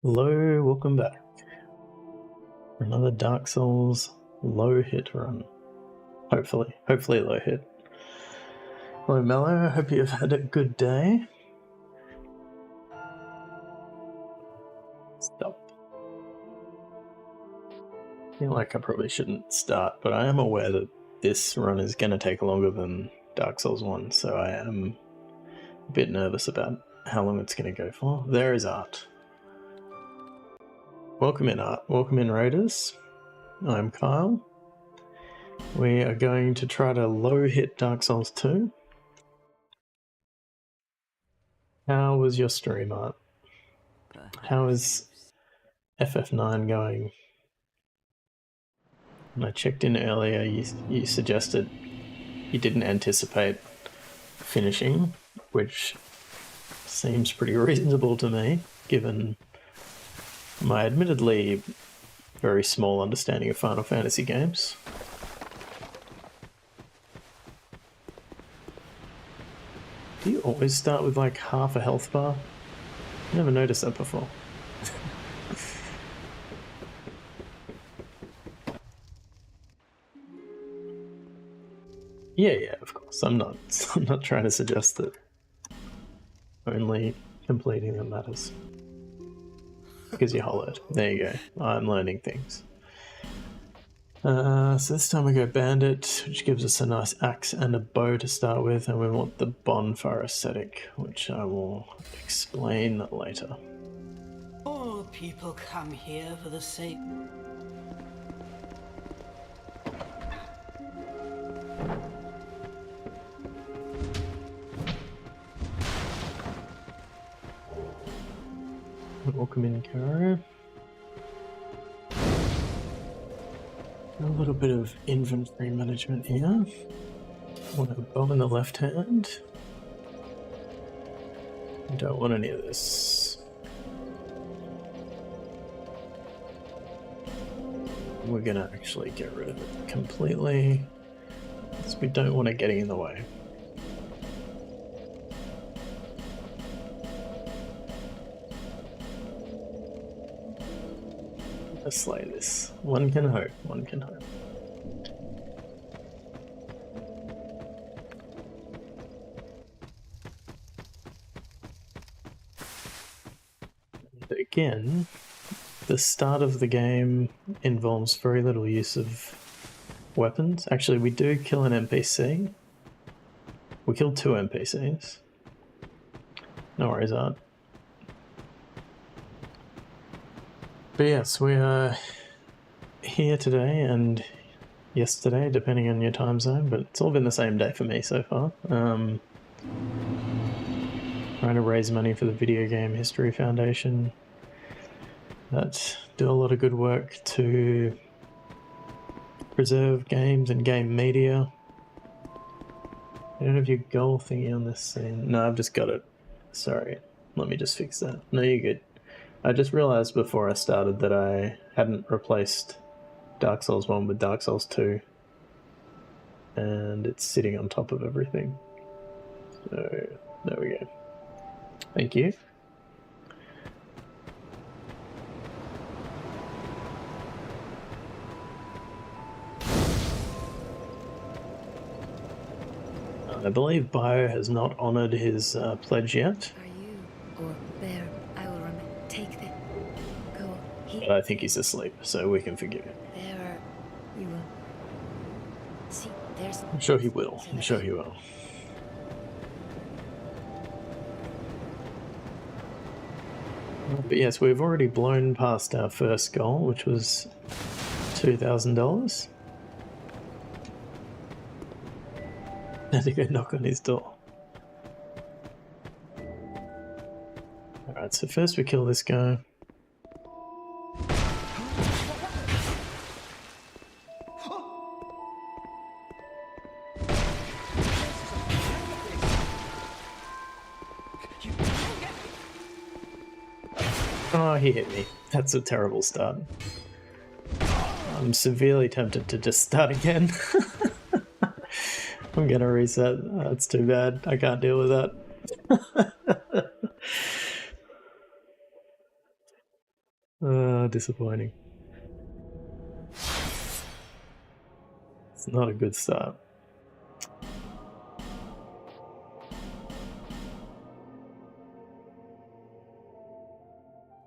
Hello, welcome back for another Dark Souls low hit run. Hopefully low hit. Hello Mello, I hope you've had a good day. Stop. I feel like I probably shouldn't start, but I am aware that this run is going to take longer than Dark Souls 1, so I am a bit nervous about how long it's going to go for. There is Art. Welcome in, Art. Welcome in, Raiders. I'm Kyle. We are going to try to low hit Dark Souls 2. How was your stream, Art? How is FF9 going? When I checked in earlier, you suggested you didn't anticipate finishing, which seems pretty reasonable to me, given my admittedly very small understanding of Final Fantasy games. Do you always start with like half a health bar? Never noticed that before. Yeah, of course. I'm not trying to suggest that only completing them matters. Because you hollowed. There you go. I'm learning things. So this time we go Bandit, which gives us a nice axe and a bow to start with, and we want the bonfire aesthetic, which I will explain later. All people come here for the sake. Welcome in, Karo. A little bit of inventory management here. Want a bow in the left hand. Don't want any of this. We're gonna actually get rid of it completely, because we don't want it getting in the way. Let's slay this. One can hope, one can hope. And again, the start of the game involves very little use of weapons. Actually, we do kill an NPC. We killed 2 NPCs. No worries, Art. But yes, we are here today and yesterday, depending on your time zone, but it's all been the same day for me so far. Trying to raise money for the Video Game History Foundation that do a lot of good work to preserve games and game media. I don't have your goal thingy on this scene. No, I've just got it. Sorry, let me just fix that. No, you're good. I just realized before I started that I hadn't replaced Dark Souls 1 with Dark Souls 2, and it's sitting on top of everything. So there we go. Thank you. I believe Bio has not honoured his pledge yet. Are you or there? I will take the go. But I think he's asleep, so we can forgive him. There, you will see. There's. I'm sure he will. I'm sure he will. But yes, we've already blown past our first goal, which was $2,000. Had to go knock on his door. Alright, so first we kill this guy. Oh, he hit me. That's a terrible start. I'm severely tempted to just start again. I'm gonna reset. That's too bad. I can't deal with that. disappointing. It's not a good start.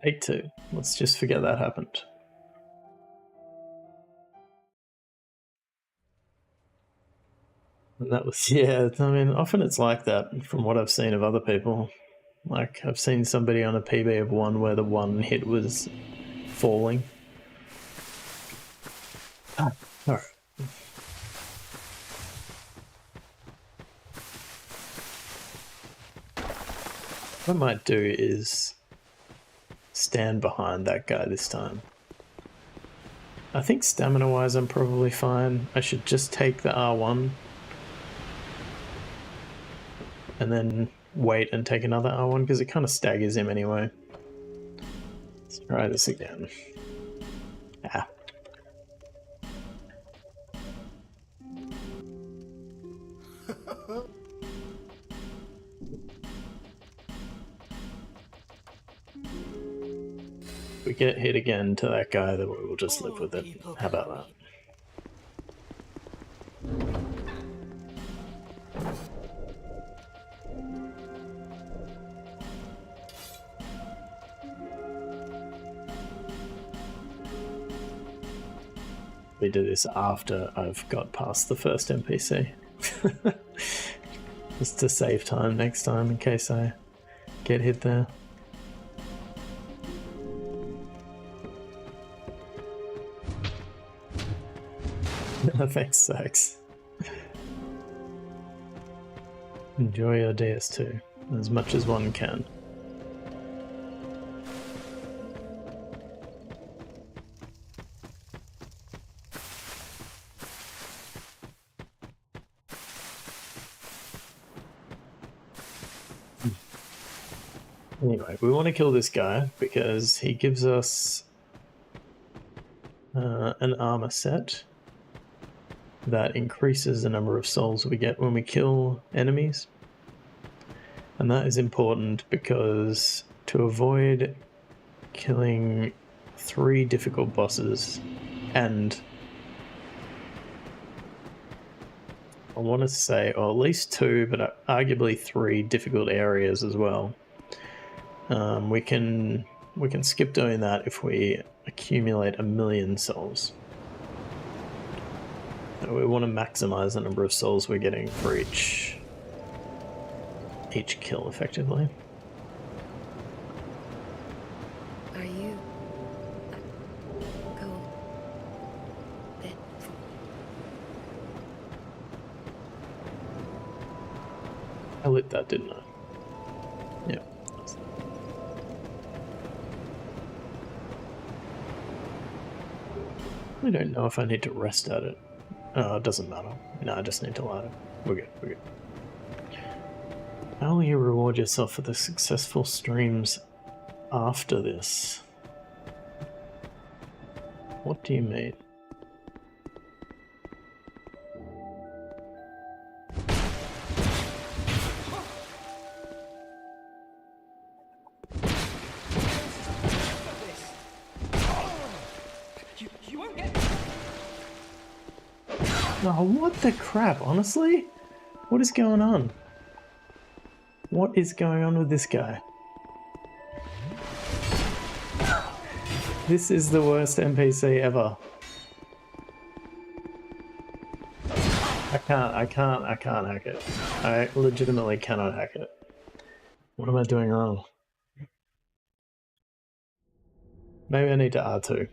Take 2. Let's just forget that happened. And that was, yeah, I mean, often it's like that from what I've seen of other people. Like, I've seen somebody on a PB of 1 where the one hit was falling. Ah, alright. What I might do is stand behind that guy this time. I think stamina-wise I'm probably fine. I should just take the R1 and then wait and take another R1 because it kind of staggers him anyway. Let's try this again. Ah. If we get hit again to that guy, then we'll just live with it. How about that? We do this after I've got past the first NPC. Just to save time next time in case I get hit there. Thanks, Sax. Enjoy your DS2 as much as one can. Anyway, we want to kill this guy because he gives us an armor set that increases the number of souls we get when we kill enemies. And that is important because to avoid killing 3 difficult bosses and I want to say, or at least 2, but arguably 3 difficult areas as well. We can skip doing that if we accumulate 1,000,000 souls. So we want to maximize the number of souls we're getting for each kill, effectively. Are you go then? I lit that, didn't I? Yeah. I don't know if I need to rest at it. Oh, it doesn't matter. No, I just need to light it. We're good, we're good. How will you reward yourself for the successful streams after this? What do you mean? Oh, what the crap, honestly? What is going on? What is going on with this guy? This is the worst NPC ever. I can't hack it. I legitimately cannot hack it. What am I doing wrong? Maybe I need to R2.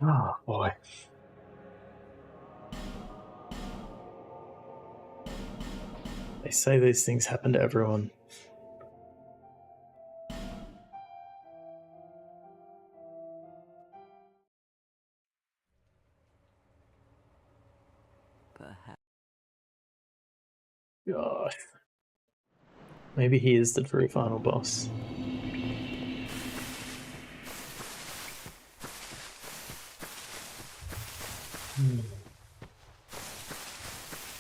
Oh boy. They say these things happen to everyone. Perhaps. Gosh. Maybe he is the true final boss.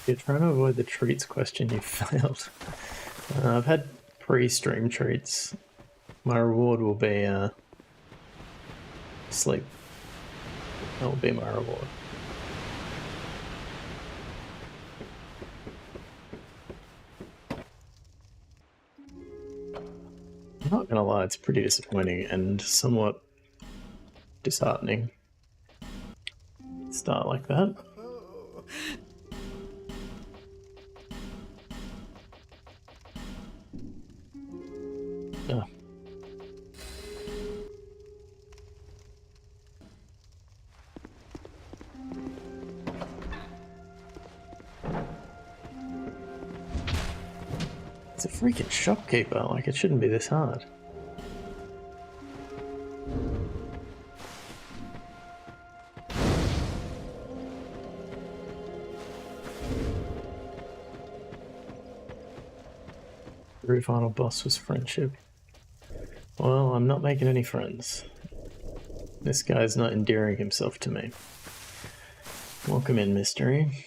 You're trying to avoid the treats question, you failed. I've had pre-stream treats My reward will be sleep. That will be my reward. I'm not gonna lie, it's pretty disappointing and somewhat disheartening. Start like that. Oh. It's a freaking shopkeeper, like it shouldn't be this hard. The final boss was friendship. Well, I'm not making any friends. This guy's not endearing himself to me. Welcome in, mystery.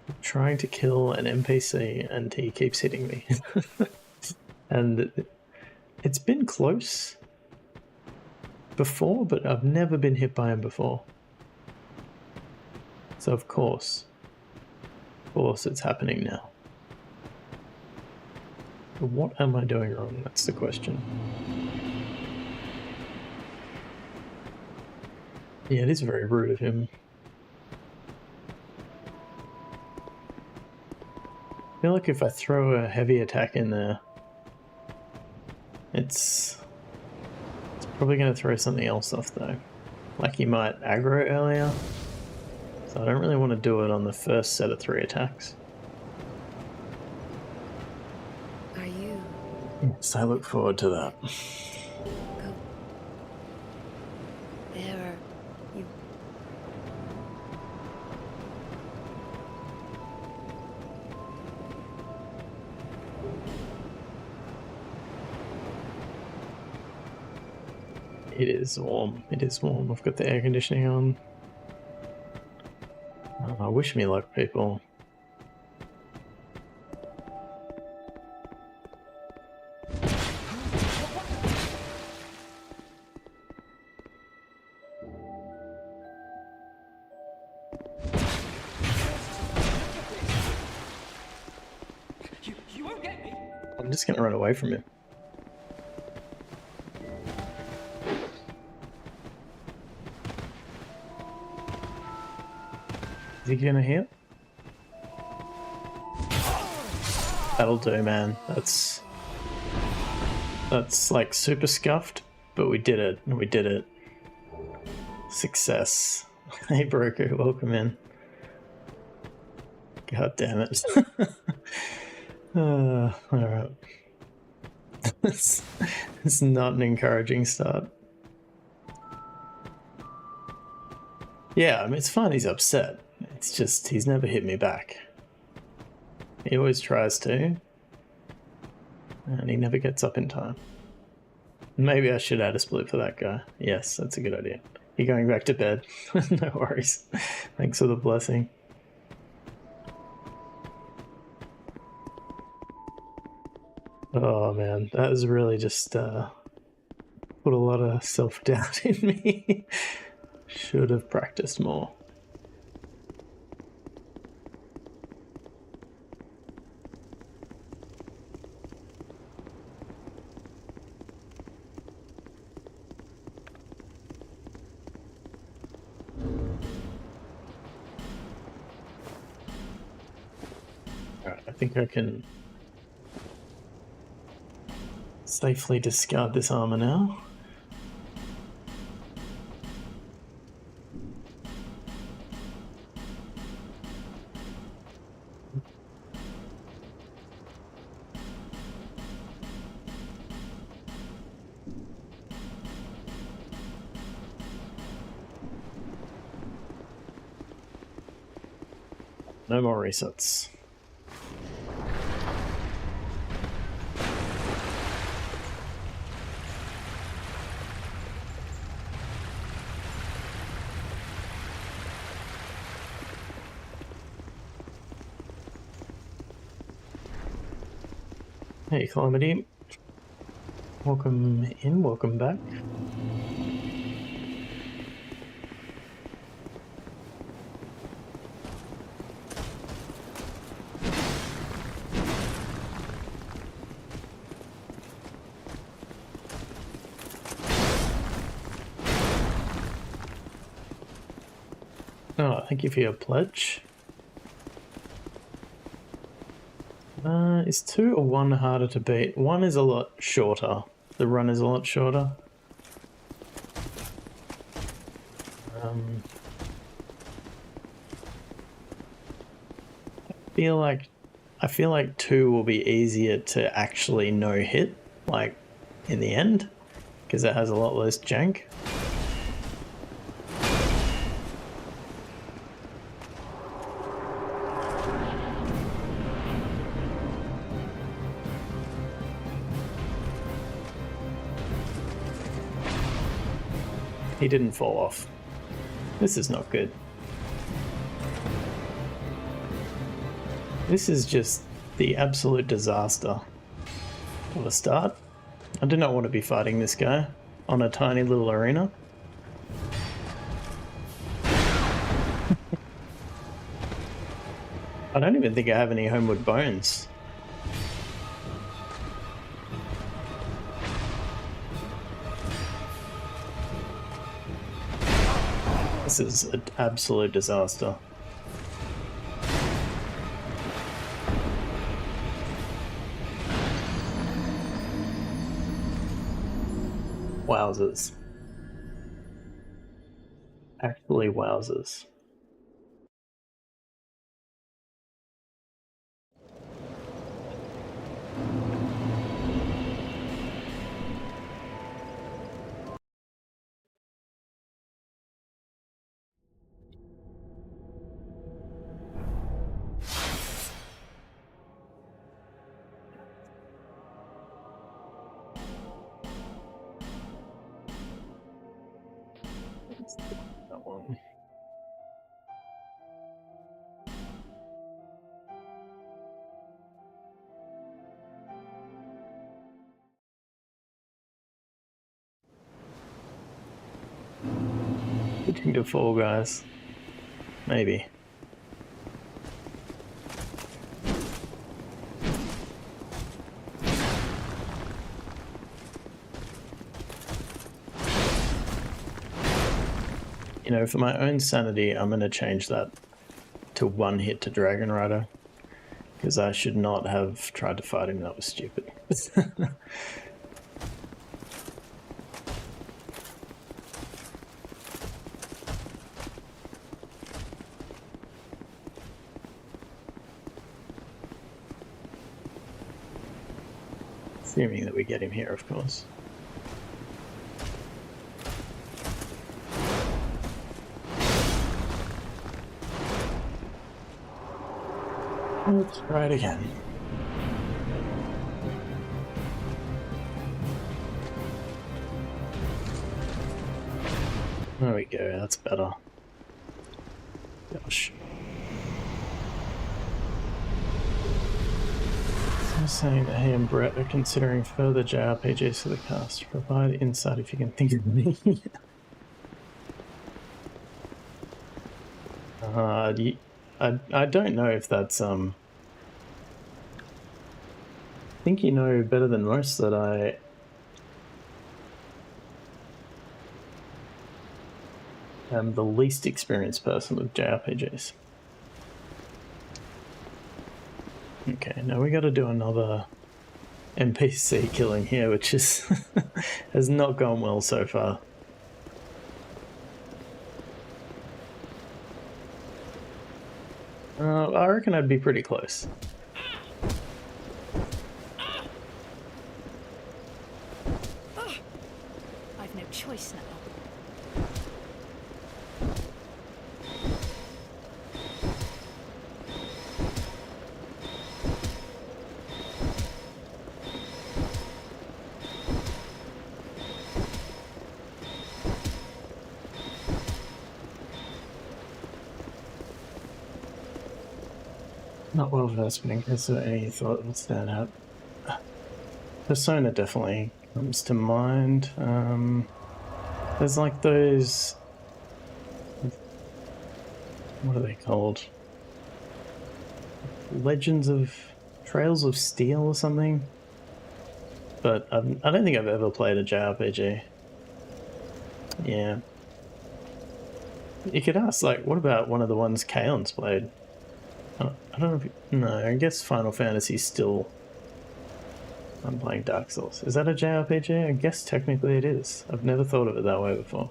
I'm trying to kill an NPC and he keeps hitting me. And it's been close before, but I've never been hit by him before. So of course it's happening now. But what am I doing wrong? That's the question. Yeah, it is very rude of him. I feel like if I throw a heavy attack in there, it's probably going to throw something else off though. Like he might aggro earlier. So I don't really want to do it on the first set of 3 attacks. Are you? Yes, I look forward to that. Go. There are you. It is warm. It is warm. I've got the air conditioning on. Oh, wish me luck, people. You won't get me. I'm just gonna run away from him. Is he gonna hit? That'll do, man. That's like super scuffed, but we did it. We did it. Success. Hey, broker, welcome in. God damn it. Alright. It's not an encouraging start. Yeah, I mean, it's fine he's upset. It's just, he's never hit me back. He always tries to. And he never gets up in time. Maybe I should add a split for that guy. Yes, that's a good idea. You're going back to bed. No worries. Thanks for the blessing. Oh man, that has really just put a lot of self-doubt in me. Should have practiced more. Alright, I think I can safely discard this armor now. No more resets. Hey, Calamity. Welcome in, welcome back. Oh, thank you for your pledge. Is 2 or 1 harder to beat? 1 is a lot shorter. The run is a lot shorter. I feel like 2 will be easier to actually no hit, like in the end, because it has a lot less jank. He didn't fall off. This is not good. This is just the absolute disaster of a start. I do not want to be fighting this guy on a tiny little arena. I don't even think I have any homeward bones. This is an absolute disaster. Wowzers. Actually wowzers. That one. Switching to Fall Guys. Maybe. You know, for my own sanity, I'm going to change that to 1 hit to Dragon Rider. Because I should not have tried to fight him, that was stupid. Assuming that we get him here, of course. Let's try it again. There we go, that's better. Gosh. I'm saying that he and Brett are considering further JRPGs for the cast. Provide insight if you can think of any. I don't know if that's I think you know better than most that I am the least experienced person with JRPGs. Okay, now we got to do another NPC killing here, which is has not gone well so far. I reckon I'd be pretty close. I've no choice now. Not well versed, but in case any thought would stand out. Persona definitely comes to mind. There's like those... What are they called? Legends of... Trails of Steel or something? But I don't think I've ever played a JRPG. Yeah. You could ask, like, what about one of the ones Kaelin's played? I don't know if... No, I guess Final Fantasy's still... I'm playing Dark Souls. Is that a JRPG? I guess technically it is. I've never thought of it that way before.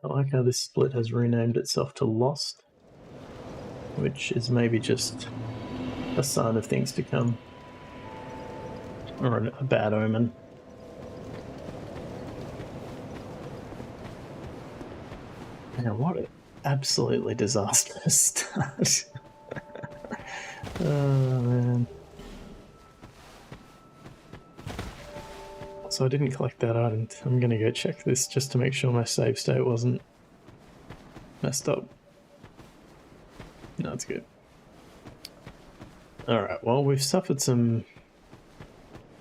I like how this split has renamed itself to Lost, which is maybe just a sign of things to come. Or a bad omen. Man, what an absolutely disastrous start. Oh man. So I didn't collect that item. I'm gonna go check this just to make sure my save state wasn't messed up. No, it's good. Alright, well, we've suffered some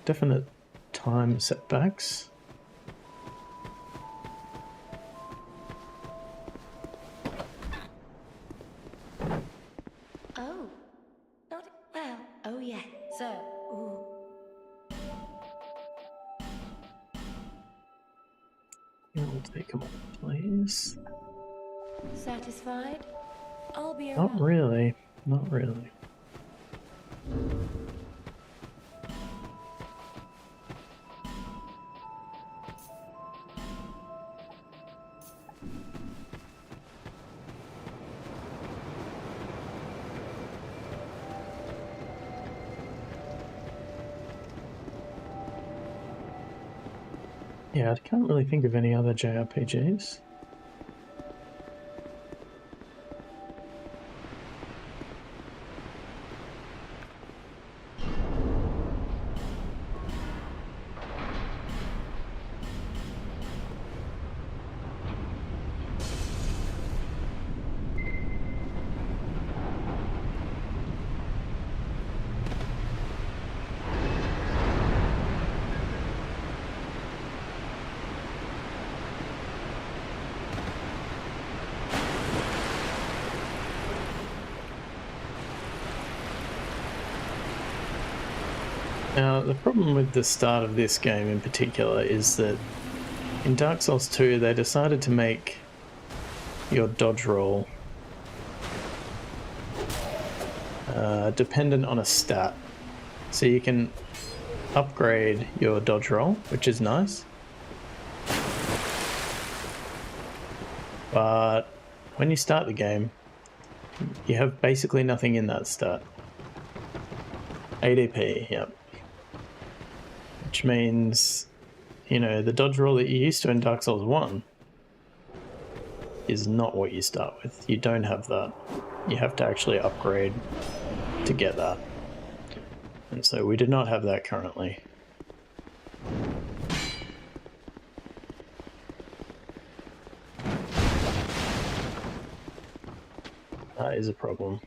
definite time setbacks. Oh, not well. Oh yeah. So, ooh. I'll take them all, please. Satisfied? I'll be around. Not really. Not really. Yeah, I can't really think of any other JRPGs. Now, the problem with the start of this game in particular is that in Dark Souls 2 they decided to make your dodge roll dependent on a stat. So you can upgrade your dodge roll, which is nice. But when you start the game, you have basically nothing in that stat. ADP, yep. Which means, you know, the dodge roll that you're used to in Dark Souls 1 is not what you start with. You don't have that. You have to actually upgrade to get that. And so we do not have that currently. That is a problem.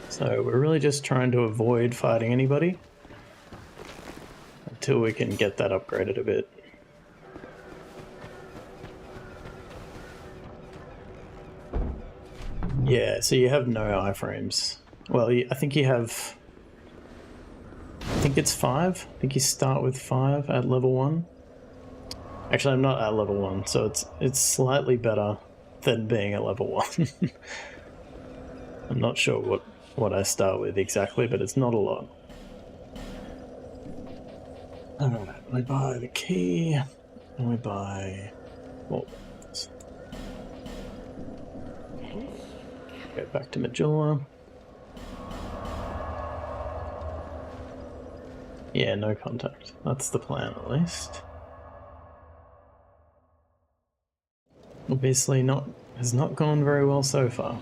So we're really just trying to avoid fighting anybody until we can get that upgraded a bit. Yeah, so you have no iframes. Well, I think you have... I think it's 5. I think you start with 5 at level 1. Actually, I'm not at level 1, so it's slightly better than being at level 1. I'm not sure what I start with exactly, but it's not a lot. Alright, we buy the key, and we buy... Well, go back to Majula. Yeah, no contact. That's the plan, at least. Obviously has not gone very well so far.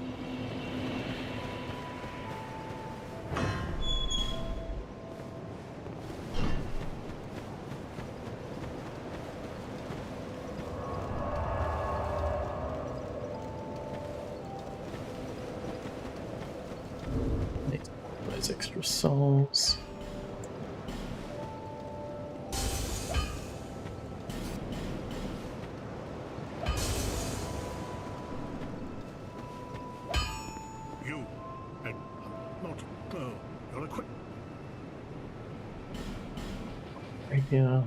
extra souls. You and not girl. You're a quick. Rapier.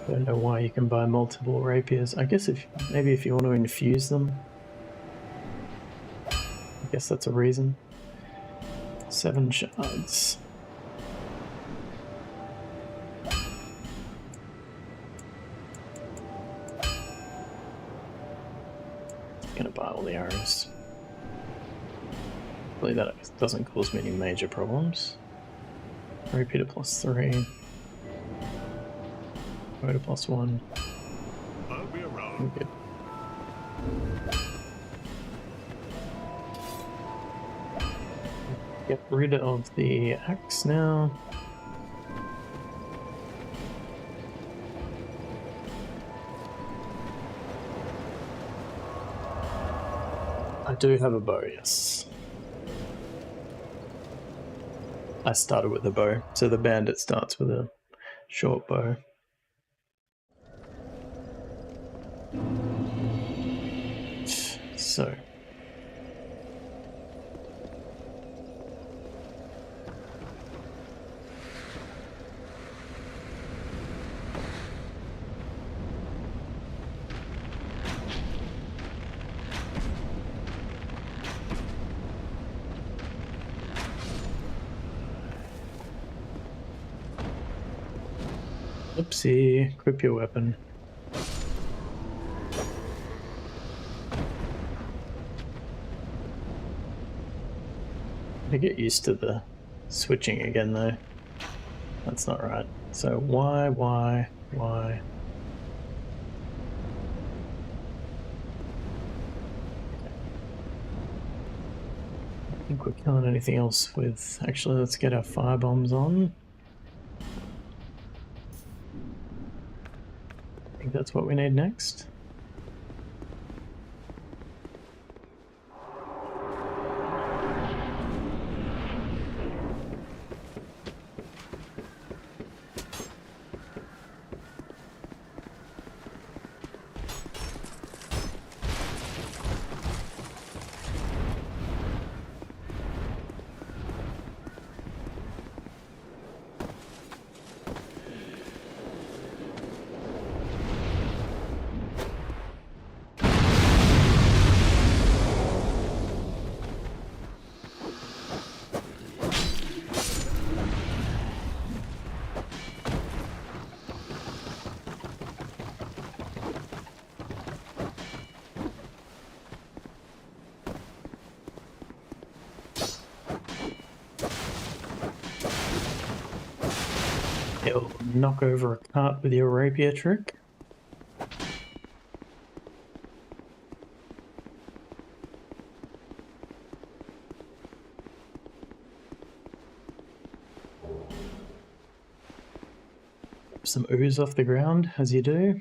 Don't know why you can buy multiple rapiers. I guess maybe if you want to infuse them. I guess that's a reason. 7 shards. Gonna buy all the arrows. Hopefully that doesn't cause me any major problems. Rapier +3. Motor +1. I'll be around. I'm good. Get rid of the axe now. I do have a bow, yes. I started with a bow, so the bandit starts with a short bow. So. Oopsie, equip your weapon. I get used to the switching again though. That's not right. So why? I think we're killing anything else with... Actually, let's get our fire bombs on. I think that's what we need next. It'll knock over a cart with your rapier trick. Some ooze off the ground, as you do.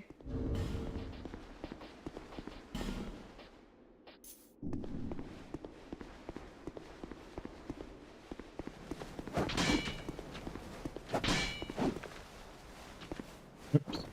Oops.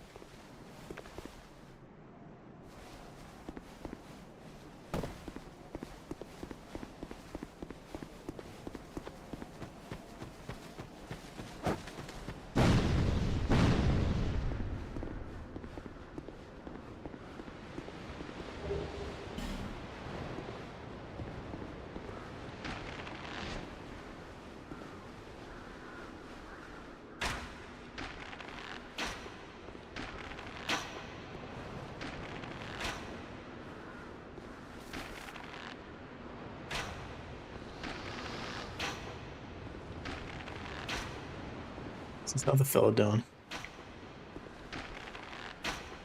What's this other fellow doing?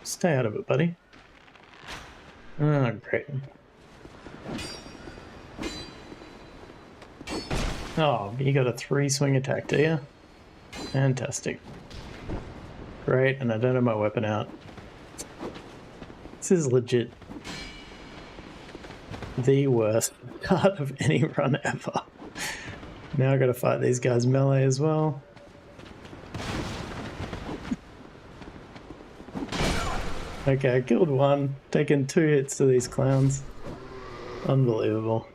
Stay out of it, buddy. Oh, great. Oh, you got a 3-swing attack, do you? Fantastic. Great, and I don't have my weapon out. This is legit the worst part of any run ever. Now I gotta fight these guys melee as well. Okay, I killed one, taking 2 hits to these clowns. Unbelievable.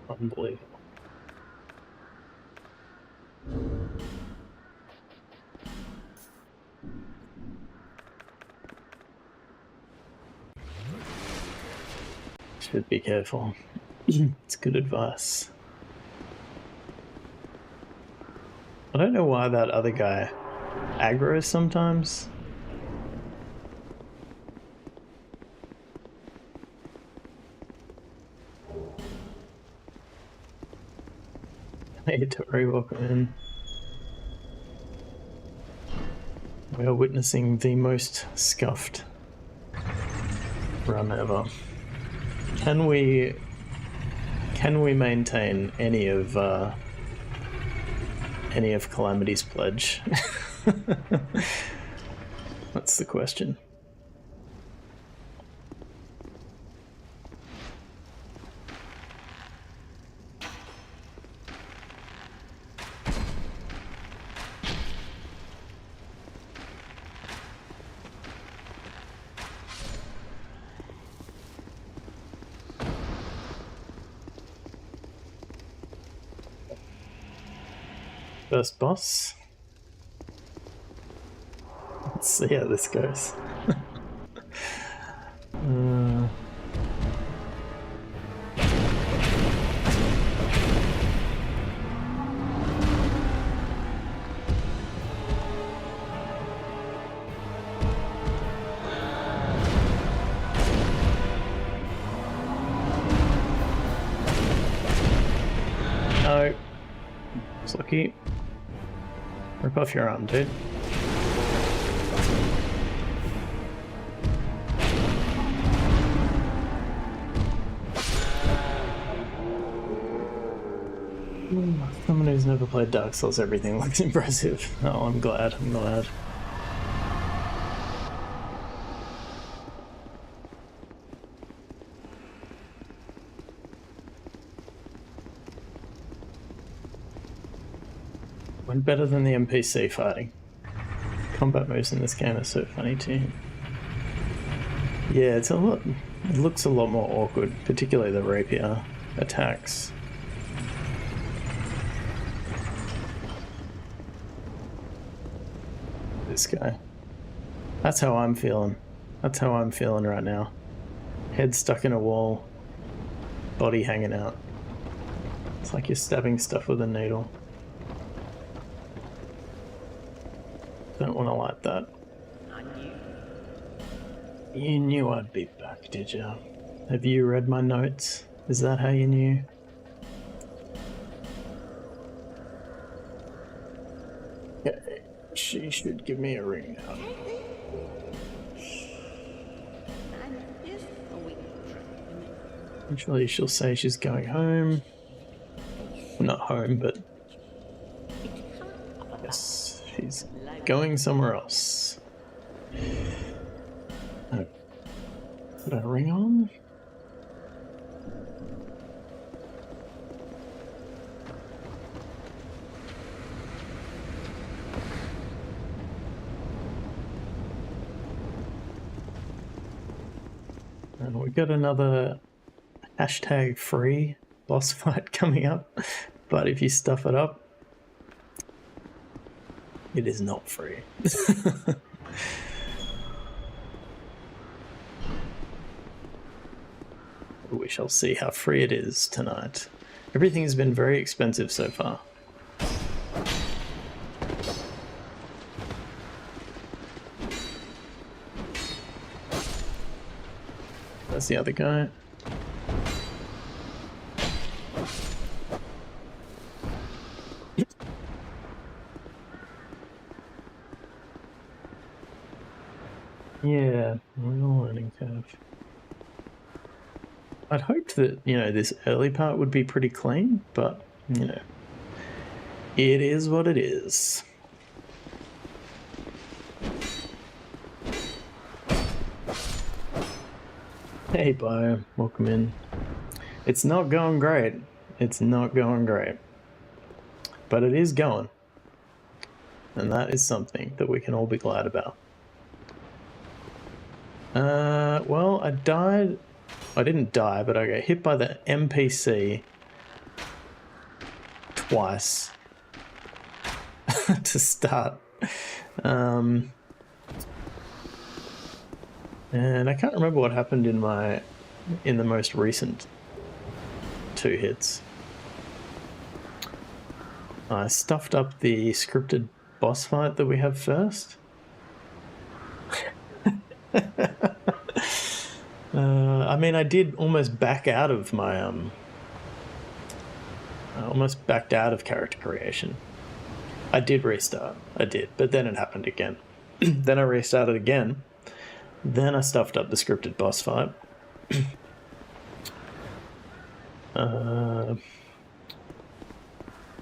Unbelievable. Should be careful. It's good advice. I don't know why that other guy aggroes sometimes. Hey Tori, welcome in. We are witnessing the most scuffed run ever. Can we maintain any of Calamity's pledge? That's the question. First boss. Let's see how this goes. No. It's lucky. Rip off your arm, dude. Someone who's never played Dark Souls, everything looks impressive. Oh, I'm glad, I'm glad. Went better than the NPC fighting. Combat moves in this game are so funny too. Yeah, it's a lot. It looks a lot more awkward, particularly the rapier attacks. This guy. That's how I'm feeling. That's how I'm feeling right now. Head stuck in a wall, body hanging out. It's like you're stabbing stuff with a needle. Don't want to like that. You knew I'd be back, did you? Have you read my notes? Is that how you knew? Yeah, she should give me a ring now. Eventually she'll say she's going home. Well, not home, but yes, she's going somewhere else. Put a ring on? And we got another hashtag free boss fight coming up, but if you stuff it up, it is not free. We shall see how free it is tonight. Everything has been very expensive so far. That's the other guy. Yeah, real learning curve. I'd hoped that, you know, this early part would be pretty clean, but, you know, it is what it is. Hey, Bio, welcome in. It's not going great. It's not going great. But it is going. And that is something that we can all be glad about. Well, I died. I didn't die, but I got hit by the NPC twice to start. And I can't remember what happened in the most recent 2 hits. I stuffed up the scripted boss fight that we have first. I mean, I did almost back out of my I almost backed out of character creation. I did restart. I did, but then it happened again. Then I restarted again. Then I stuffed up the scripted boss fight. And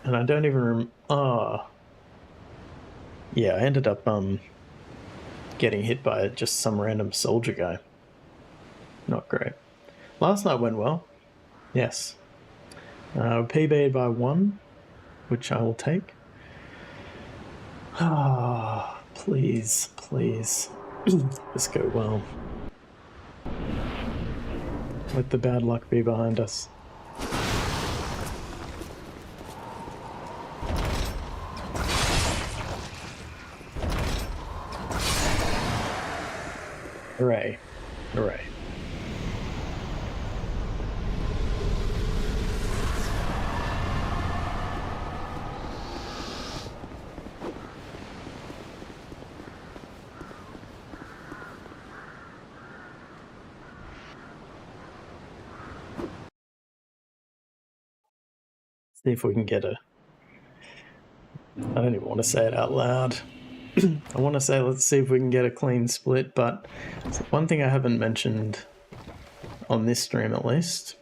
I don't even yeah, I ended up getting hit by just some random soldier guy. Not great. Last night went well. Yes. PB'd by 1, which I will take. Ah, please, please. This go well. Let the bad luck be behind us. Hooray. Hooray. See if we can get a... I don't even want to say it out loud. I want to say let's see if we can get a clean split, but one thing I haven't mentioned on this stream at least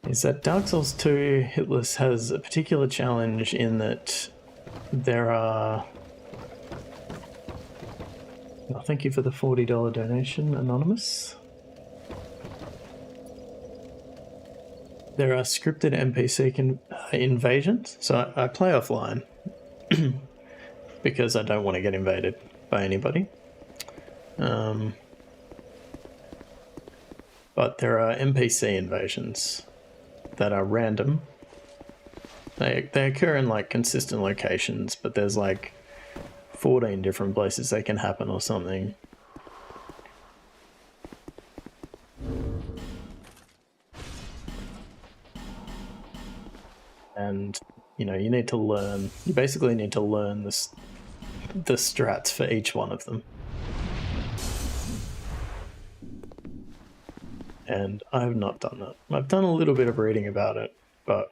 is that Dark Souls 2 Hitless has a particular challenge in that there are... Oh, thank you for the $40 donation, Anonymous. There are scripted NPC invasions, so I play offline because I don't want to get invaded by anybody. But there are NPC invasions that are random. They occur in like consistent locations, but there's like 14 different places they can happen or something. And you know, you need to learn, you basically need to learn the strats for each one of them. And I have not done that. I've done a little bit of reading about it, but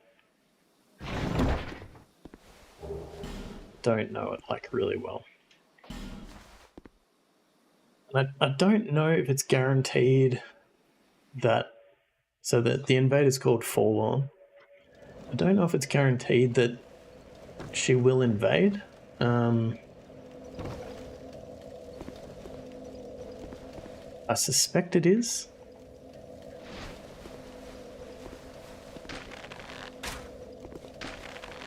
don't know it like really well. And I don't know if it's guaranteed that, so that the invader's called Forlorn. I don't know if it's guaranteed that she will invade. I suspect it is.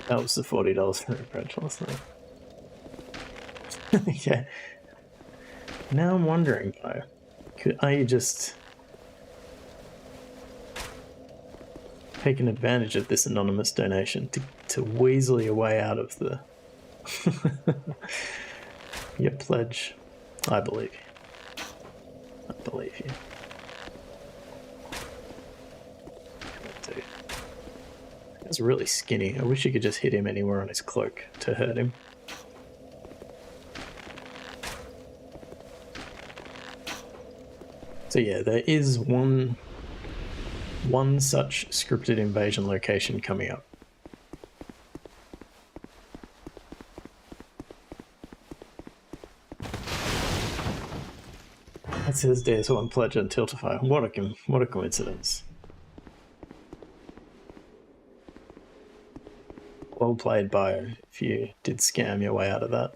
That was the $40 for approach last night. Yeah. Now I'm wondering, though, are you just taking advantage of this anonymous donation to weasel your way out of the your pledge? I believe you. I believe you. Dude. That's really skinny. I wish you could just hit him anywhere on his cloak to hurt him. So yeah, there is one such scripted invasion location coming up. That says Days One Pledge on Tiltify. What a coincidence. Well played, Bio, if you did scam your way out of that.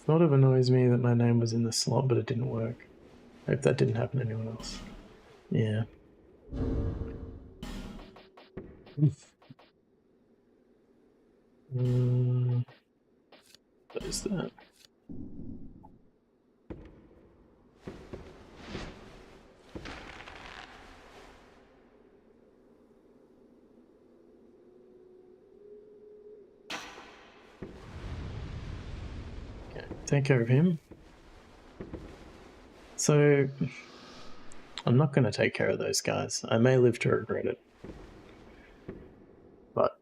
Sort of annoys me that my name was in the slot, but it didn't work. Hope that didn't happen to anyone else. Yeah. What is that? Okay, take care of him. So, I'm not going to take care of those guys. I may live to regret it. But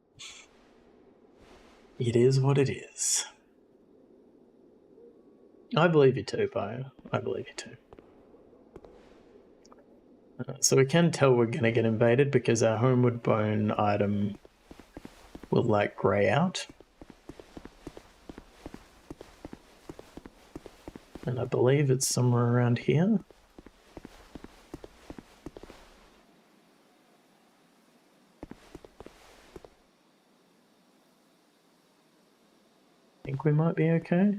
it is what it is. I believe you too, Bio. I believe you too. So we can tell we're going to get invaded because our homeward bone item will like grey out. And I believe it's somewhere around here. I think we might be okay.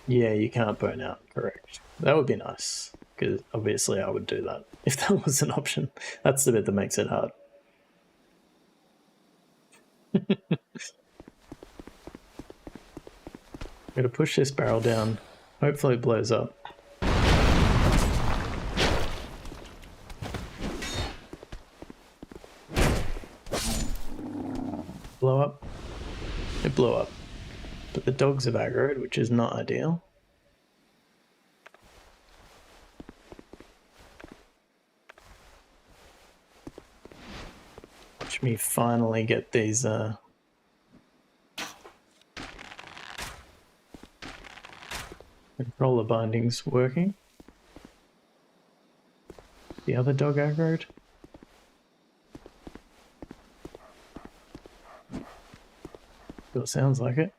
Yeah, you can't burn out, correct. That would be nice, because obviously I would do that if that was an option. That's the bit that makes it hard. I'm gonna push this barrel down. Hopefully it blows up. Blow up. It blew up. But the dogs have aggroed, which is not ideal. Watch me finally get these controller bindings working. The other dog aggroed. Sure sounds like it.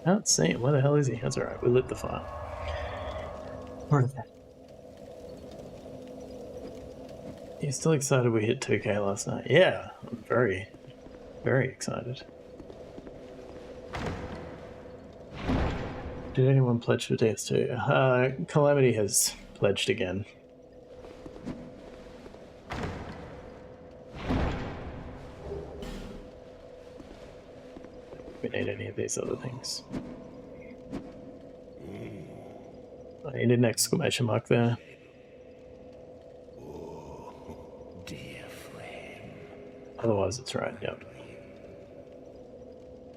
Can't see him. Where the hell is he? That's alright, we lit the fire. Right. You're still excited we hit 2K last night? Yeah, I'm very, very excited. Did anyone pledge for DS2? Calamity has pledged again. We need any of these other things. I need an exclamation mark there. Dear friend. Otherwise it's right, yep.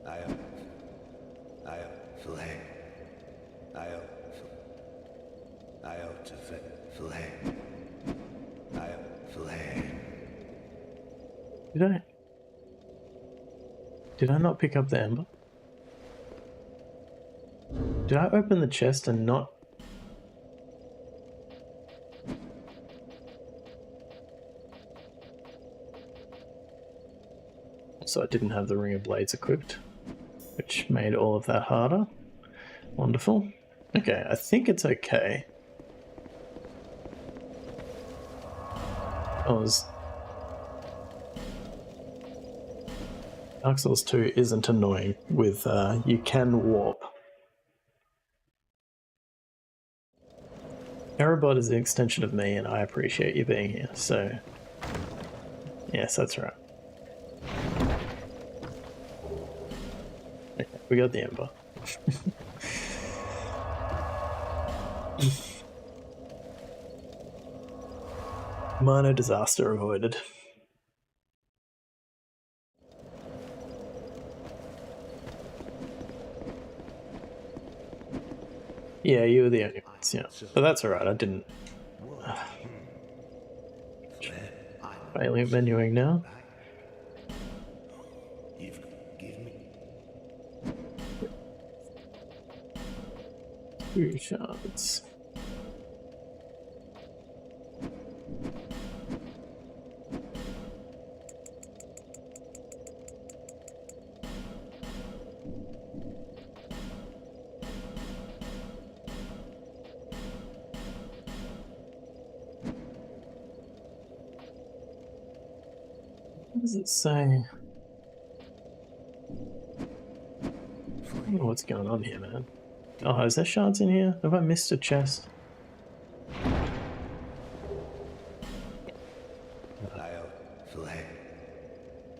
I am flame. I am to flame. I am flame. Did I not pick up the ember? Did I open the chest and not? So I didn't have the Ring of Blades equipped, which made all of that harder. Wonderful. Okay, I think it's okay. Dark Souls 2 isn't annoying with you can warp. Erebot is an extension of me and I appreciate you being here, so yes, that's right. Okay, we got the Ember. Minor disaster avoided. Yeah, you were the only ones, yeah. But that's alright, I didn't... Failing menuing now. You've given me 2 shards. What does it say? I don't know what's going on here, man. Oh, is there shards in here? Have I missed a chest? I'll flame.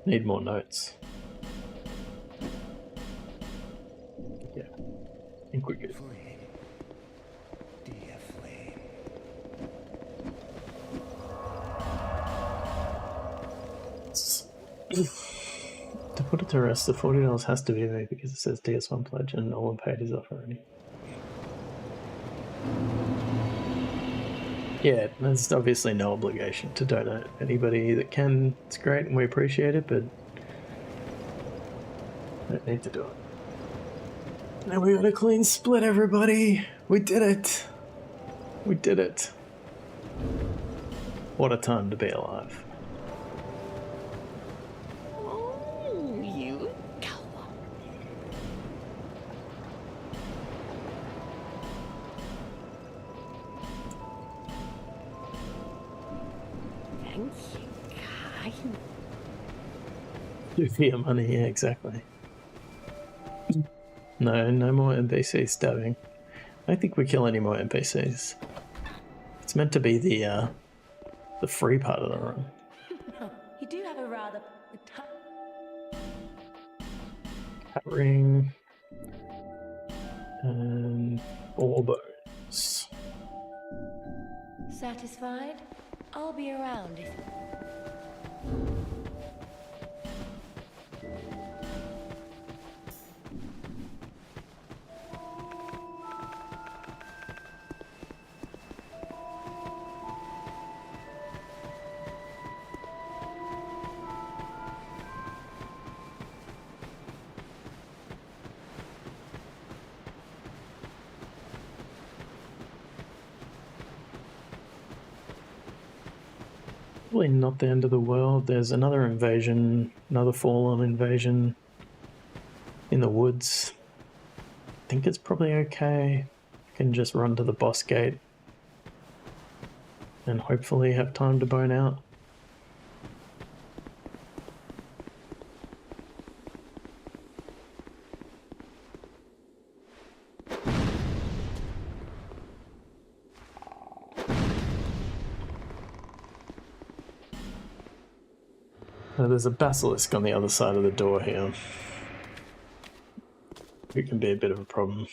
Need more notes. Yeah, I think we're good. Flame. Dear flame. To put it to rest, the $40 has to be me because it says DS1 pledge and no one paid his off already. Yeah, there's obviously no obligation to donate. Anybody that can, it's great and we appreciate it, but don't need to do it. And we got a clean split, everybody! We did it! We did it! What a time to be alive. Oh, you coward. Thank you, kind. Do for your money, yeah, exactly. No more NPC stabbing. I don't think we kill any more NPCs. It's meant to be the free part of the run. You do have a rather... Hat ring. And 4 bones. Satisfied? I'll be around if... Probably not the end of the world. There's another invasion, another fallen invasion in the woods. I think it's probably okay. Can just run to the boss gate and hopefully have time to bone out. There's a basilisk on the other side of the door here. It can be a bit of a problem.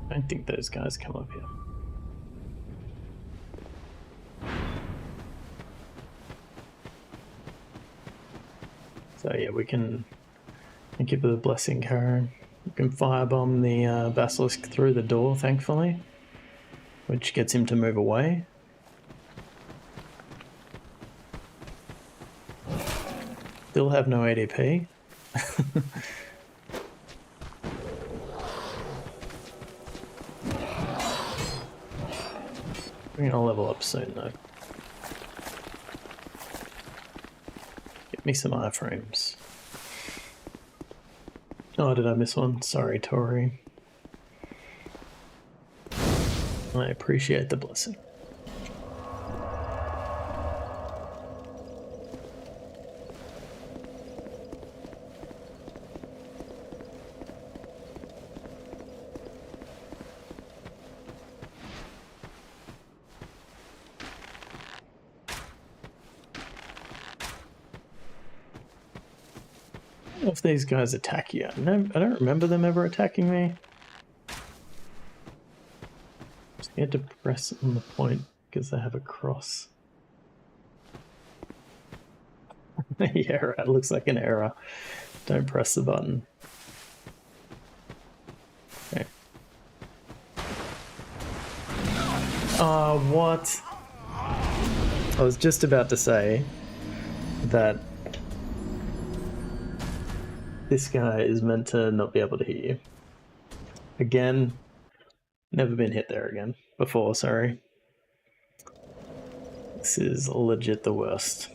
I don't think those guys come up here. So yeah, we can... Thank you for the blessing, Karen. We can firebomb the basilisk through the door, thankfully, which gets him to move away. Still have no ADP. We're gonna level up soon though. Get me some iframes. Oh, did I miss one? Sorry, Tori. I appreciate the blessing. If these guys attack you, I don't remember them ever attacking me. Just had to press on the point because they have a cross. Yeah, right, looks like an error. Don't press the button. Okay. Oh, what? I was just about to say that This guy is meant to not be able to hit you. Again, never been hit there again. Before, sorry. This is legit the worst.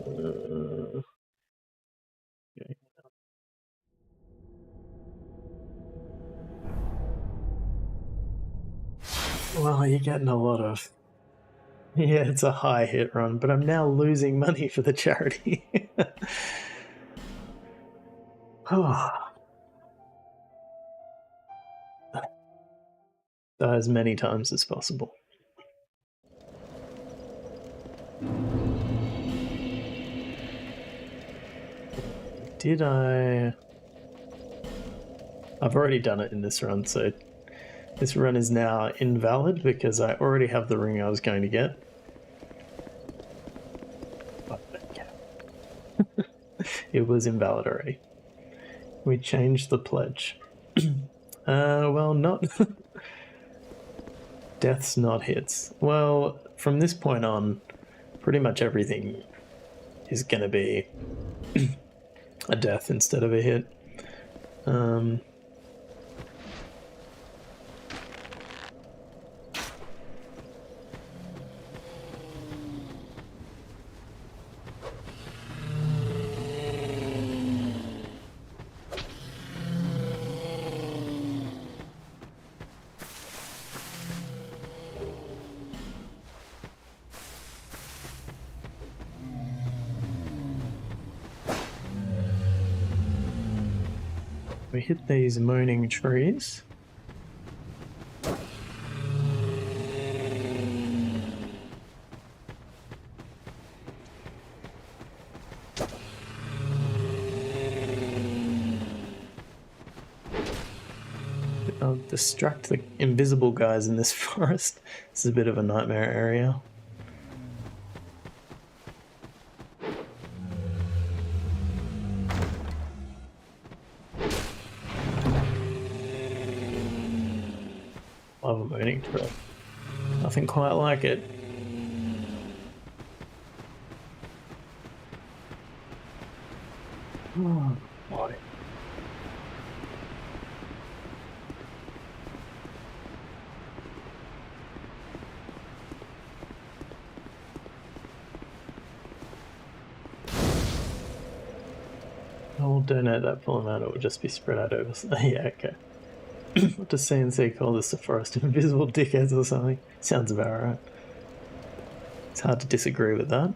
Okay. Well, you're getting a lot of... Yeah, it's a high hit run, but I'm now losing money for the charity. Oh. Die as many times as possible. Did I... I've already done it in this run, so this run is now invalid because I already have the ring I was going to get. It was invalid already. We changed the pledge. Well, not... Deaths, not hits. Well, from this point on, pretty much everything is going to be a death instead of a hit. We hit these moaning trees. I'll distract the invisible guys in this forest. This is a bit of a nightmare area. Love a moaning tree. Nothing quite like it. Oh, boy. I'll donate that full amount, it will just be spread out over... Yeah, okay. What does CNC call this? The forest of invisible dickheads or something? Sounds about right. It's hard to disagree with that.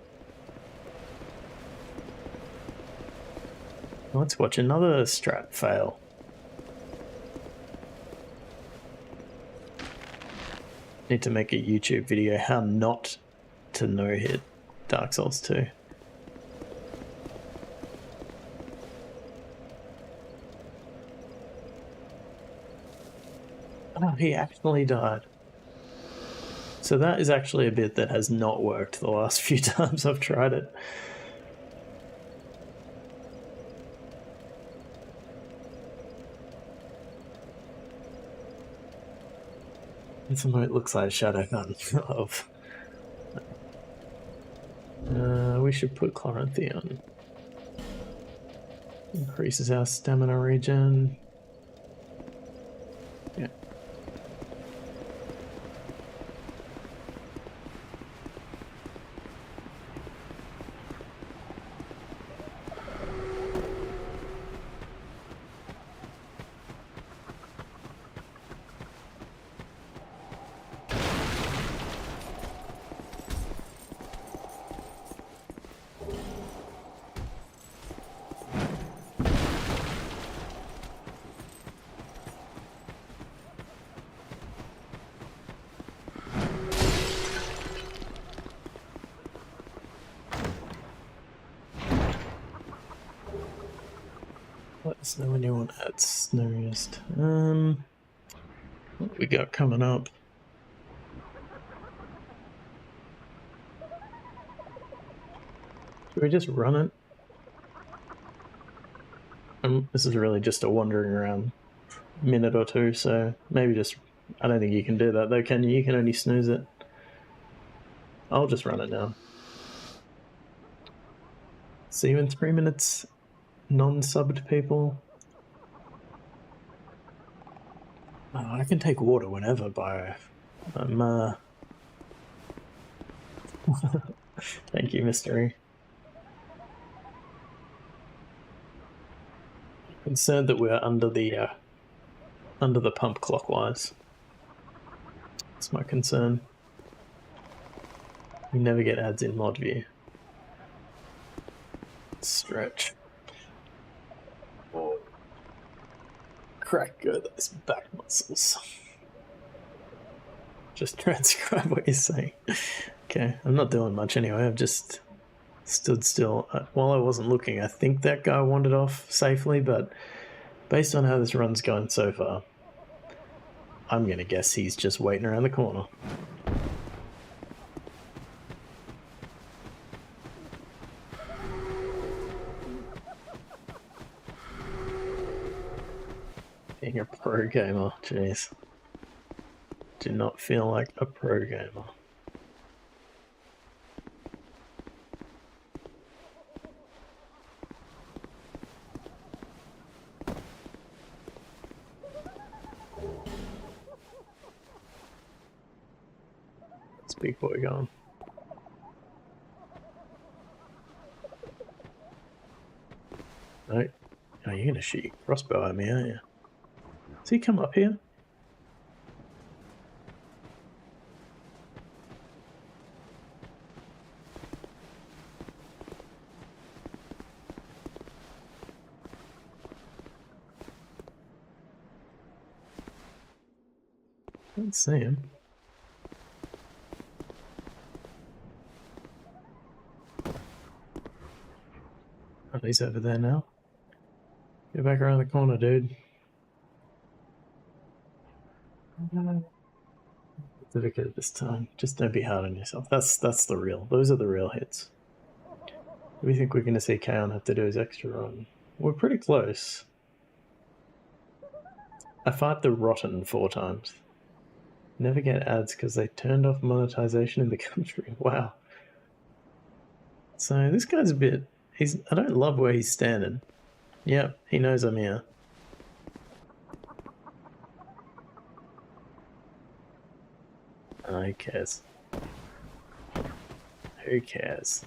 Let's watch another strat fail. Need to make a YouTube video how not to no-hit Dark Souls 2. Oh, he actually died. So that is actually a bit that has not worked the last few times I've tried it. It's what it looks like Shadow Gun of. We should put Chloranthion. Increases our stamina regen. Yeah. Let us know when you want to add Snoozed. What we got coming up? Should we just run it? This is really just a wandering around minute or two, so maybe just... I don't think you can do that though, can you? You can only snooze it. I'll just run it now. See you in 3 minutes, non-subbed people. Oh, I can take water whenever, Bio. I'm, Thank you, Mystery. Concerned that we're under the pump clockwise. That's my concern. We never get ads in mod view. Stretch. Oh. Crack go those back muscles. Just transcribe what you're saying. Okay, I'm not doing much anyway. I've just stood still. While I wasn't looking, I think that guy wandered off safely, but based on how this run's going so far, I'm gonna guess he's just waiting around the corner. Being a pro gamer, jeez. Do not feel like a pro gamer. What's big boy going? No. Oh, you're gonna shoot your crossbow at me, aren't you? Does he come up here? I don't see him. Oh, he's over there now. Get back around the corner, dude. Difficult this time. Just don't be hard on yourself. That's the real. Those are the real hits. Do we think we're going to see Kaon have to do his extra run? We're pretty close. I fight the Rotten 4 times. Never get ads because they turned off monetization in the country. Wow. So this guy's a bit... I don't love where he's standing. Yep, he knows I'm here. Who cares? Who cares?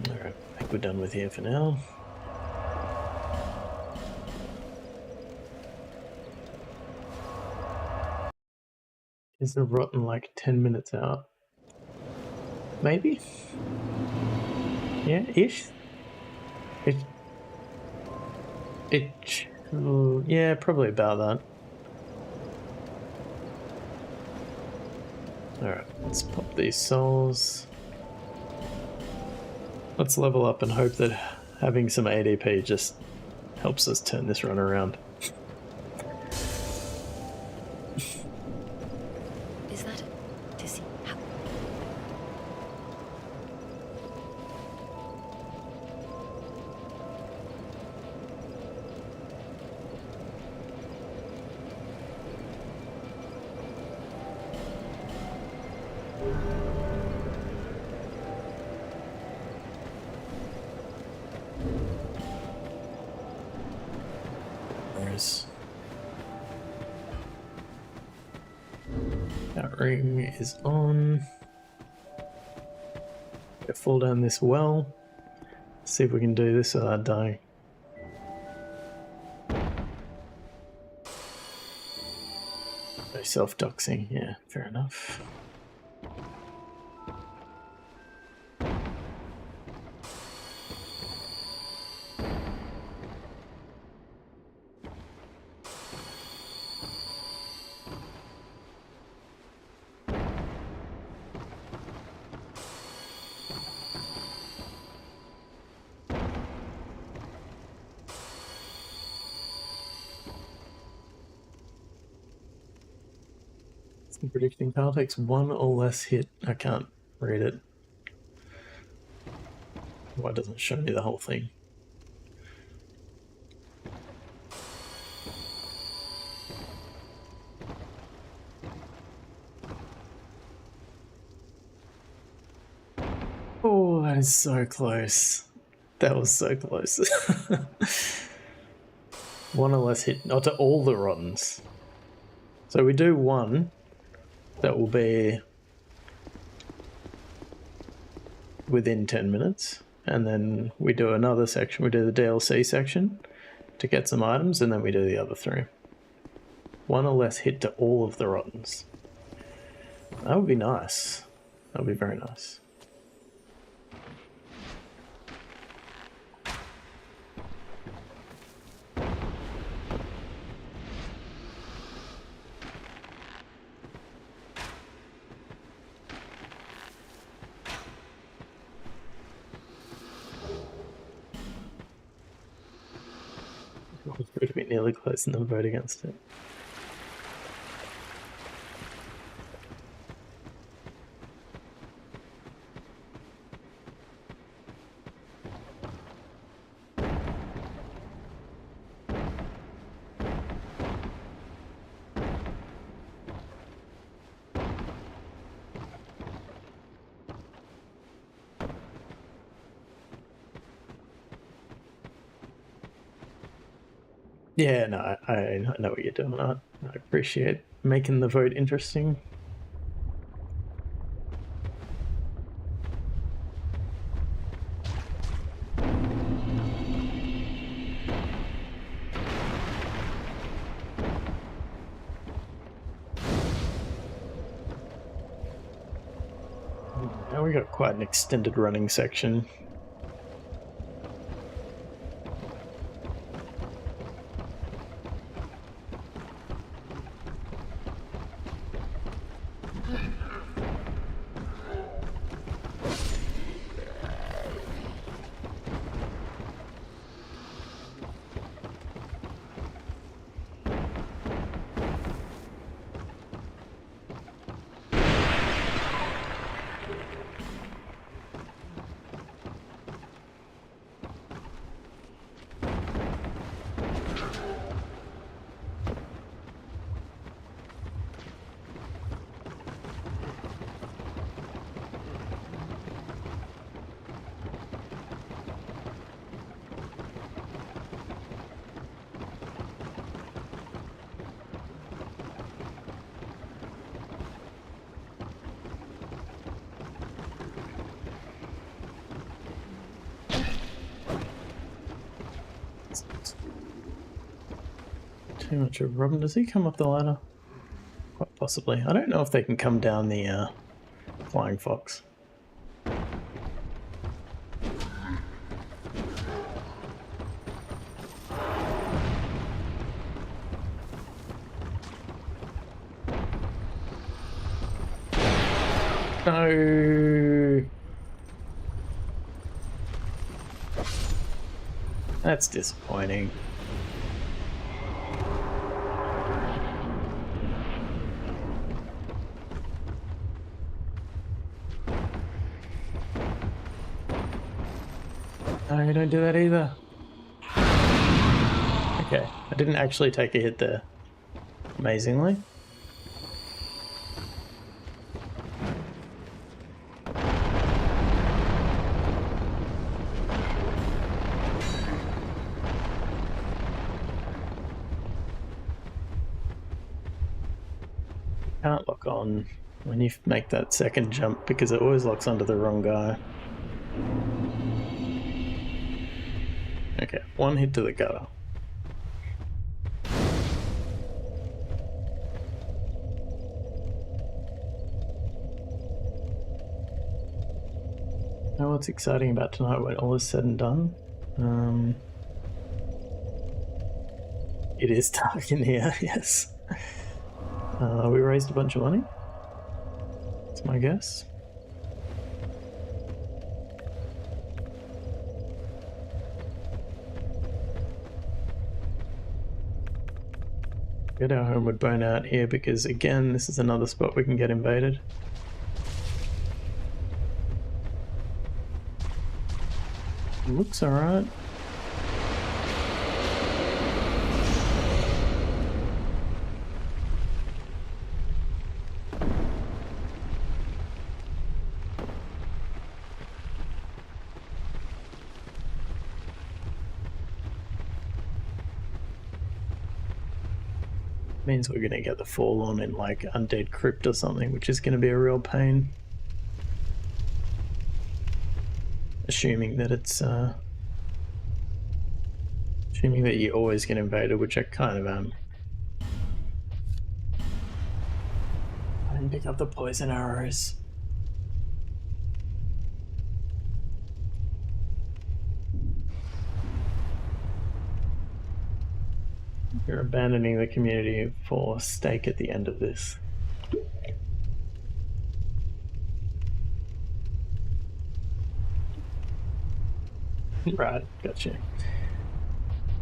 Alright, I think we're done with here for now. Is the Rotten like 10 minutes out? Maybe? Yeah, ish? Yeah, probably about that. Alright, let's pop these souls. Let's level up and hope that having some ADP just helps us turn this run around. Is that to see how? That ring is on. Go fall down this well. See if we can do this without dying. No self-doxing, yeah, fair enough. I'm predicting Kyle takes one or less hit. I can't read it. Why doesn't it show me the whole thing? Oh, that is so close. That was so close. One or less hit, not to all the rottens. So we do one, that will be within 10 minutes. And then we do another section, we do the DLC section to get some items, and then we do the other 3. One or less hit to all of the rottens. That would be nice. That would be very nice. Would have been nearly close in the vote against it. Yeah, no, I know what you're doing. I appreciate making the vote interesting. Now we got quite an extended running section. Too much of Robin. Does he come up the ladder? Quite possibly. I don't know if they can come down the flying fox. No. That's disappointing. No, don't do that either. Okay, I didn't actually take a hit there. Amazingly. Can't lock on when you make that second jump because it always locks onto the wrong guy. Okay, one hit to the gutter. Now what's exciting about tonight when all is said and done? It is dark in here, yes. We raised a bunch of money. That's my guess. Get our homeward bone out here because, again, this is another spot we can get invaded. Looks alright. Means we're gonna get the Fallen in like Undead Crypt or something, which is gonna be a real pain. Assuming that it's assuming that you always get invaded, which I kind of am. I didn't pick up the poison arrows. You're abandoning the community for stake at the end of this. Right, gotcha.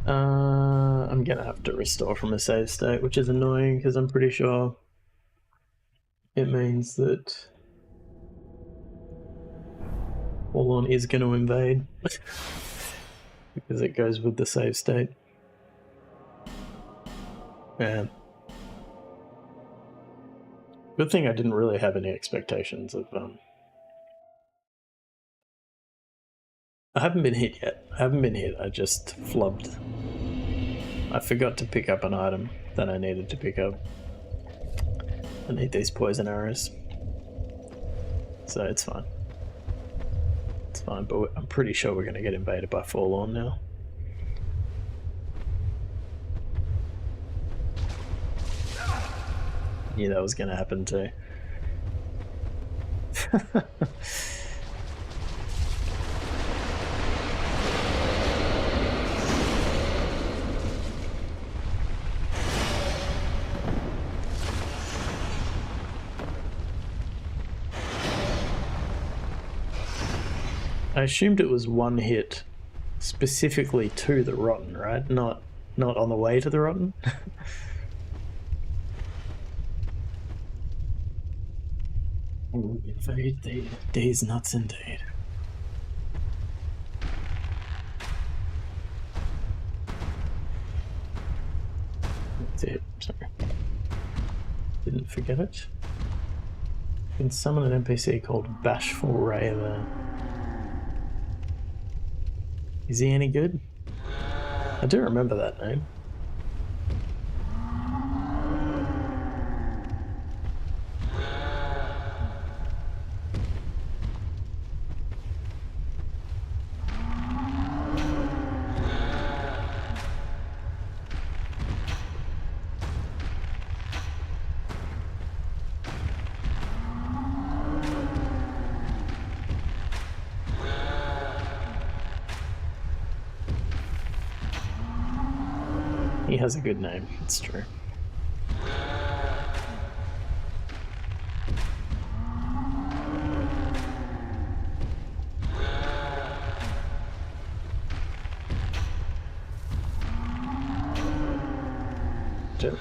I'm gonna have to restore from a save state, which is annoying because I'm pretty sure it means that Fallen is going to invade because it goes with the save state. Man. Good thing I didn't really have any expectations of I haven't been hit yet. I just flubbed. I forgot to pick up an item that I needed to pick up. I need these poison arrows. So it's fine. It's fine, but I'm pretty sure we're going to get invaded by Forlorn now. Knew that was going to happen too. I assumed it was one hit specifically to the Rotten, right? Not on the way to the Rotten. Invade these nuts indeed. That's it, sorry. Didn't forget it. You can summon an NPC called Bashful Raver. Is he any good? I do remember that name. He has a good name, it's true.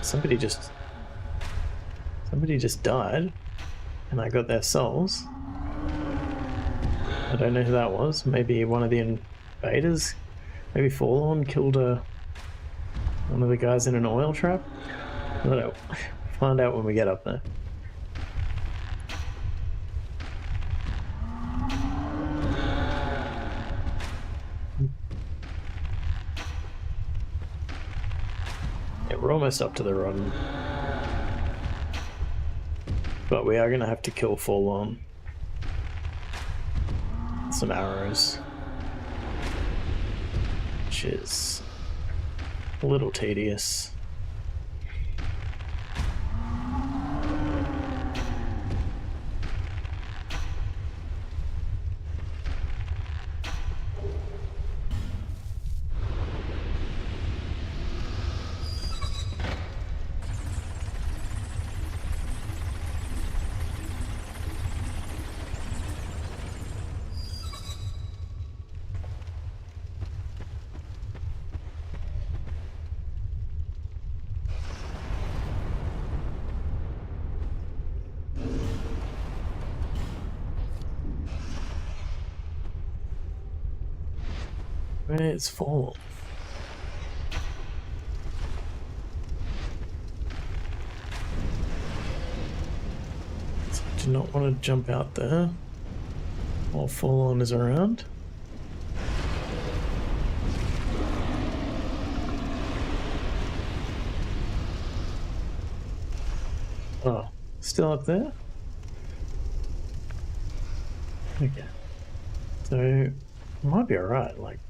Somebody just died, and I got their souls. I don't know who that was. Maybe one of the invaders? Maybe Forlorn killed one of the guys in an oil trap? I don't know. Find out when we get up there. Yeah, we're almost up to the Rotten. But we are going to have to kill Forlorn. Some arrows. Which is a little tedious. Where's Fall? So I do not want to jump out there while Fallen is around. Oh, still up there? Okay. So, it might be alright, like...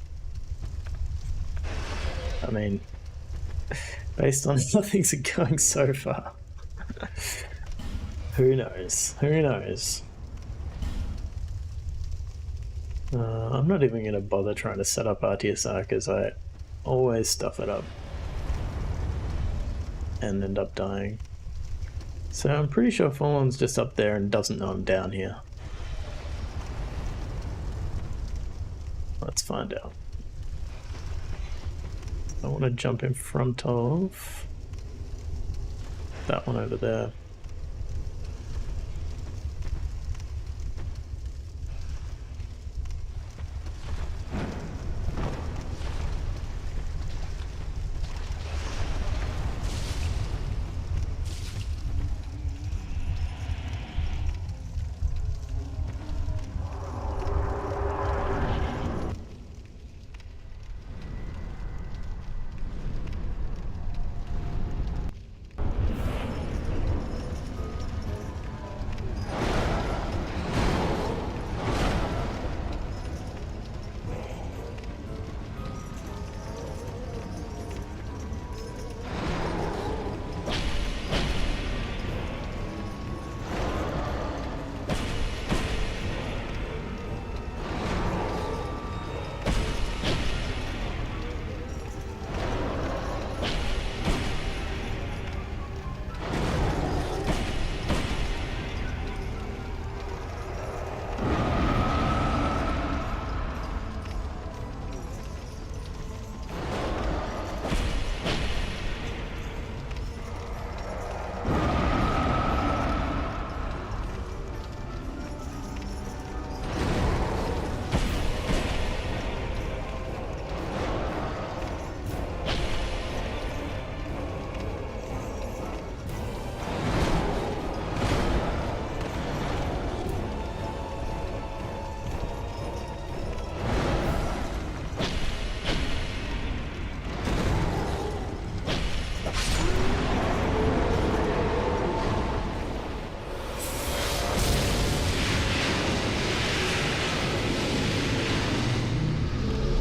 I mean, based on how things are going so far. Who knows? Who knows? I'm not even going to bother trying to set up RTSR because I always stuff it up and end up dying. So I'm pretty sure Fallen's just up there and doesn't know I'm down here. Let's find out. I want to jump in front of that one over there.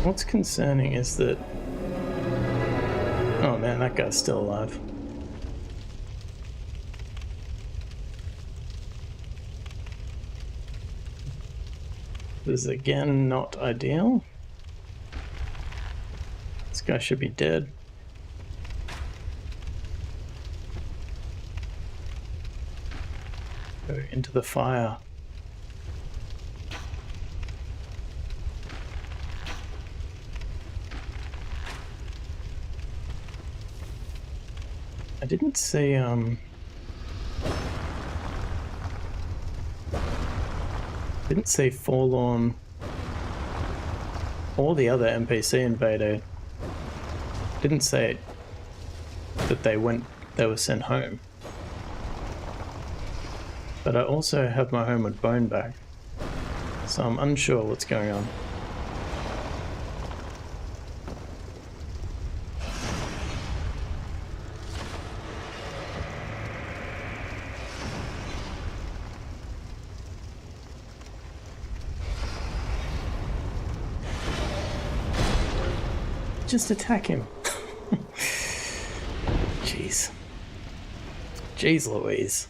What's concerning is that... Oh man, that guy's still alive. This is again not ideal. This guy should be dead. Go into the fire. I didn't see, didn't see Forlorn or the other NPC invader. Didn't say that they were sent home. But I also have my homeward bone back, so I'm unsure what's going on. Just attack him. Jeez. Jeez Louise.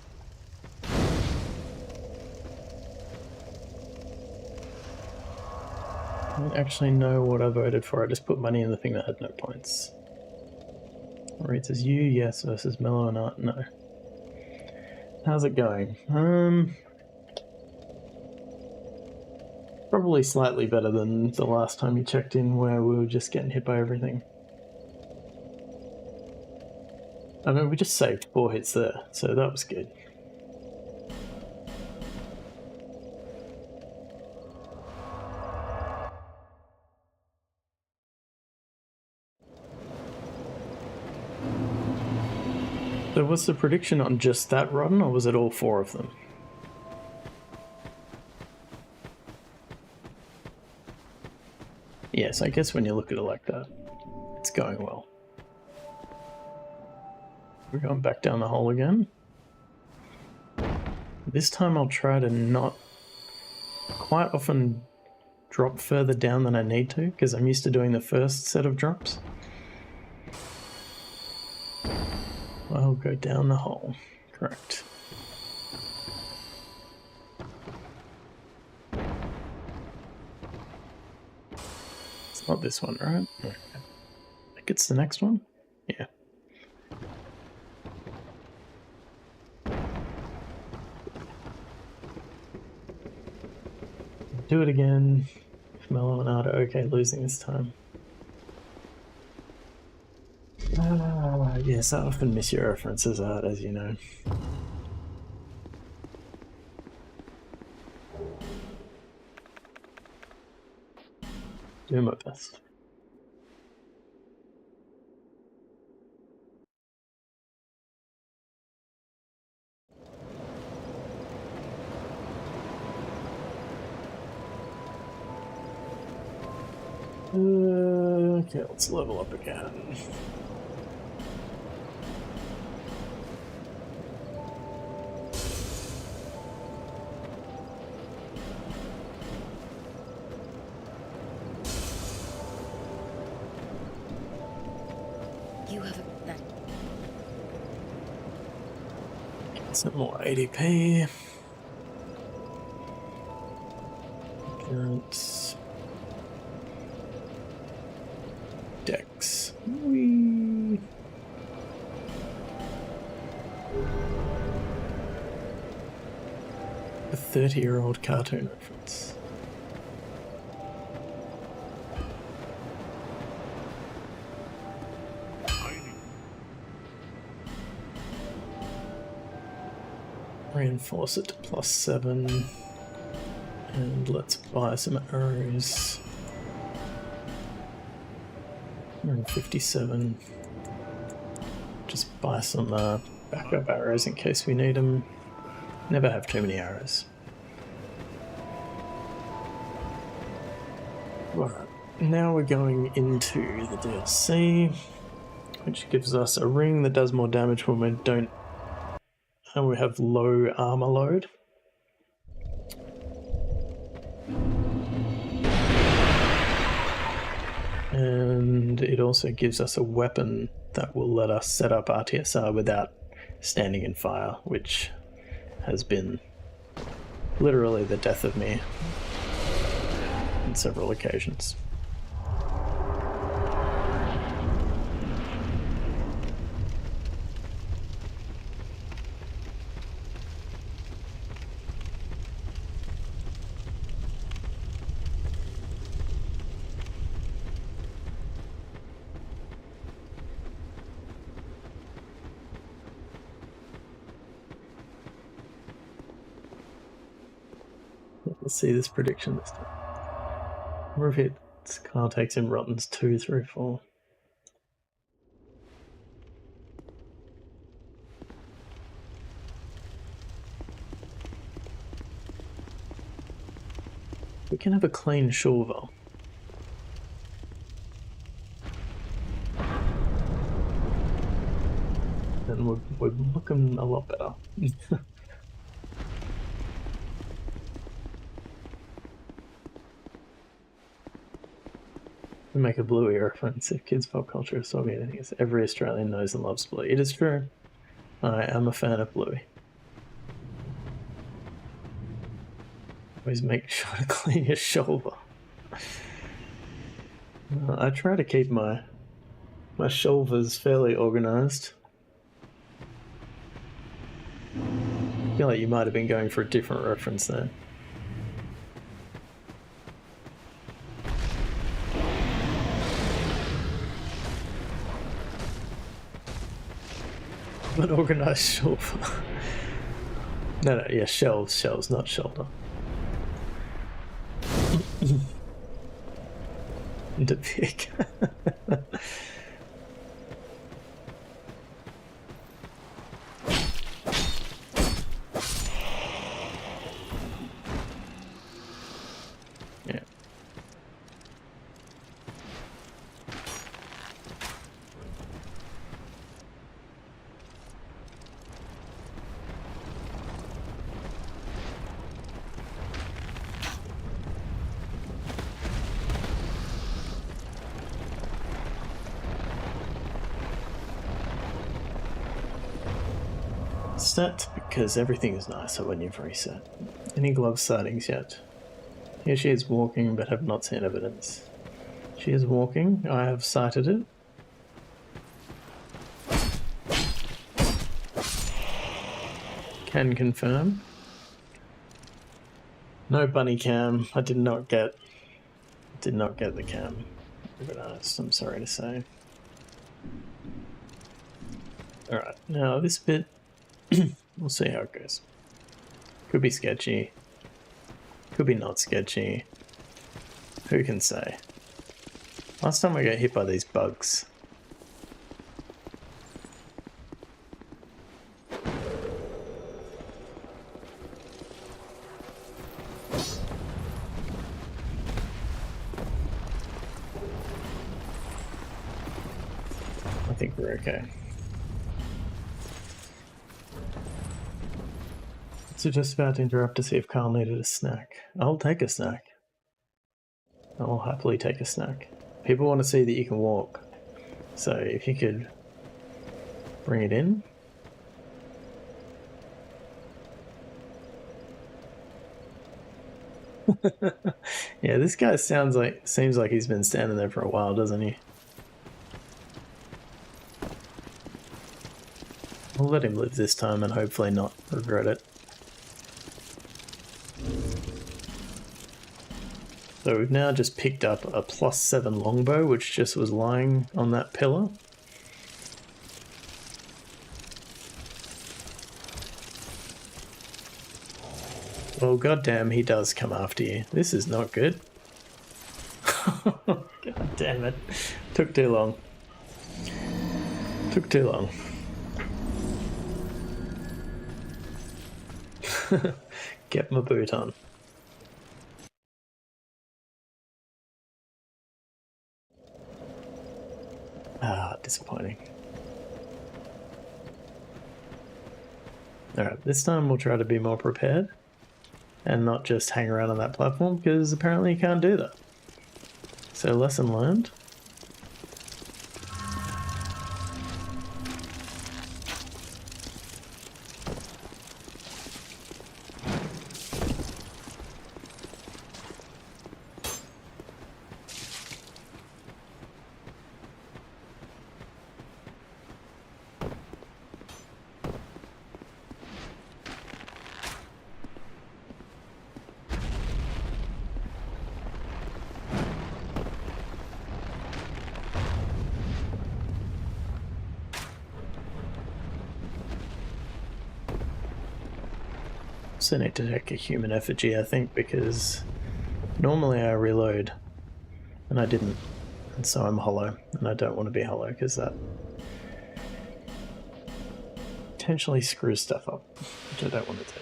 I don't actually know what I voted for. I just put money in the thing that had no points. Reed says you, yes, versus Mellow and Art, no. How's it going? Probably slightly better than the last time you checked in where we were just getting hit by everything. I mean, we just saved 4 hits there, so that was good. So what's the prediction on just that rotten, or was it all 4 of them? Yes, I guess when you look at it like that, it's going well. We're going back down the hole again. This time I'll try to not quite often drop further down than I need to, because I'm used to doing the first set of drops. I'll go down the hole. Correct. It's not this one, right? Okay. I think it's the next one? Yeah. Do it again. Mellow and Arda, okay, losing this time. Yes, I often miss your references, Art, as you know. Do my best. Okay, let's level up again. You have that. Some more ADP. Appearance. Dex. Whee. A 30-year-old cartoon reference. Reinforce it to +7. And let's buy some arrows. 157. Just buy some backup arrows in case we need them. Never have too many arrows. Right, now we're going into the DLC, which gives us a ring that does more damage when we don't, and we have low armor load. And it also gives us a weapon that will let us set up RTSR without standing in fire, which has been literally the death of me on several occasions. Let's see this prediction this time. Number of hits Kyle takes in Rottens 2, 3, 4. We can have a clean shoulder. And we're looking a lot better. We make a Bluey reference. If kids' pop culture is talking anything, it's every Australian knows and loves Bluey. It is true. I am a fan of Bluey. Always make sure to clean your shoulder. I try to keep my shoulders fairly organised. I feel like you might have been going for a different reference there. An organised shoulder. No, yeah, shelves, not shoulder. And a pig. Yeah. Set because everything is nicer when you've reset. Any glove sightings yet? Here she is walking, but have not seen evidence. She is walking. I have sighted it. Can confirm. No bunny cam. I did not get the cam organized, I'm sorry to say. Alright, now this bit, we'll see how it goes. Could be sketchy. Could be not sketchy. Who can say? Last time I got hit by these bugs. I think we're okay. So just about to interrupt to see if Kyle needed a snack. I'll take a snack. I'll happily take a snack. People want to see that you can walk. So if you could bring it in. Yeah, this guy seems like he's been standing there for a while, doesn't he? We'll let him live this time and hopefully not regret it. So we've now just picked up a +7 longbow, which just was lying on that pillar. Well, goddamn, he does come after you. This is not good. God damn it. Took too long. Took too long. Get my boot on. Ah, disappointing. Alright, this time we'll try to be more prepared and not just hang around on that platform, because apparently you can't do that. So, lesson learned. Also need to take a human effigy, I think, because normally I reload and I didn't, and so I'm hollow, and I don't want to be hollow because that potentially screws stuff up, which I don't want to do.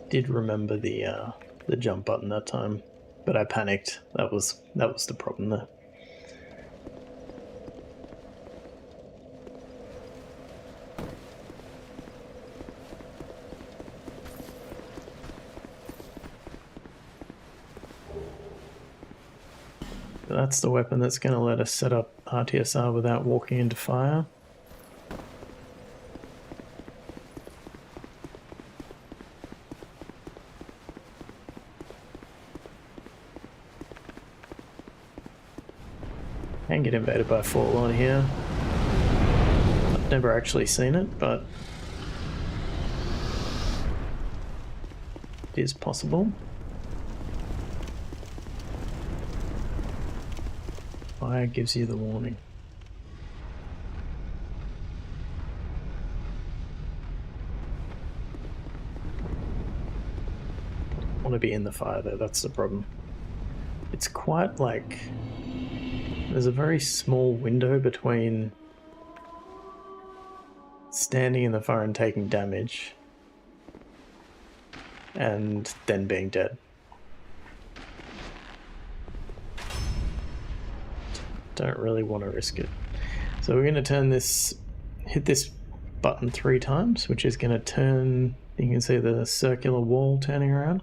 Did remember the jump button that time, but I panicked. That was the problem there. That's the weapon that's going to let us set up RTSR without walking into fire. And get invaded by a Forlorn here. I've never actually seen it, but it is possible. Fire gives you the warning. I want to be in the fire though, that's the problem. It's quite like there's a very small window between standing in the fire and taking damage and then being dead. Don't really want to risk it. So we're going to turn this, hit this button 3 times, which is going to turn, you can see the circular wall turning around.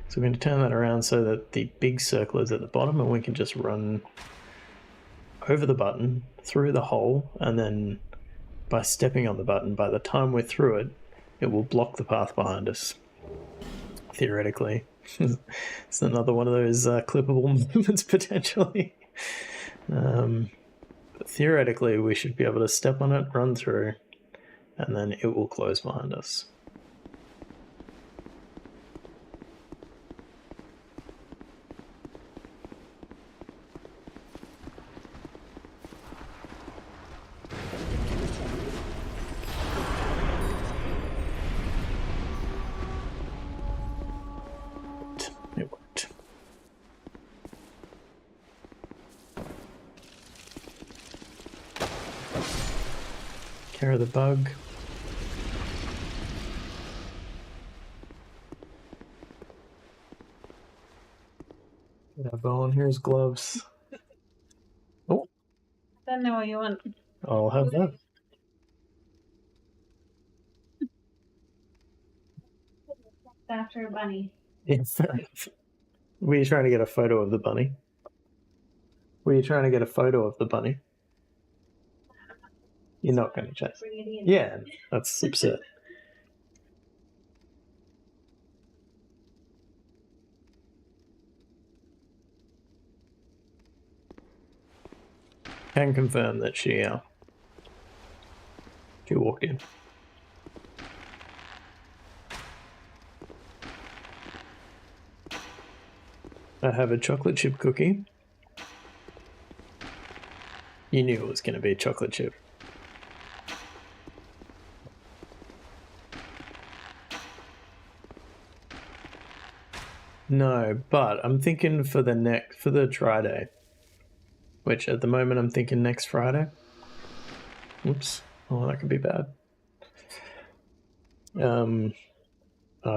So we're going to turn that around so that the big circle is at the bottom, and we can just run over the button, through the hole, and then by stepping on the button, by the time we're through it, it will block the path behind us. Theoretically. It's another one of those clippable movements, potentially. But theoretically, we should be able to step on it, run through, and then it will close behind us. It worked. Carry the bug. Get our bow on. Here's gloves. Oh, Don't know what you want. I'll have that. After a bunny. Yeah, fair enough. Were you trying to get a photo of the bunny? Were you trying to get a photo of the bunny? You're not going to chase. Bring it in. Yeah, that's absurd. Can confirm that she walked in. I have a chocolate chip cookie. You knew it was going to be a chocolate chip. No, but I'm thinking for the try day, which at the moment I'm thinking next Friday. Oops. Oh, that could be bad. I'd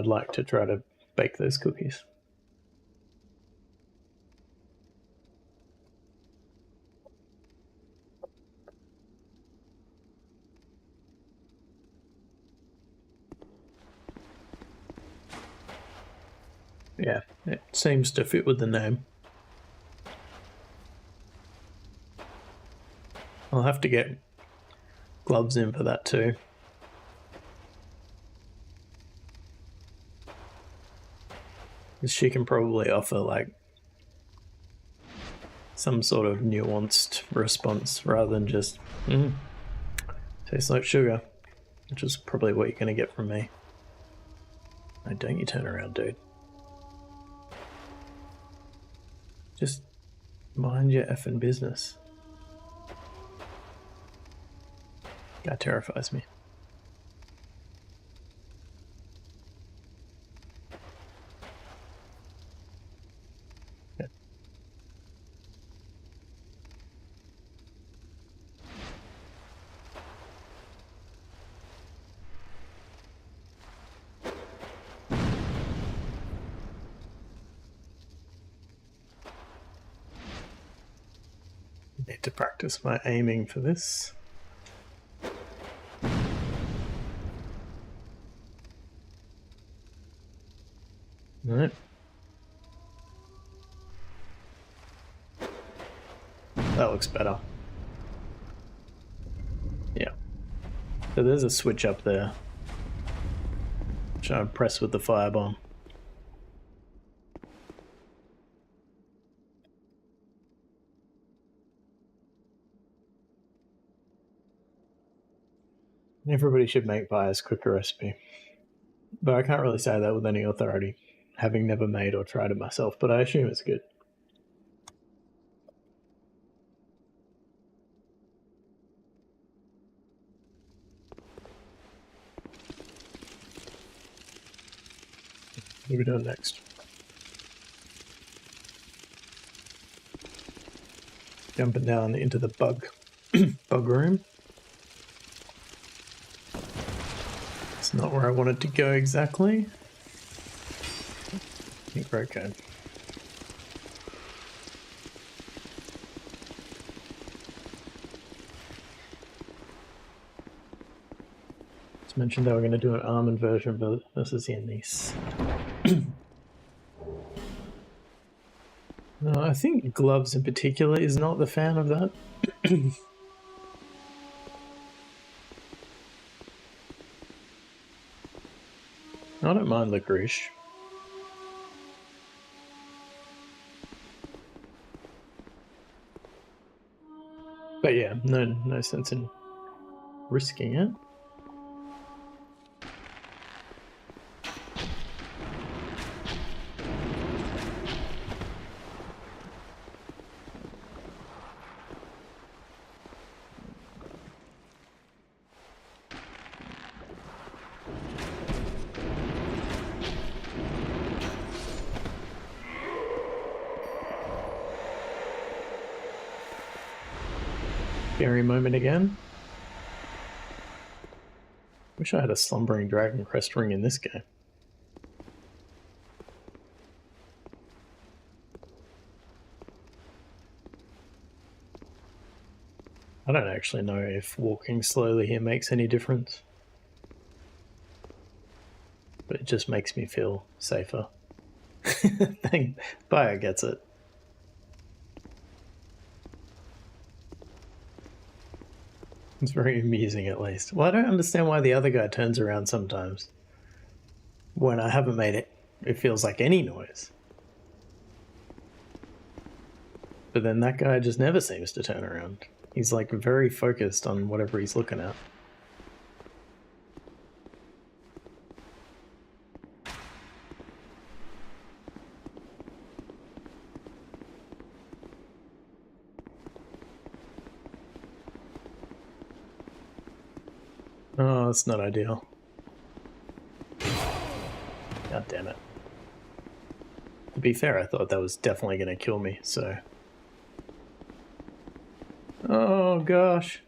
like to try to bake those cookies. Yeah, it seems to fit with the name. I'll have to get gloves in for that too. She can probably offer like some sort of nuanced response rather than just tastes like sugar, which is probably what you're going to get from me. No, don't you turn around, dude. Just mind your effing business. That terrifies me. Yeah. Need to practice my aiming for this. Right. That looks better. Yeah. So there's a switch up there, which I press with the firebomb. Everybody should make Bias cooker recipe. But I can't really say that with any authority, having never made or tried it myself, but I assume it's good. What are we doing next? Jumping down into the bug room. It's not where I wanted to go exactly. I think we're okay. It's mentioned they were going to do an armored version, but this is in this. No, I think Gloves in particular is not the fan of that. I don't mind licorice. But yeah, no sense in risking it. Scary moment again. Wish I had a slumbering dragon crest ring in this game. I don't actually know if walking slowly here makes any difference, but it just makes me feel safer. Bio gets it. It's very amusing, at least. Well, I don't understand why the other guy turns around sometimes. When I haven't made it, it feels like any noise. But then that guy just never seems to turn around. He's like very focused on whatever he's looking at. Oh, that's not ideal. God damn it. To be fair, I thought that was definitely going to kill me, so... Oh, gosh.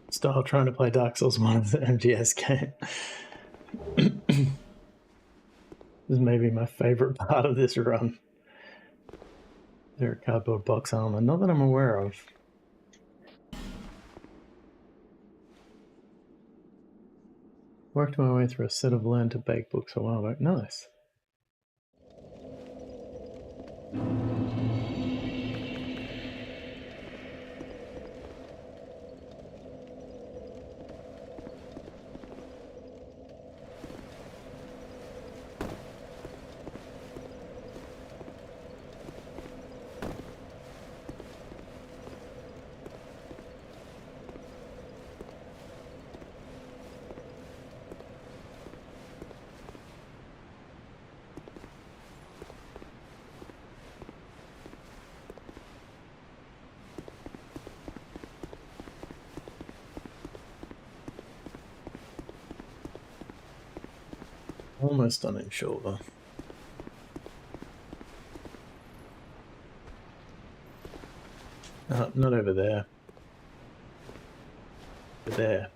Style trying to play Dark Souls 1 as an MGS game. This is maybe my favorite part of this run. There are cardboard box armor, not that I'm aware of. Worked my way through a set of learn to bake books a while back. Nice. Almost done in shoulder. Not over there. Over there.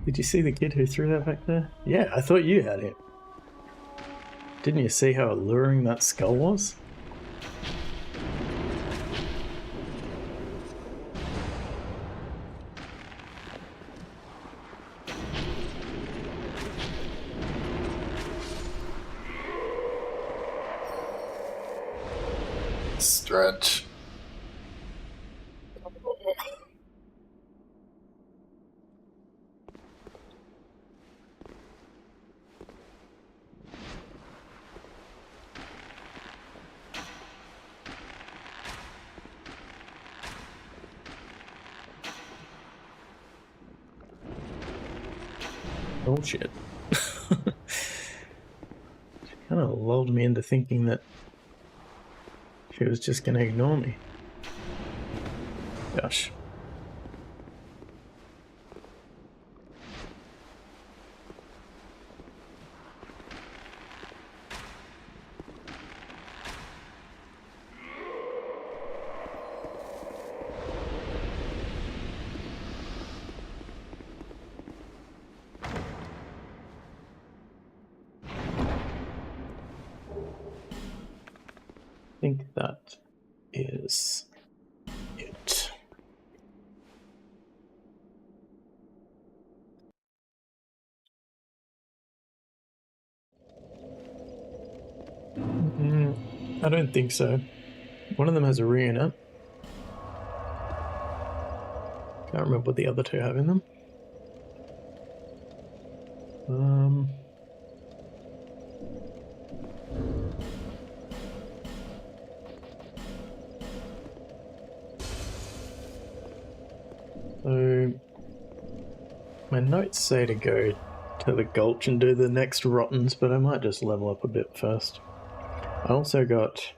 Did you see the kid who threw that back there? Yeah, I thought you had him. Didn't you see how alluring that skull was? Stretch. bullshit. She kind of lulled me into thinking that she was just going to ignore me. Gosh. I think that is it. I don't think so. One of them has a ring in it. Can't remember what the other two have in them. So my notes say to go to the gulch and do the next rottens, but I might just level up a bit first. I also got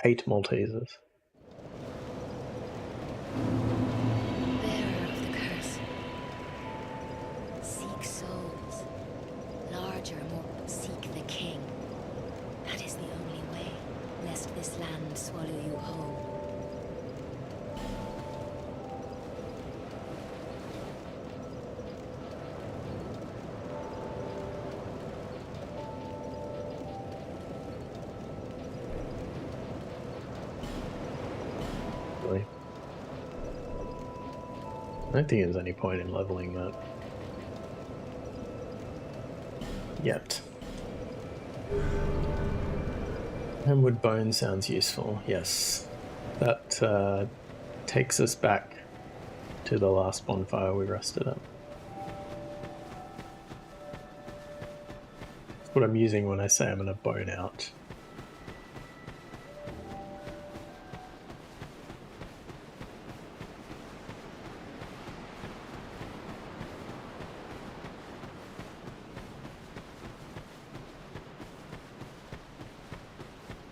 8 Maltesers. Bearer of the curse. Seek souls. Larger, more seek the king. That is the only way, lest this land swallow you whole. Really. I don't think there's any point in leveling that yet. Homewood Bone sounds useful, yes. That takes us back to the last bonfire we rested at. That's what I'm using when I say I'm going to bone out.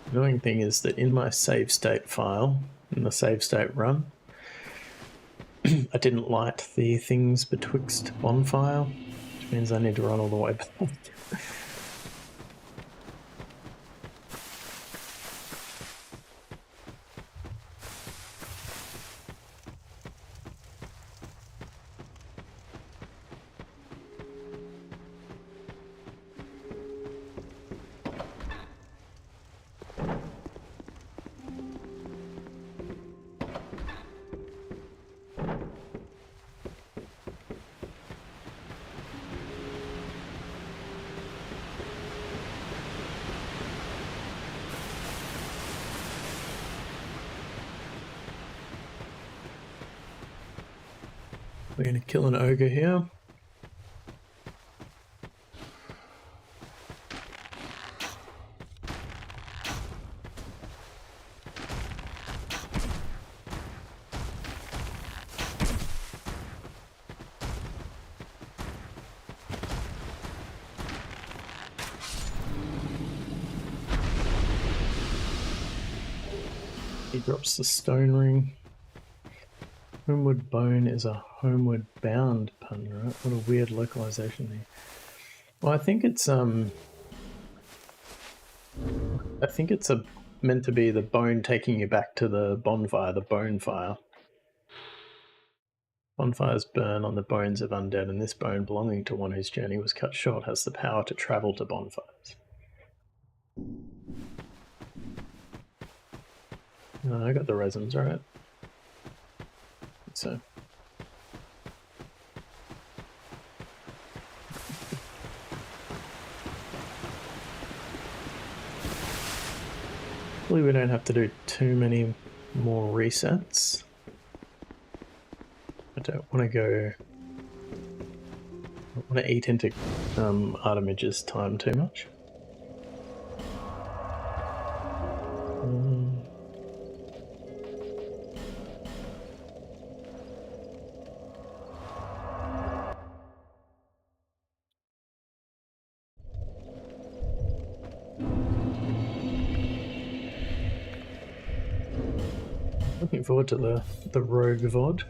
The annoying thing is that in my save state file, in the save state run, I didn't light the things betwixt bonfire, which means I need to run all the way back. We're going to kill an ogre here. He drops the stone ring. Homeward Bone is a homeward bound pun, right? What a weird localization there. Well, I think it's meant to be the bone taking you back to the bonfire, the bone fire. Bonfires burn on the bones of undead, and this bone belonging to one whose journey was cut short has the power to travel to bonfires. I got the resins, right? So. Hopefully we don't have to do too many more resets. I don't want to go... I don't want to eat into Artemige's time too much. Looking forward to the rogue VOD.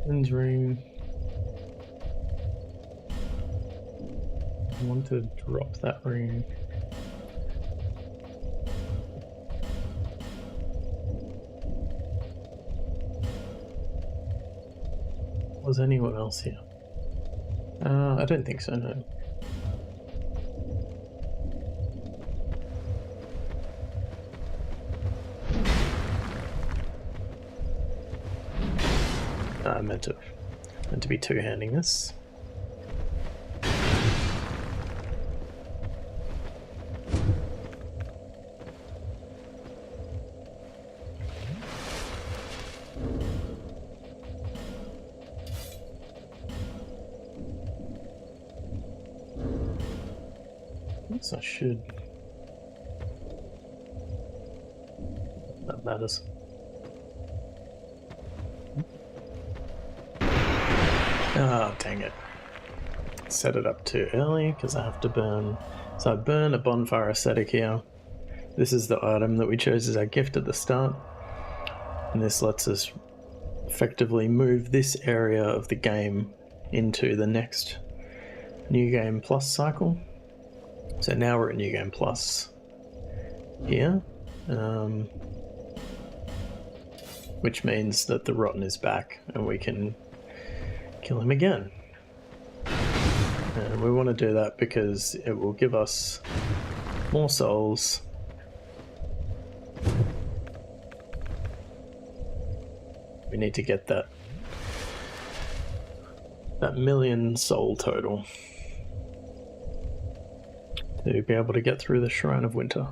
Lens ring. I want to drop that ring. Was anyone else here? I don't think so, no. I meant to be two-handing this. Yes, I should. That matters. Oh, dang it. Set it up too early because I have to burn. So I burn a bonfire aesthetic here. This is the item that we chose as our gift at the start. And this lets us effectively move this area of the game into the next New Game Plus cycle. So now we're at New Game Plus here. Which means that the Rotten is back and we can kill him again. And we want to do that because it will give us more souls. We need to get that 1,000,000 soul total to be able to get through the Shrine of Winter.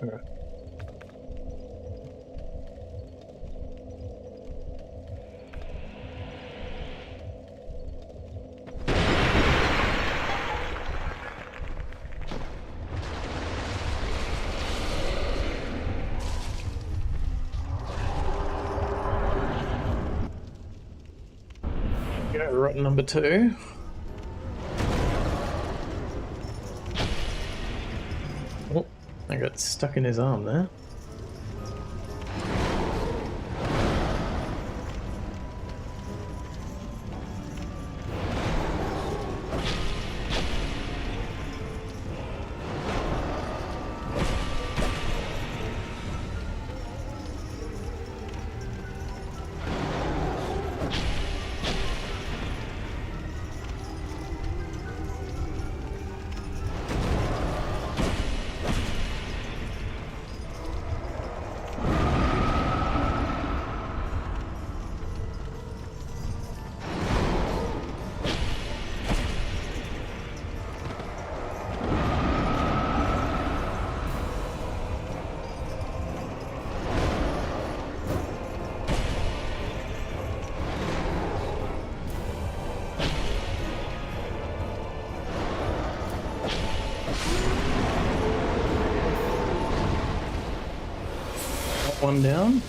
Alright. Go, Rotten number 2. Oh, I got stuck in his arm there. One down.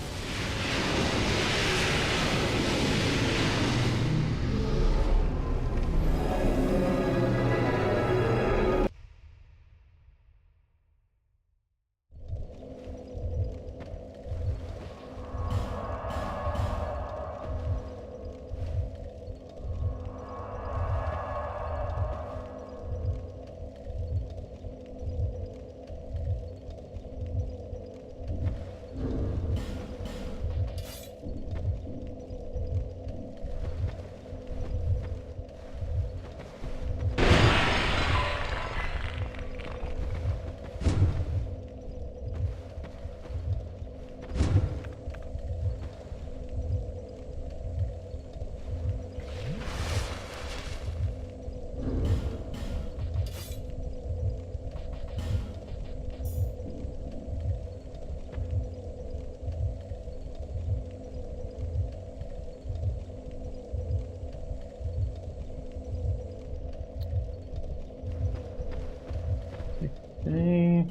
Okay.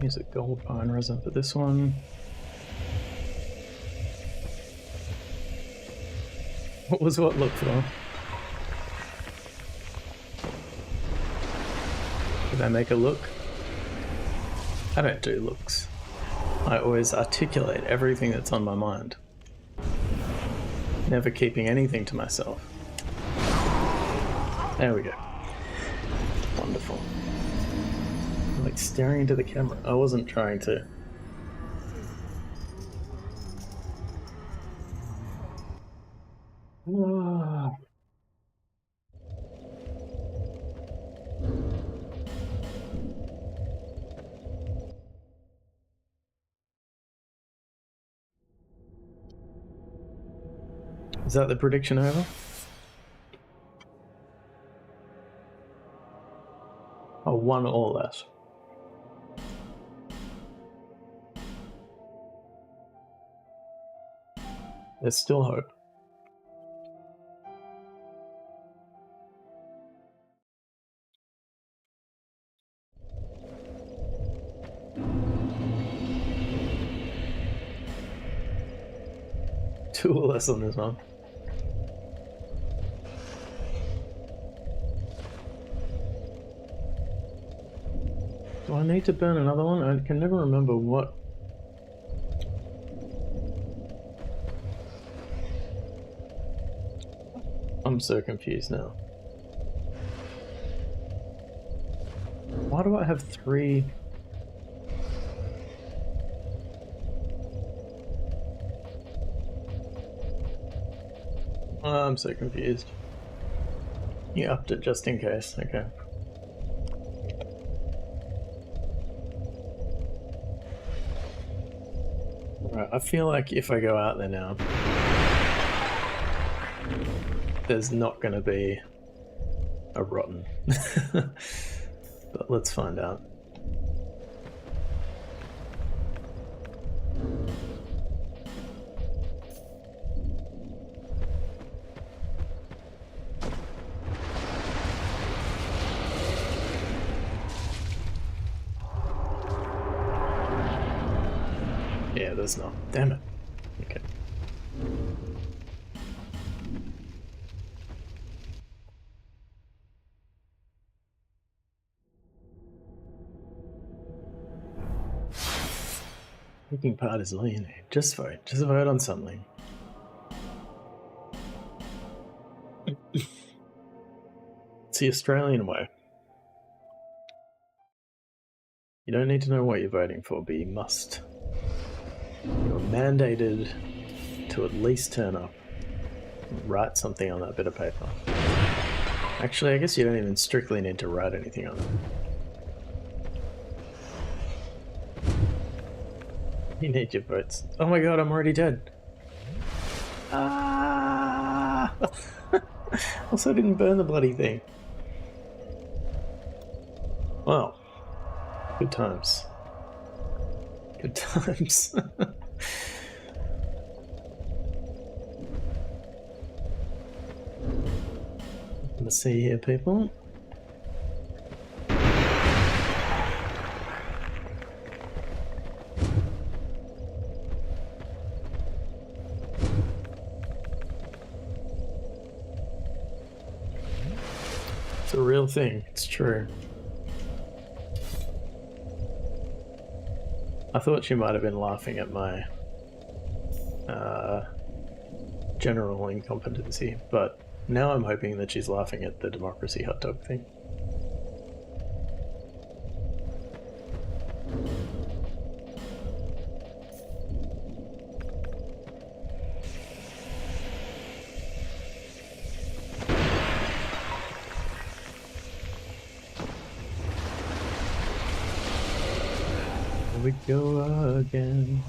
Use a gold pine resin for this one. What was what look for? Did I make a look? I don't do looks. I always articulate everything that's on my mind. Never keeping anything to myself. There we go. Wonderful. I'm like staring into the camera. I wasn't trying to. Ah. Is that the prediction over? Oh, one or less. There's still hope. Two or less on this one. Do I need to burn another one? I can never remember what. I'm so confused now. Why do I have 3? Oh, I'm so confused. You upped it just in case, okay. Right, I feel like if I go out there now, there's not going to be a rotten. But let's find out. Yeah, there's not. Damn it. Okay. Taking part is lean. Just vote. Just vote on something. It's the Australian way. You don't need to know what you're voting for, but you must. You're mandated to at least turn up and write something on that bit of paper. Actually, I guess you don't even strictly need to write anything on it. You need your votes. Oh my god, I'm already dead. Ah! Also, I didn't burn the bloody thing. Well, good times. Good times. Let's see here, people. It's a real thing, it's true. I thought she might have been laughing at my general incompetency, but now I'm hoping that she's laughing at the democracy hot dog thing. Here we go again.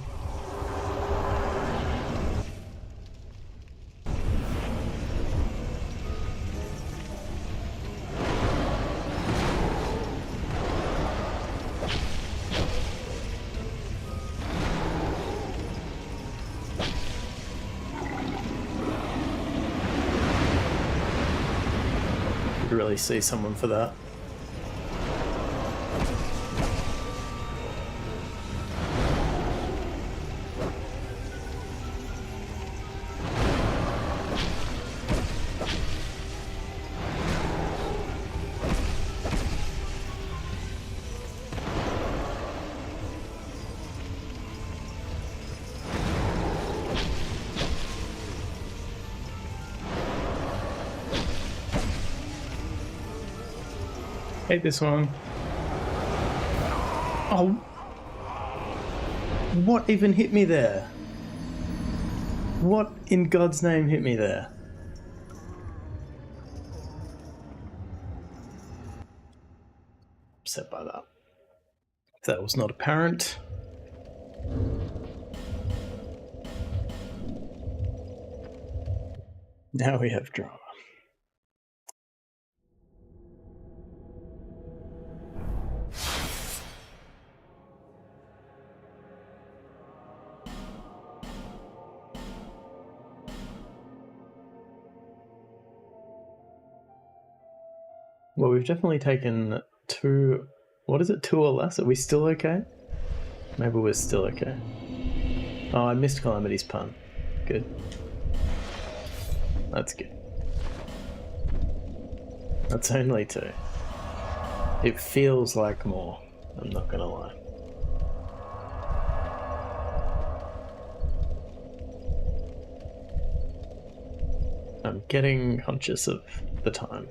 could really see someone for that. Hate this one. Oh. What even hit me there? What in God's name hit me there? Upset by that. If that was not apparent. Now we have drama. Well, we've definitely taken 2... What is it? 2 or less? Are we still okay? Maybe we're still okay. Oh, I missed Calamity's pun. Good. That's good. That's only 2. It feels like more. I'm not gonna lie. I'm getting conscious of the time.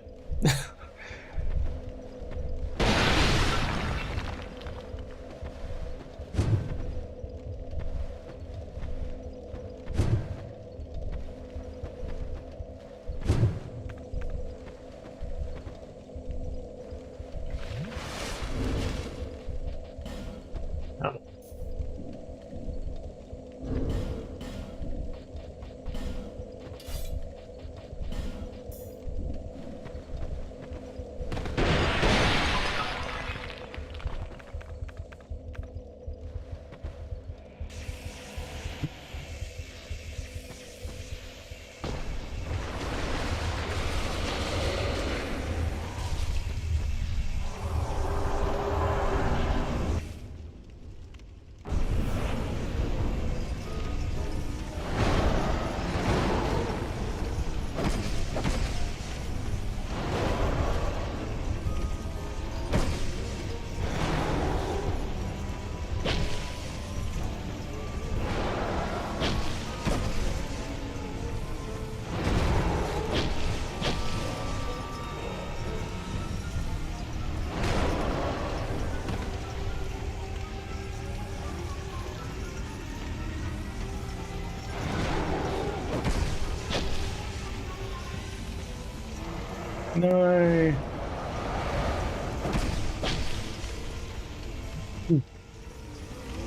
No.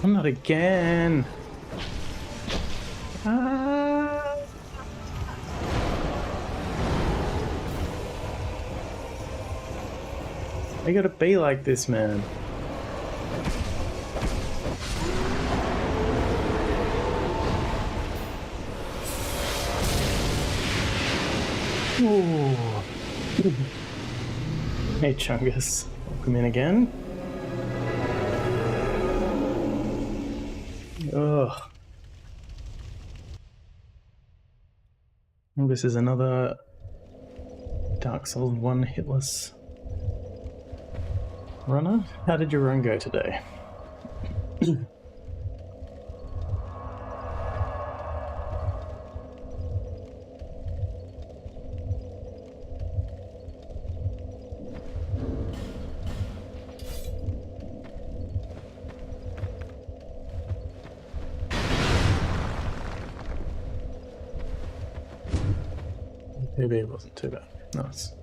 I'm not again. Ah. I gotta be like this, man. Ooh. Hey Chungus, welcome in again. Ugh. Well, this is another Dark Souls 1 hitless runner. How did your run go today? Maybe it wasn't too bad. Nice.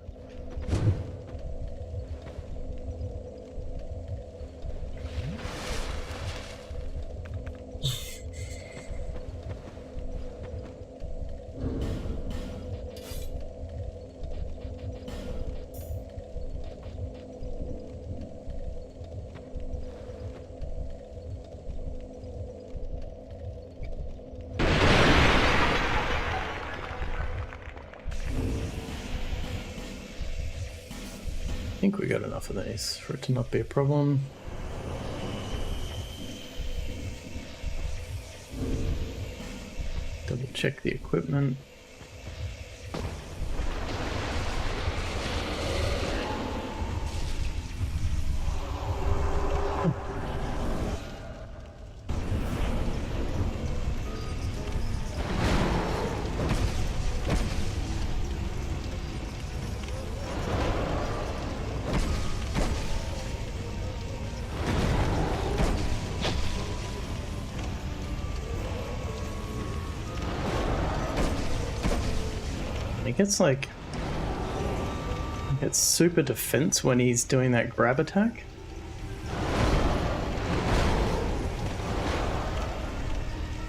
think we got enough of these for it to not be a problem. Double check the equipment. He gets super defense when he's doing that grab attack.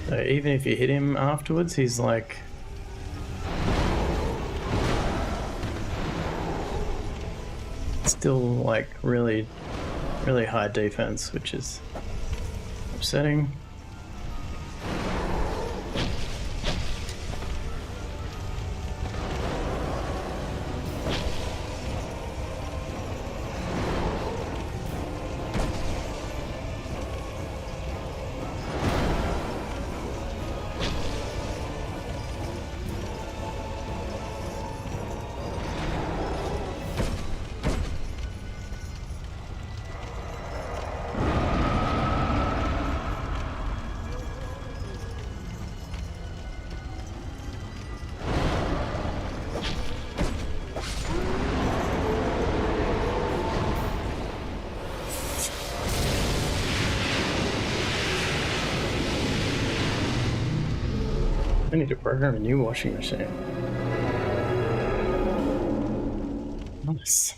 So even if you hit him afterwards, he's like still like really high defense, which is upsetting. I need to program a new washing machine. Nice.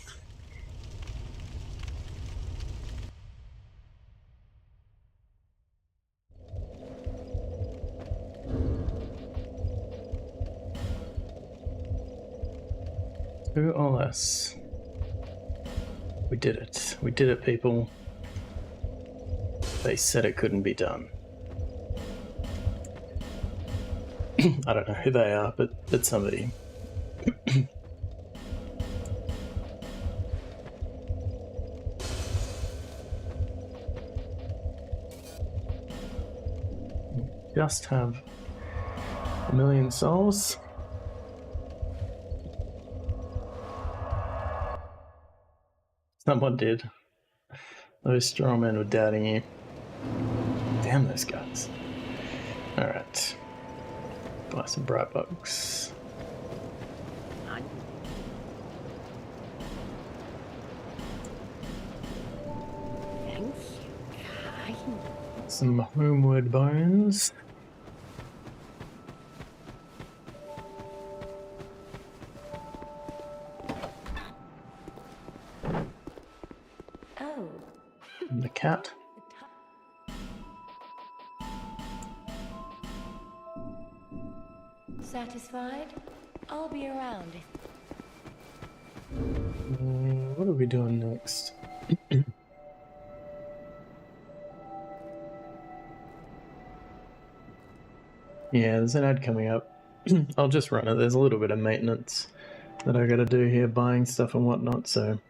Two or less. We did it. We did it, people. They said it couldn't be done. I don't know who they are, but it's somebody. Just have 1,000,000 souls. Someone did. Those straw men were doubting you. Damn those guys. Alright. Buy some bright bugs. Some homeward bones. Oh. And the cat. Satisfied? I'll be around if... What are we doing next? Yeah, there's an ad coming up. I'll just run it. There's a little bit of maintenance that I gotta do here, buying stuff and whatnot, so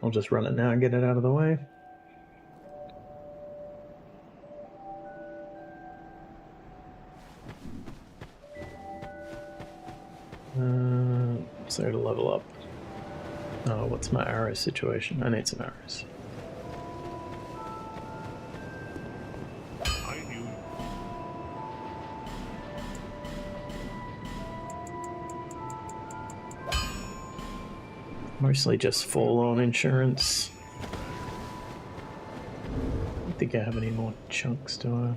I'll just run it now and get it out of the way. So to level up. Oh, what's my arrow situation? I need some arrows. I knew. Mostly just fall-on insurance. I don't think I have any more chunks, do I?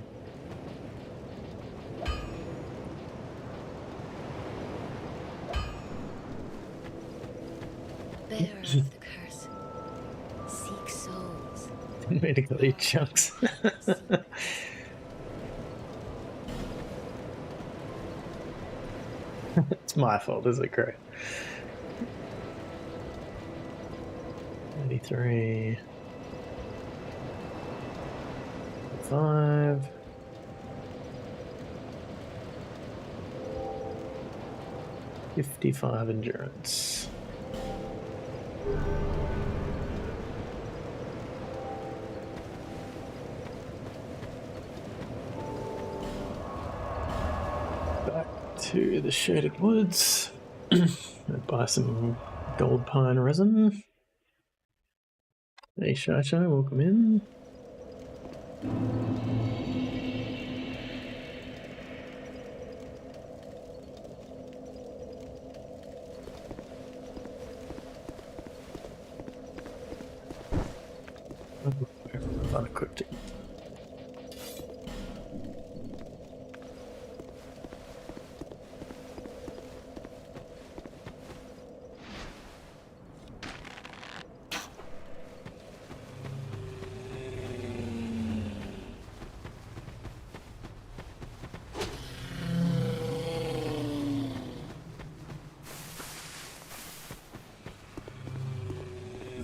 Bearer of the curse. Seek souls. Medical eat chunks. It's my fault, is it, great? 83. 5. $55 endurance. to the Shaded Woods. Buy some gold pine resin. Hey Shy Shy, welcome in. Unequipped it.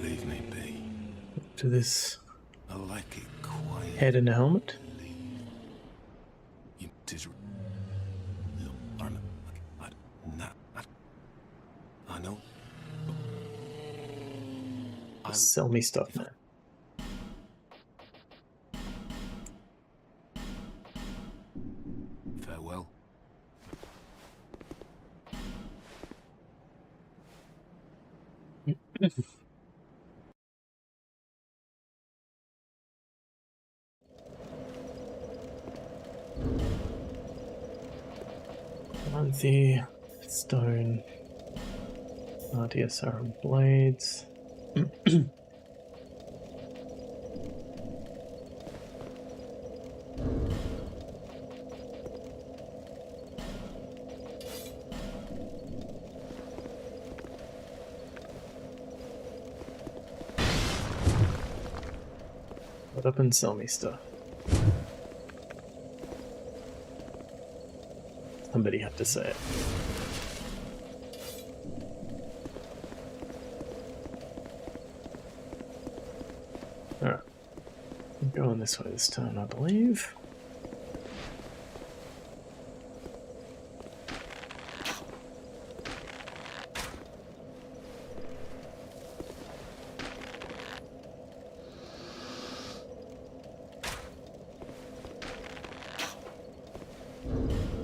Leave me be. To this I like it quiet. head and a helmet. You I know. Just sell me stuff, man. Farewell. The stone RDSR blades. Put up and sell me stuff. Somebody had to say it. Alright. I'm going this way this time, I believe.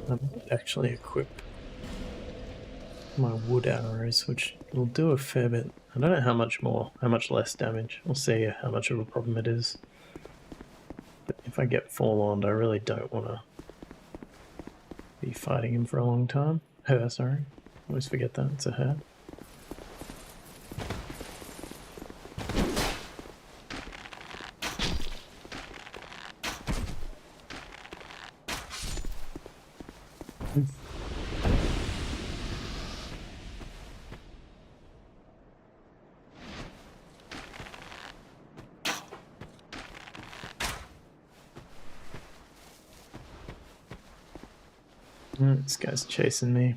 I might actually equip my wood arrows, which will do a fair bit. I don't know how much more, how much less damage. We'll see how much of a problem it is. But if I get forewarned, I really don't want to be fighting him for a long time. Her, sorry. Always forget that, it's a her. This guy's chasing me.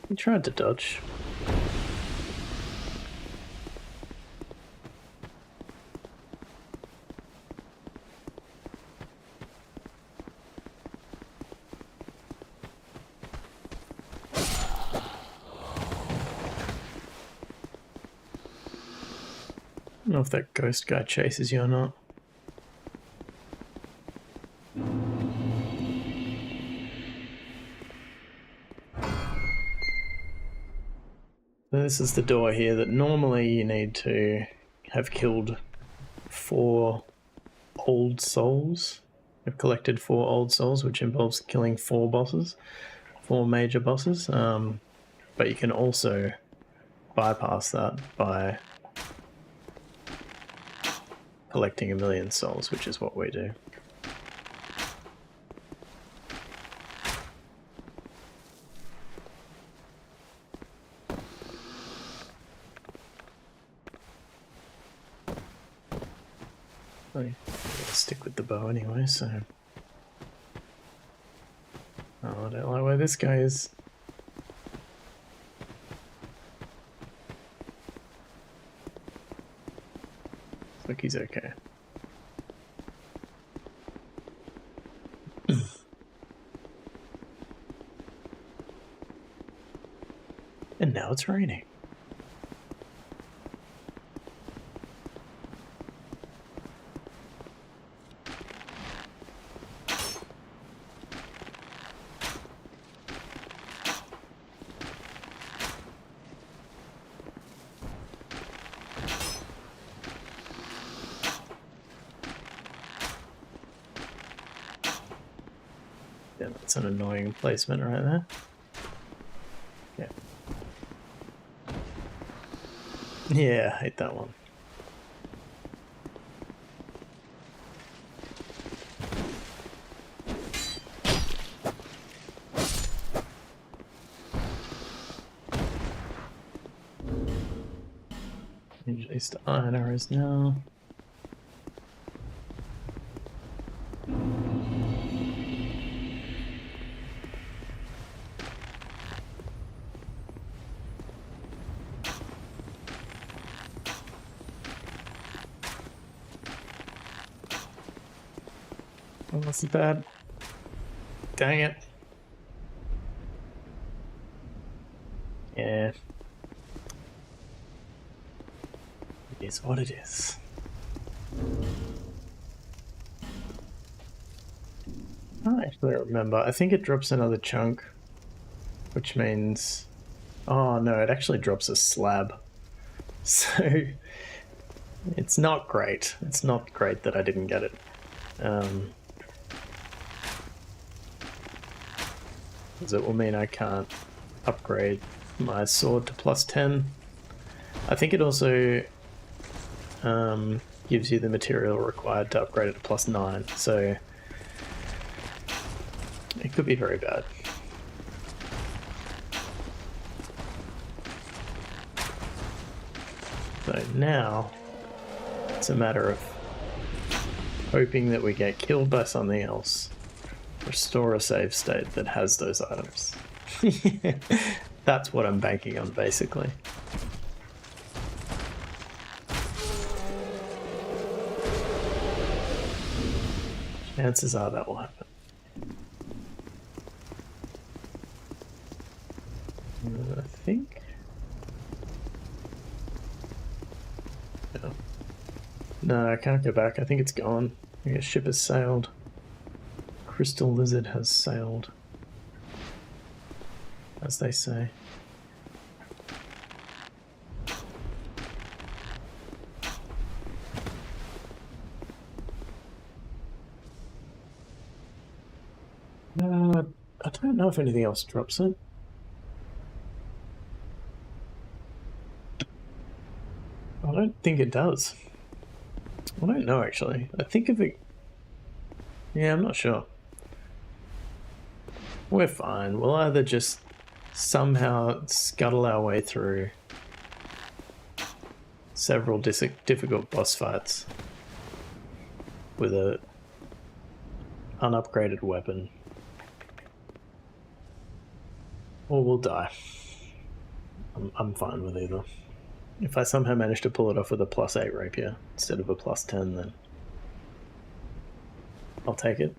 He tried to dodge. I don't know if that ghost guy chases you or not. So this is the door here that normally you need to have killed 4 old souls. I've collected 4 old souls, which involves killing 4 bosses, 4 major bosses. But you can also bypass that by collecting 1,000,000 souls, which is what we do. I'm gonna stick with the bow anyway, so... Oh, I don't like where this guy is. Looks like he's okay. And now it's raining. Yeah, that's an annoying placement right there. Yeah. Yeah, I hate that one. Introduce the iron arrows now. Oh, that's bad. Dang it. Yeah. It is what it is. I don't actually remember. I think it drops another chunk, which means... Oh no, it actually drops a slab. So it's not great. It's not great that I didn't get it. Because it will mean I can't upgrade my sword to +10. I think it also gives you the material required to upgrade it to +9, so it could be very bad. So now it's a matter of hoping that we get killed by something else, restore a save state that has those items. That's what I'm banking on, basically. Chances are that will happen. I think. No. No, I can't go back. I think it's gone. I think a ship has sailed. Crystal Lizard has sailed, as they say. I don't know if anything else drops it. I don't think it does. I don't know, actually. I think if it... Yeah, I'm not sure. We're fine. We'll either just somehow scuttle our way through several difficult boss fights with a unupgraded weapon, or we'll die. I'm fine with either. If I somehow manage to pull it off with a +8 rapier instead of a +10, then I'll take it.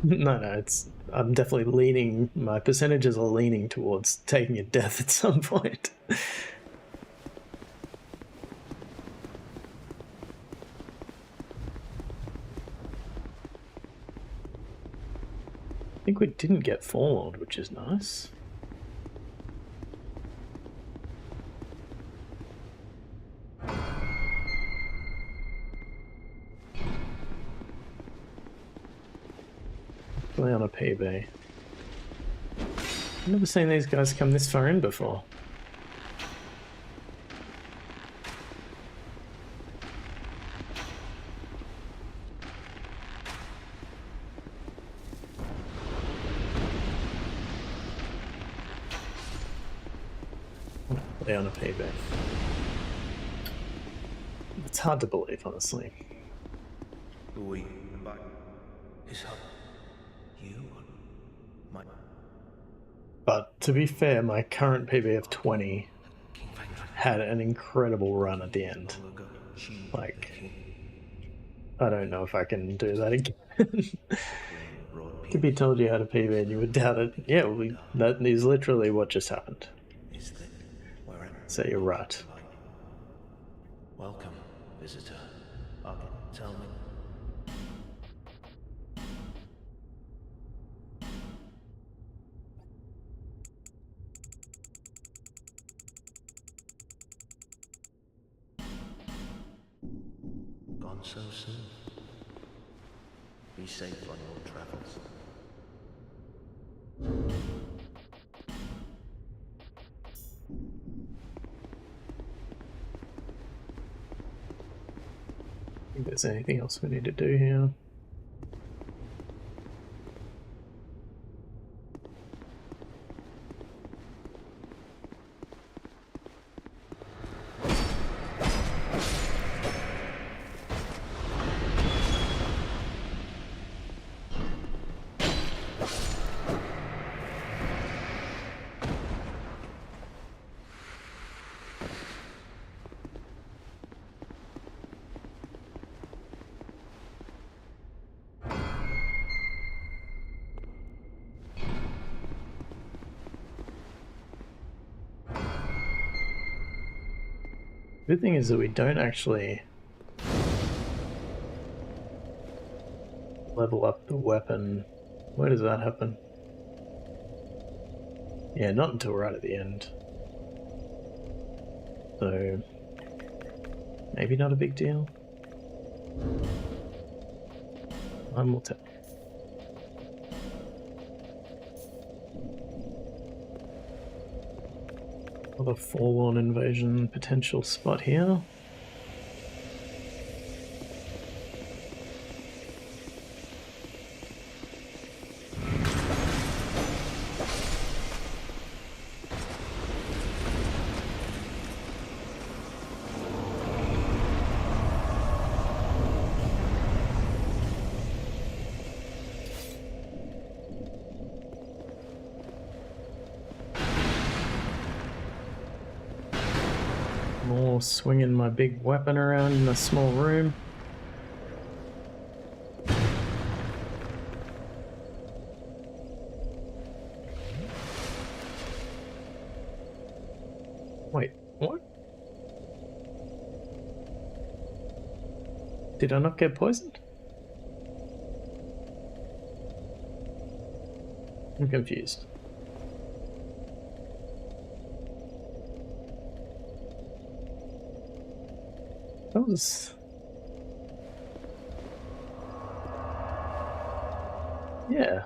No, I'm definitely leaning, my percentages are leaning towards taking a death at some point. I think we didn't get Forlorn, which is nice. On a PB. I've never seen these guys come this far in before. Play on a PB. It's hard to believe, honestly. We back. His hut. You my But to be fair, my current PB of 20 had an incredible run at the end. Like, I don't know if I can do that again. Could be told you had a PB and you would doubt it. Yeah, that is literally what just happened. So you're right. Welcome, visitor. Tell me. Not so soon. Be safe on your travels. If there's anything else we need to do here. Good thing is that we don't actually level up the weapon. Where does that happen? Yeah, not until right at the end. So maybe not a big deal. Time will tell. Another forlorn invasion potential spot here. More swinging my big weapon around in a small room. Wait, what? Did I not get poisoned? I'm confused. That was... yeah.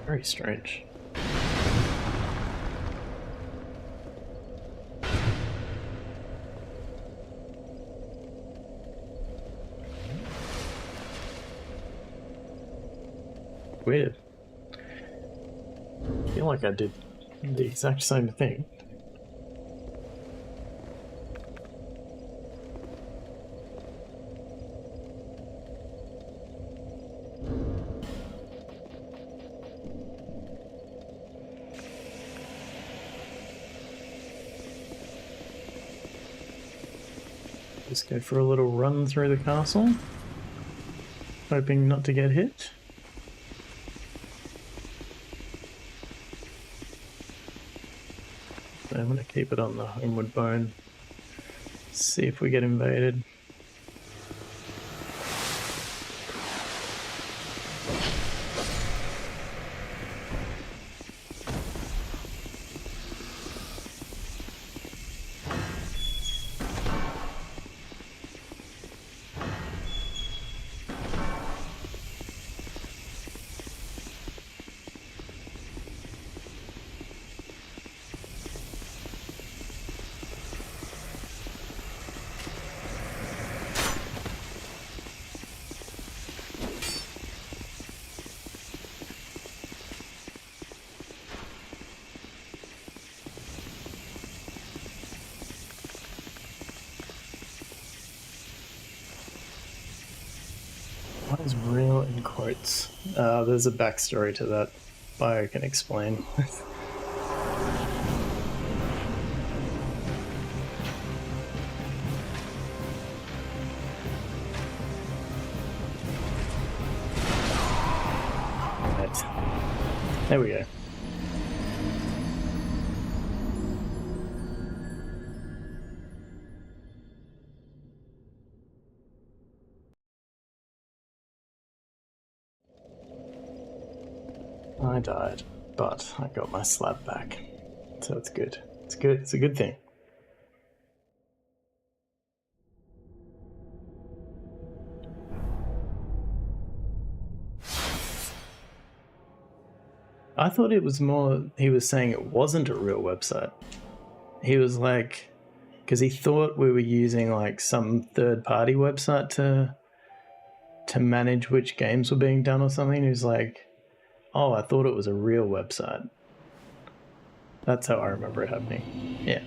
Very strange. Weird. I feel like I did the exact same thing. Just go for a little run through the castle, hoping not to get hit. So I'm going to keep it on the homeward bone, see if we get invaded. What is real in quotes? There's a backstory to that Bio can explain. Right. There we go. I died, but I got my slab back, so it's good. It's good. It's a good thing. I thought it was more, he was saying it wasn't a real website. He was like, because he thought we were using like some third-party website to manage which games were being done or something. He was like, oh, I thought it was a real website. That's how I remember it happening. Yeah.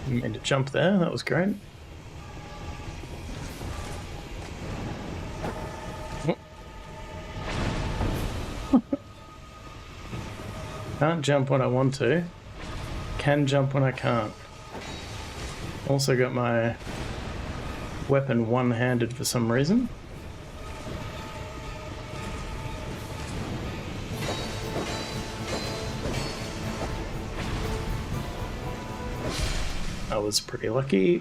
Made a jump there, that was great. Can't jump when I want to. Can jump when I can't. Also got my weapon one-handed for some reason. I was pretty lucky.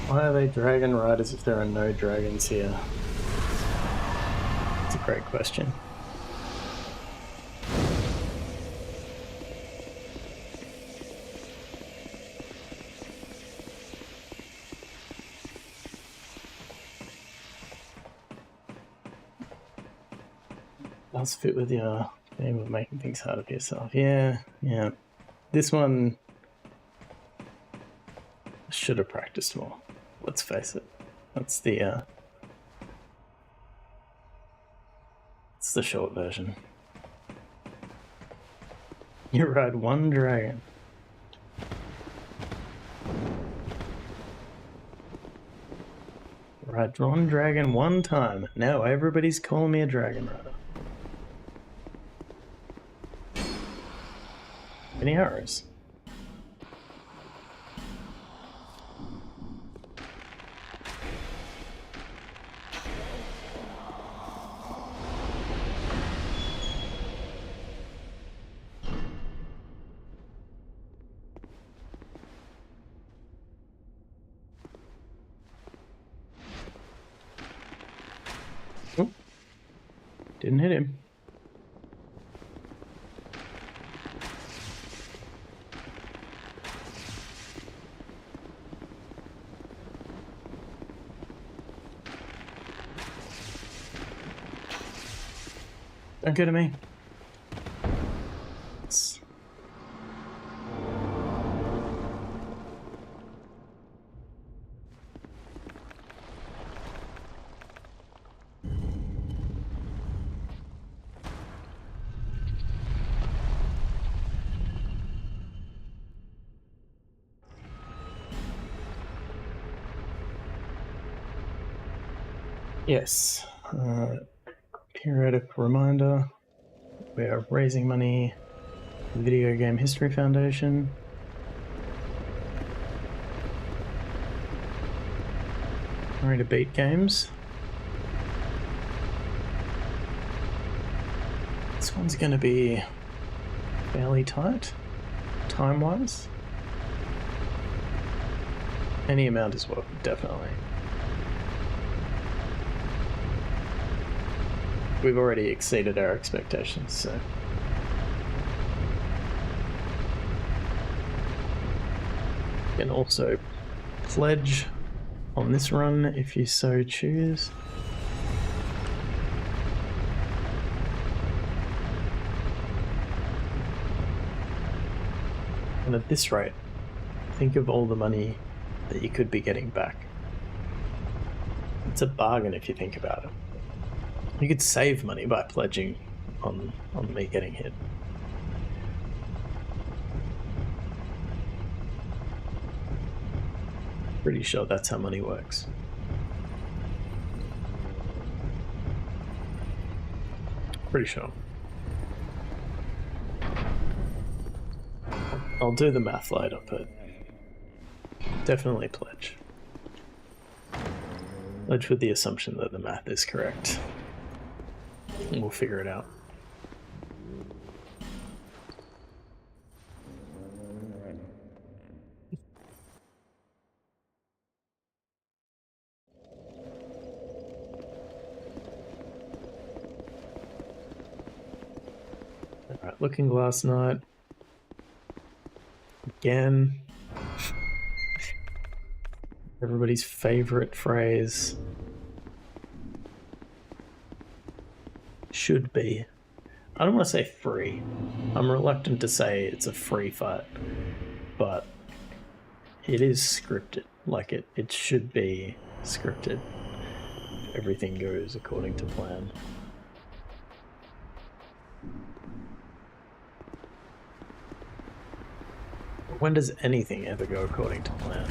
Why are they dragon riders if there are no dragons here? It's a great question. Does fit with your theme of making things harder for yourself. Yeah. This one I should have practiced more. Let's face it. That's the it's the short version. You ride one dragon. Ride one dragon one time. Now everybody's calling me a dragon rider. Any arrows? Oh, didn't hit him. Don't go to me. Yes. Periodic reminder. We are raising money for the Video Game History Foundation. Trying to beat games. This one's going to be fairly tight, time-wise. Any amount is welcome, definitely. We've already exceeded our expectations, so... You can also pledge on this run if you so choose. And at this rate, think of all the money that you could be getting back. It's a bargain if you think about it. You could save money by pledging on me getting hit. Pretty sure that's how money works. Pretty sure. I'll do the math later, but definitely pledge. Pledge with the assumption that the math is correct. And we'll figure it out. Alright, Looking Glass Night. Again. Everybody's favorite phrase. Should be. I don't want to say free. I'm reluctant to say it's a free fight, but it is scripted. Like it should be scripted. Everything goes according to plan. When does anything ever go according to plan?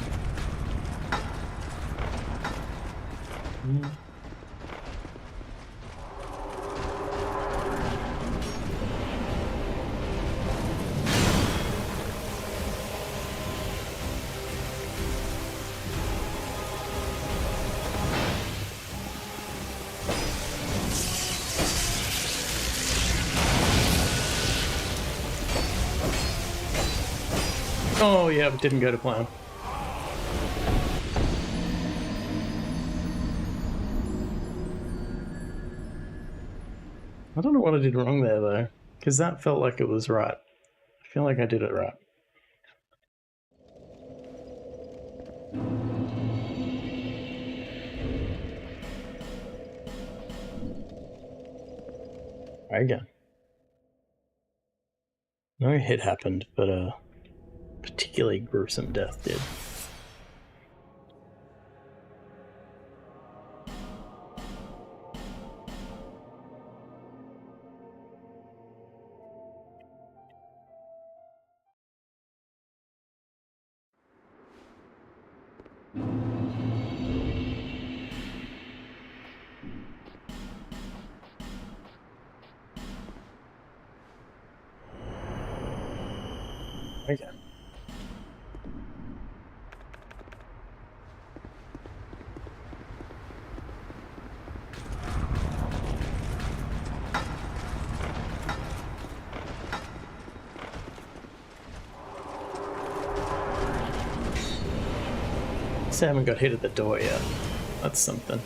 Oh yeah, but didn't go to plan. I don't know what I did wrong there though, because that felt like it was right. I feel like I did it right. Try again. No hit happened, but a particularly gruesome death did. Okay. I haven't got hit at the door yet. That's something.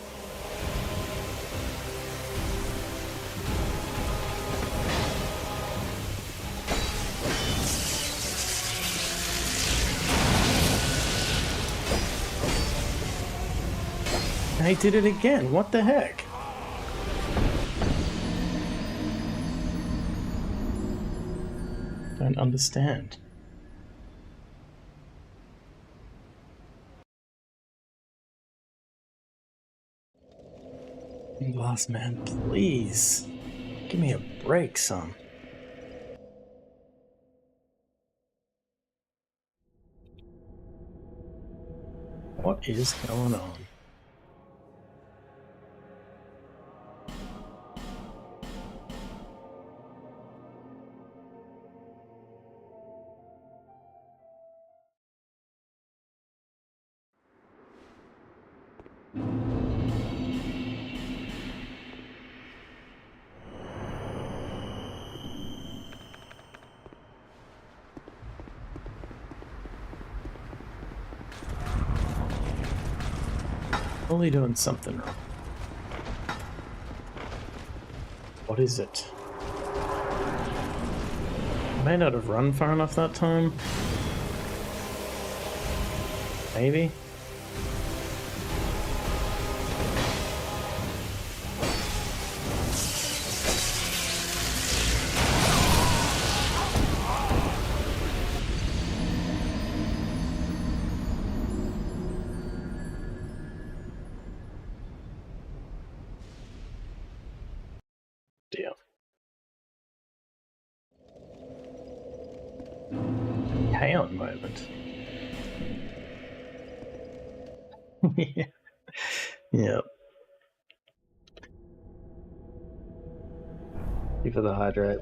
I did it again. What the heck? Don't understand. Glass man, please. Give me a break, son. What is going on? Only doing something wrong. What is it? I may not have run far enough that time. Maybe? Deal. Chaos moment. Yeah. Yep. Thank you for the hydrate.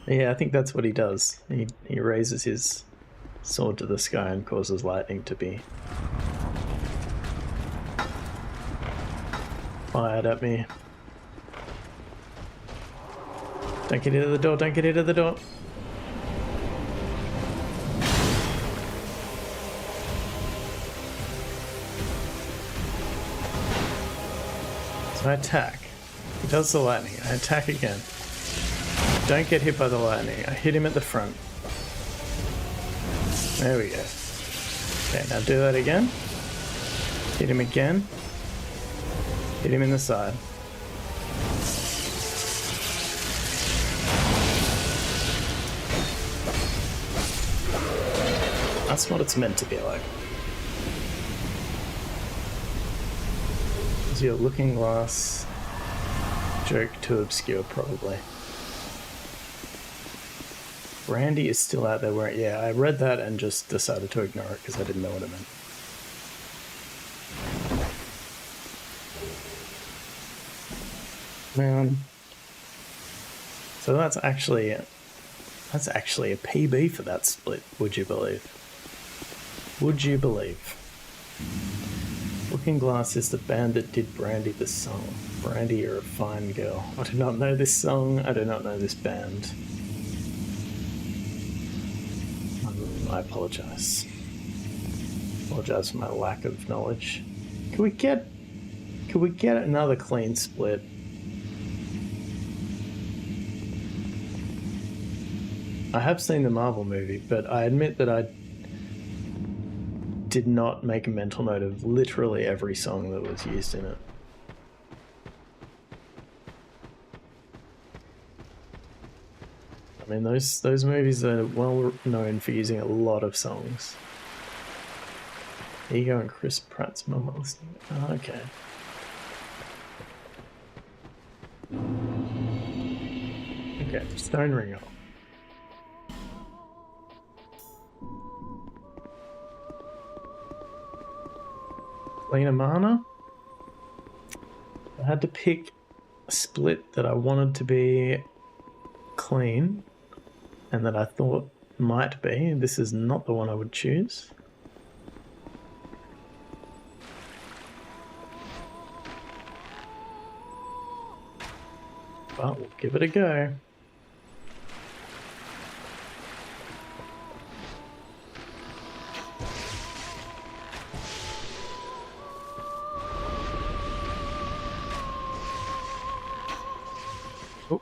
Yeah, I think that's what he does. He raises his sword to the sky and causes lightning to be fired at me. Don't get into the door, don't get into the door. So I attack. He does the lightning. I attack again. Don't get hit by the lightning. I hit him at the front. There we go. Okay, now do that again. Hit him again. Hit him in the side. That's what it's meant to be like. Is your looking glass joke too obscure, probably. Brandy is still out there where, yeah, I read that and just decided to ignore it because I didn't know what it meant. Man. So that's actually a PB for that split, would you believe? Would you believe? Looking Glass is the band that did Brandy the song. Brandy, you're a fine girl. I do not know this song, I do not know this band. I apologize. Apologize for my lack of knowledge. Could we get another clean split? I have seen the Marvel movie, but I admit that I did not make a mental note of literally every song that was used in it. I mean, those movies are well known for using a lot of songs. Ego and Chris Pratt's mum listening. Oh, okay. Okay, Stone Ringer. Lena Mana? I had to pick a split that I wanted to be clean and that I thought might be. This is not the one I would choose. But we'll give it a go. Oh.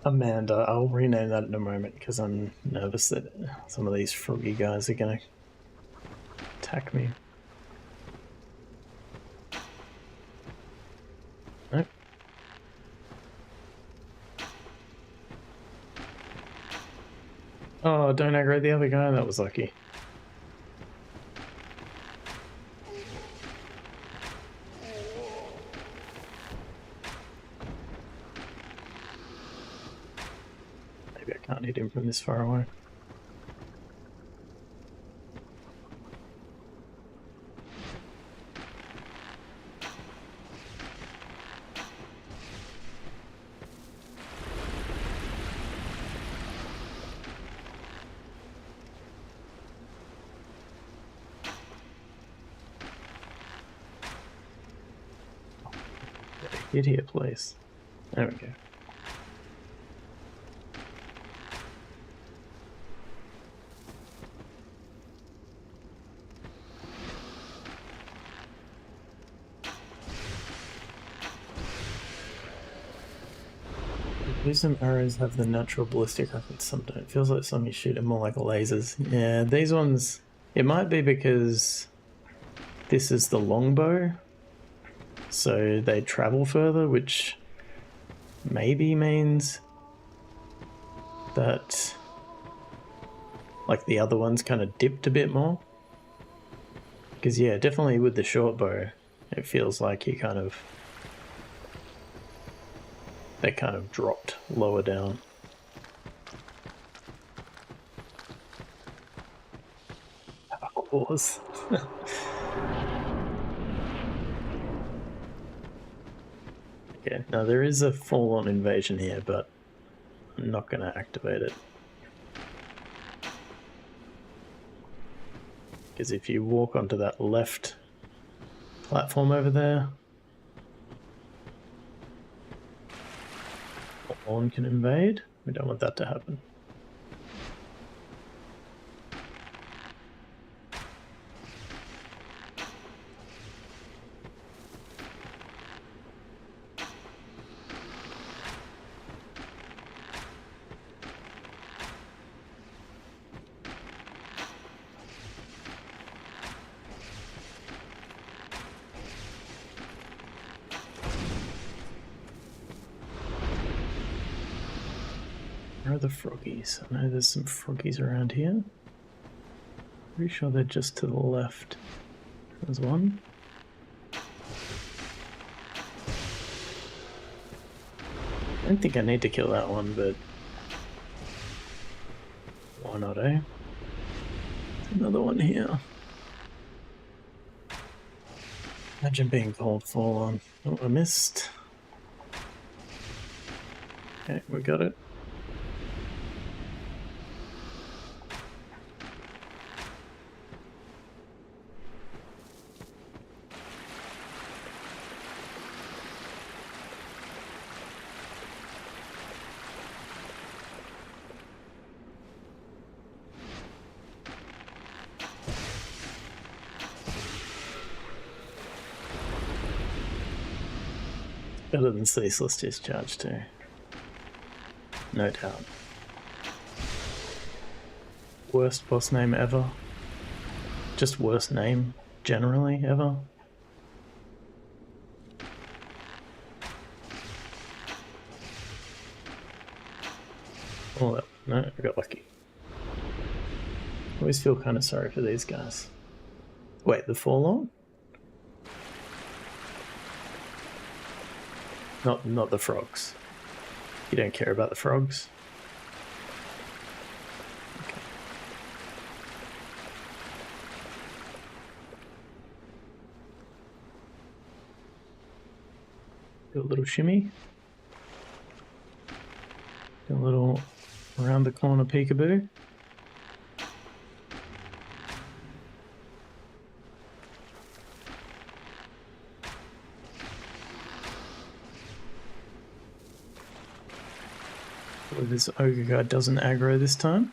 Amanda, I'll rename that in a moment because I'm nervous that some of these froggy guys are gonna attack me. Nope. Oh, don't aggro the other guy, that was lucky. Maybe I can't hit him from this far away. Get here, please. There we go. Some arrows have the natural ballistic rockets, some don't. It feels like some you shoot are more like lasers. Yeah, these ones, it might be because this is the longbow, so they travel further, which maybe means that like the other ones kind of dipped a bit more. Because yeah, definitely with the short bow, it feels like you kind of, they kind of dropped lower down. Of course. Okay, now there is a full-on invasion here, but I'm not going to activate it. Because if you walk onto that left platform over there, one can invade. We don't want that to happen. Where are the froggies? I know there's some froggies around here. Pretty sure they're just to the left. There's one. I don't think I need to kill that one, but why not, eh? Another one here. Imagine being called full on. Oh, I missed. Okay, we got it. Better than ceaseless discharge too. No doubt. Worst boss name ever. Just worst name generally ever. Oh no, I got lucky. I always feel kind of sorry for these guys. Wait, the Forlorn? Not the frogs. You don't care about the frogs? Okay. Do a little shimmy. Do a little around the corner peekaboo. This ogre guy doesn't aggro this time.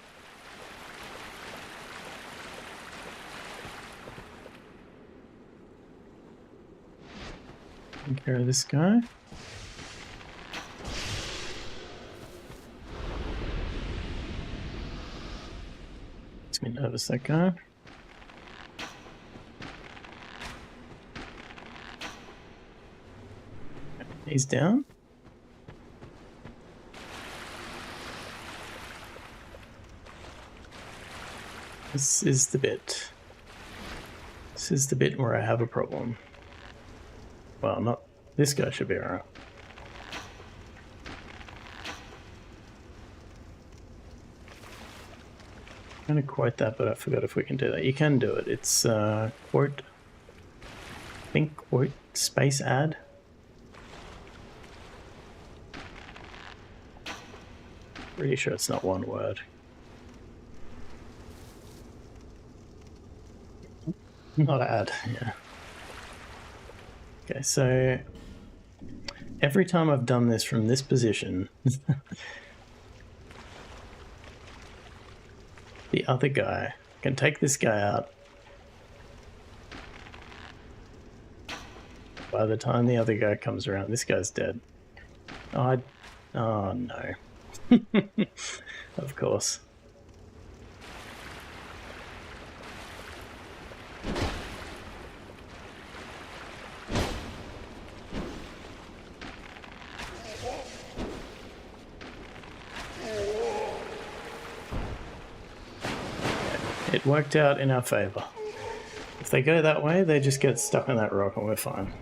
Take care of this guy. Makes me nervous, that guy. He's down. This is the bit. This is the bit where I have a problem. Well, not this guy should be alright. I'm gonna quote that, but I forgot if we can do that. You can do it. It's quote. I think quote space add. Pretty sure it's not one word. Not add, yeah. Okay, so every time I've done this from this position, the other guy can take this guy out. By the time the other guy comes around, this guy's dead. Oh no. Of course. It worked out in our favor. If they go that way, they just get stuck on that rock and we're fine.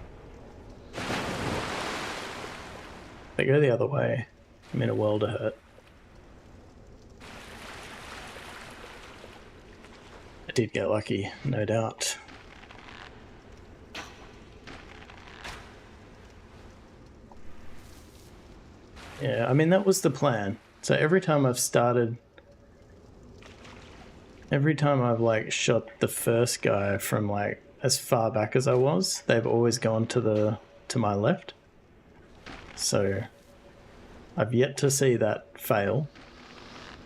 If they go the other way, I'm in a world of hurt. I did get lucky, no doubt. Yeah, I mean, that was the plan. So every time I've like shot the first guy from like as far back as I was, they've always gone to my left. So I've yet to see that fail.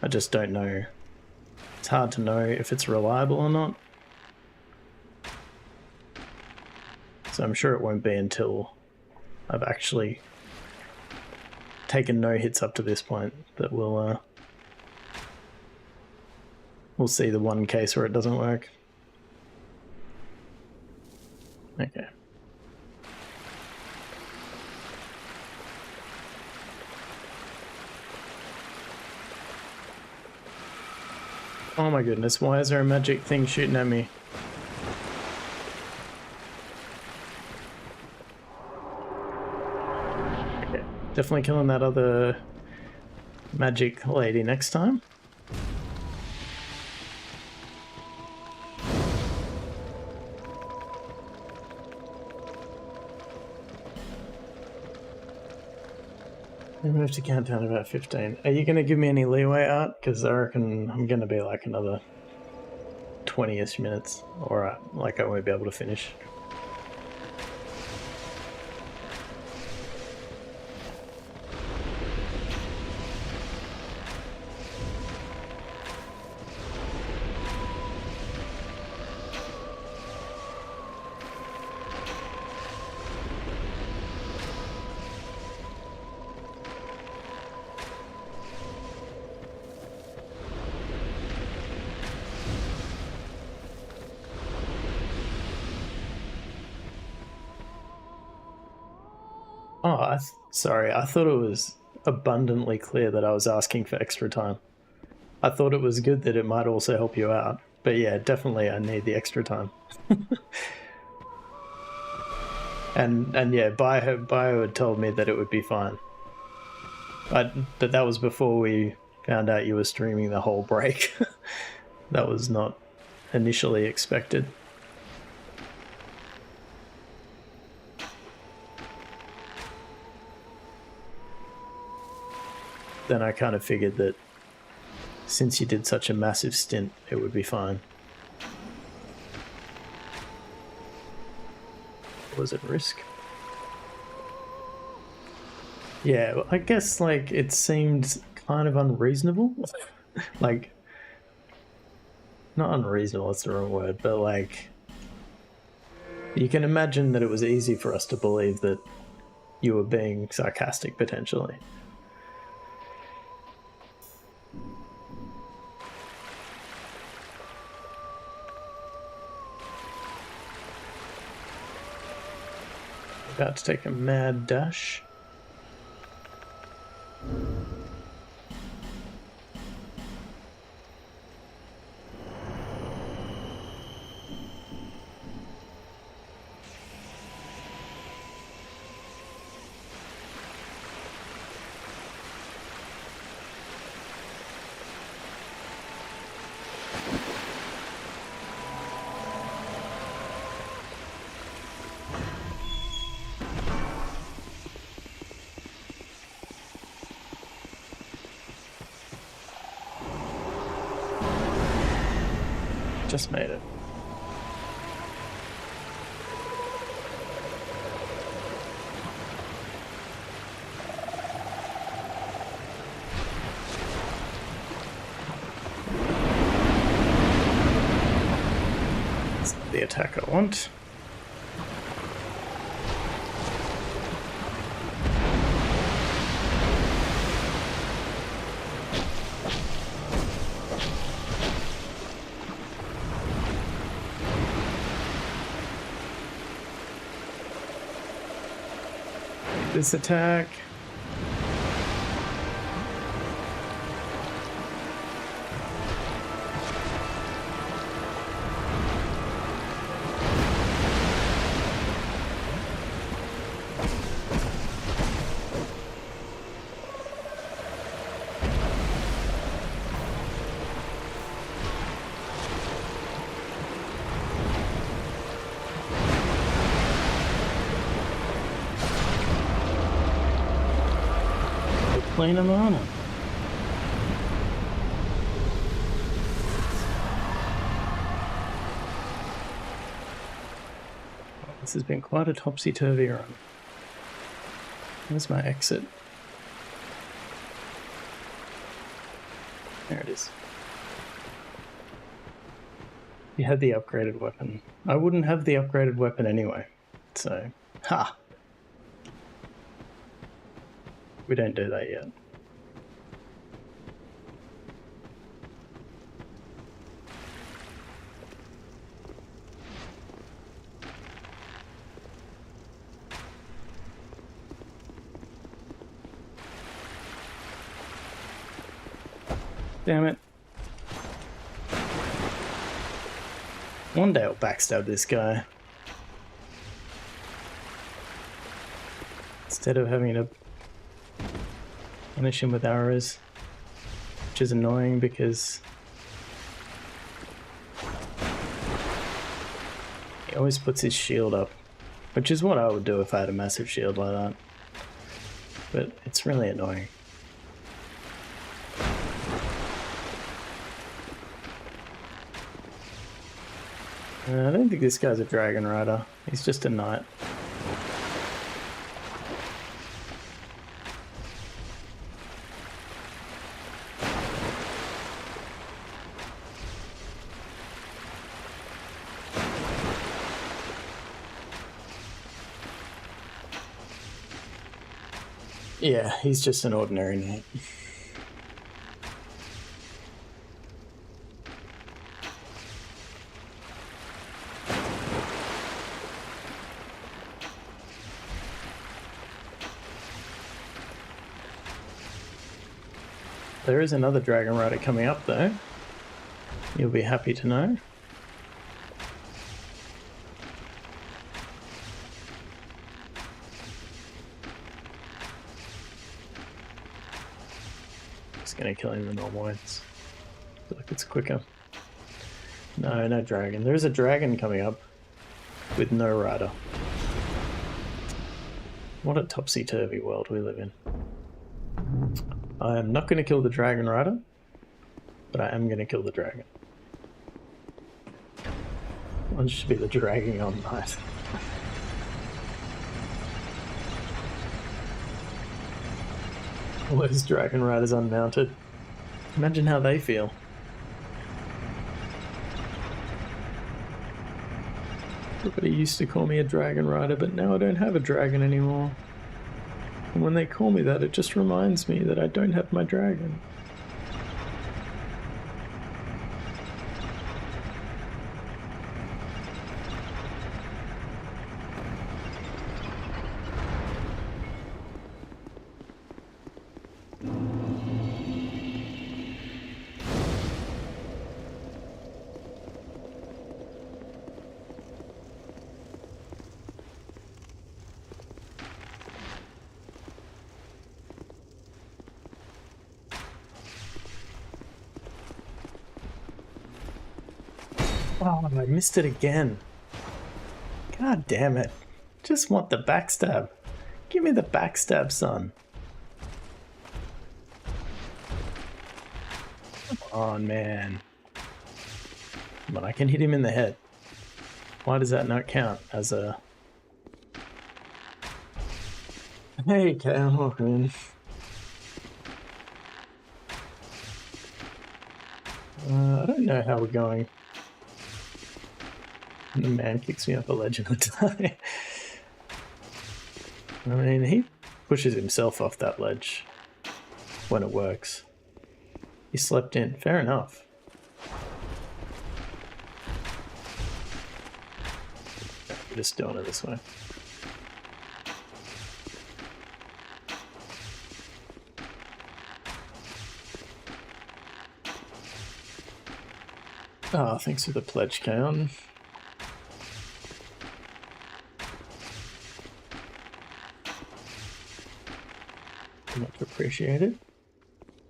I just don't know. It's hard to know if it's reliable or not. So I'm sure it won't be until I've actually taken no hits up to this point that we'll see the one case where it doesn't work. Okay. Oh my goodness, why is there a magic thing shooting at me? Okay, definitely killing that other magic lady next time. I'm gonna have to count down about 15. Are you gonna give me any leeway, Art? Because I reckon I'm gonna be like another 20-ish minutes, or like I won't be able to finish. Oh, sorry, I thought it was abundantly clear that I was asking for extra time. I thought it was good that it might also help you out, but yeah, definitely I need the extra time. and yeah, Bio had told me that it would be fine. But that was before we found out you were streaming the whole break. That was not initially expected. Then I kind of figured that since you did such a massive stint, it would be fine. Was it risk? Yeah, well, I guess like it seemed kind of unreasonable. Like, not unreasonable, that's the wrong word, but like, you can imagine that it was easy for us to believe that you were being sarcastic potentially. About to take a mad dash. Just made it. the attack I want. This attack. Plain and honor. This has been quite a topsy-turvy run. Where's my exit? There it is. You had the upgraded weapon. I wouldn't have the upgraded weapon anyway. So, ha! We don't do that yet. Damn it. One day I'll backstab this guy. Instead of having to punish him with arrows, which is annoying because he always puts his shield up, which is what I would do if I had a massive shield like that, but it's really annoying. I don't think this guy's a dragon rider, he's just a knight. Yeah, he's just an ordinary knight. There is another dragon rider coming up though. You'll be happy to know. Gonna kill him the normal ways. I feel like it's quicker. No, no dragon. There is a dragon coming up with no rider. What a topsy-turvy world we live in. I am not gonna kill the dragon rider, but I am gonna kill the dragon. One should be the dragging on knight. All those dragon riders unmounted. Imagine how they feel. Everybody used to call me a dragon rider, but now I don't have a dragon anymore. And when they call me that, it just reminds me that I don't have my dragon. Oh, I missed it again. God damn it. Just want the backstab. Give me the backstab, son. Come on, man. Come on, I can hit him in the head. Why does that not count as a... Hey, Kyle, welcome in. I don't know how we're going. And the man kicks me up a ledge and I die. I mean, he pushes himself off that ledge when it works. He slept in. Fair enough. We're just doing it this way. Ah, thanks for the pledge, Kaon. Much appreciated.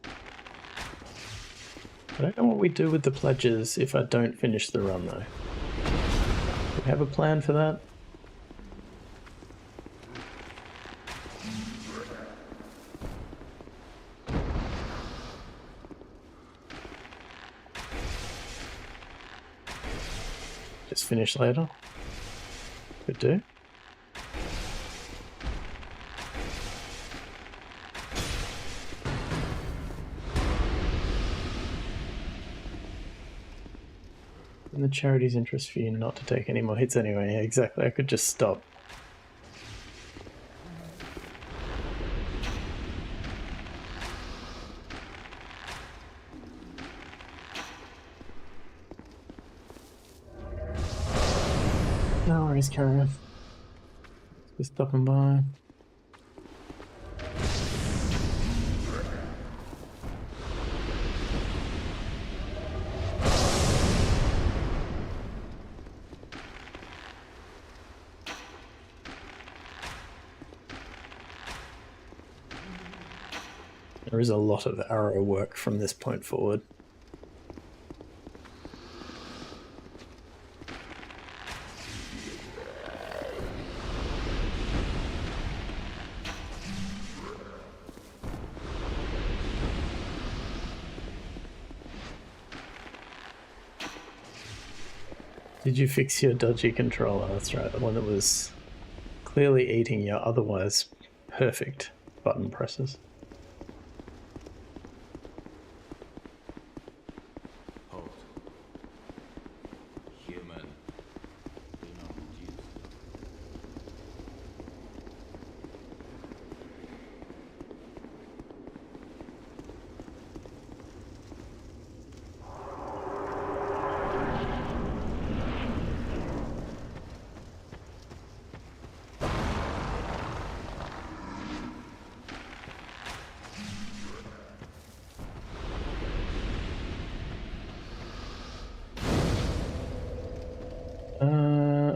I don't know what we do with the pledges if I don't finish the run, though. Do we have a plan for that? Just finish later? Could do. In the charity's interest for you not to take any more hits anyway. Yeah, exactly. I could just stop. No worries, Carrier. Just stopping by. There is a lot of arrow work from this point forward. Did you fix your dodgy controller? That's right, the one that was clearly eating your otherwise perfect button presses. Hold. Human. Do not use.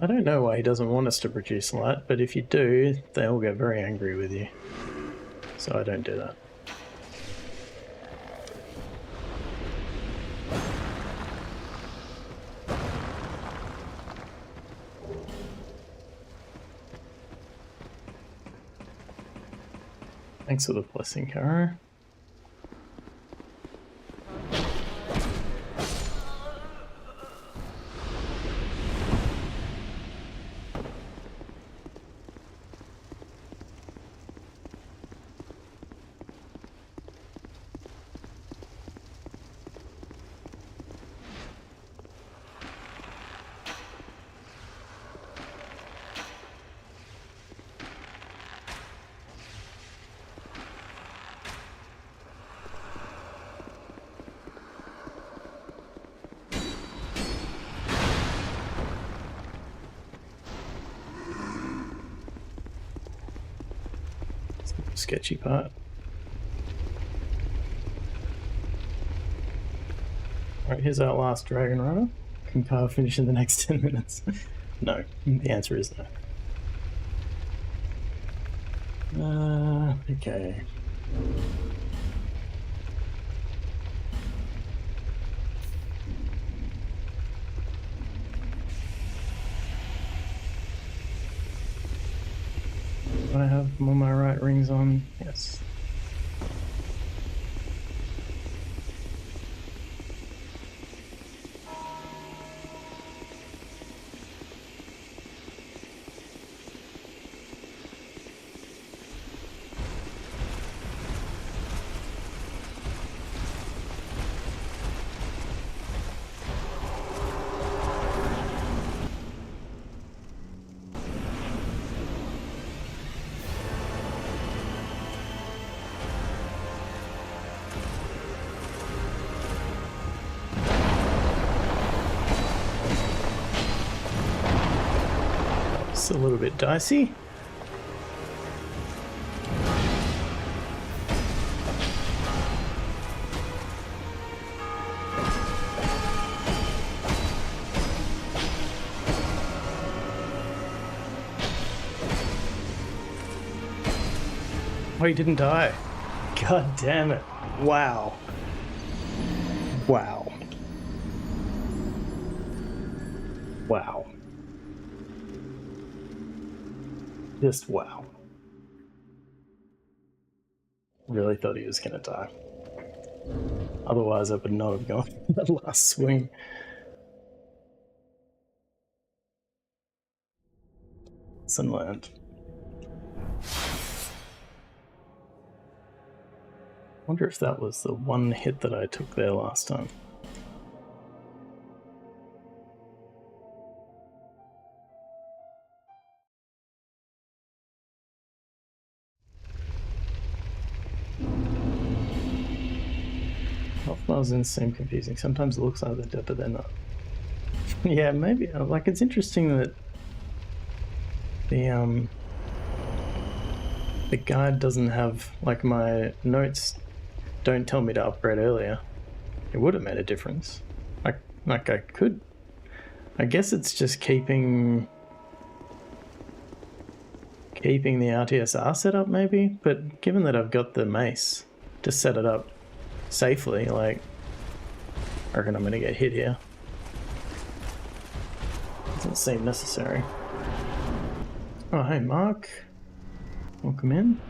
I don't know why he doesn't want us to produce light, but if you do, they'll get very angry with you. So I don't do that. Thanks for the blessing, Caro. Sketchy part. Alright, here's our last Dragon Rider. Can Kyle finish in the next 10 minutes? No. The answer is no. Okay. Do I have all my right rings on? Yes. It's a little bit dicey. Oh, he didn't die. God damn it. Wow. Wow. Wow. Just wow. Really thought he was gonna die. Otherwise I would not have gone for that last swing. Lesson learned. I wonder if that was the one hit that I took there last time. Health bars in seem confusing. Sometimes it looks like they're dead, but they're not. Yeah, maybe. Like, it's interesting that the guide doesn't have, like, my notes don't tell me to upgrade earlier. It would have made a difference. Like I could. I guess it's just keeping the RTSR set up, maybe. But given that I've got the mace to set it up safely, like, I reckon I'm gonna get hit here. Doesn't seem necessary. Oh, hey, Mark. Welcome in.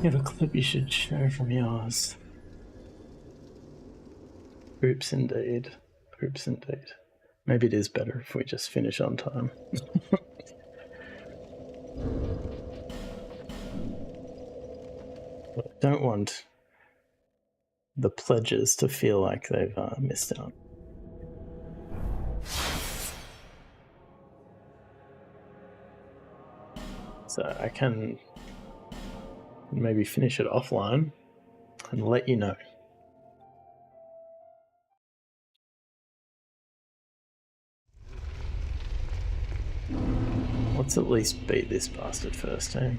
You have a clip you should show from yours. Oops, indeed. Oops, indeed. Maybe it is better if we just finish on time. I don't want the pledges to feel like they've missed out. So I can maybe finish it offline and let you know. Let's at least beat this bastard first, eh?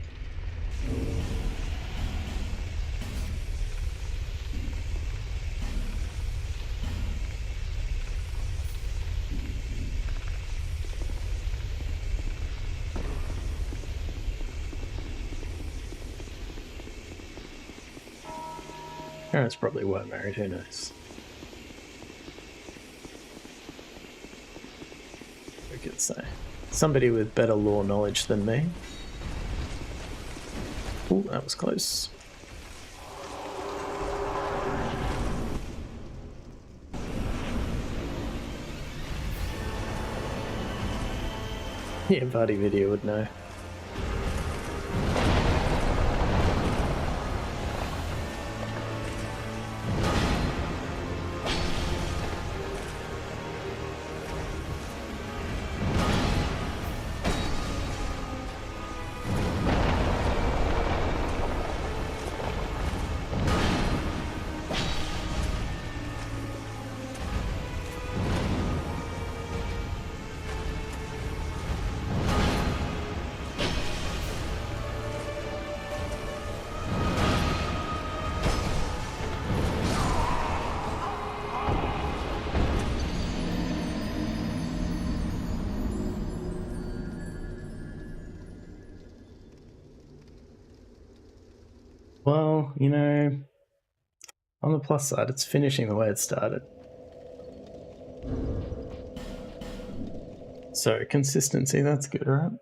Parents probably weren't married, who knows? We could say. Somebody with better law knowledge than me. Oh, that was close. Yeah, Vardy Video would know. Well, you know, on the plus side, it's finishing the way it started. So, consistency, that's good, right?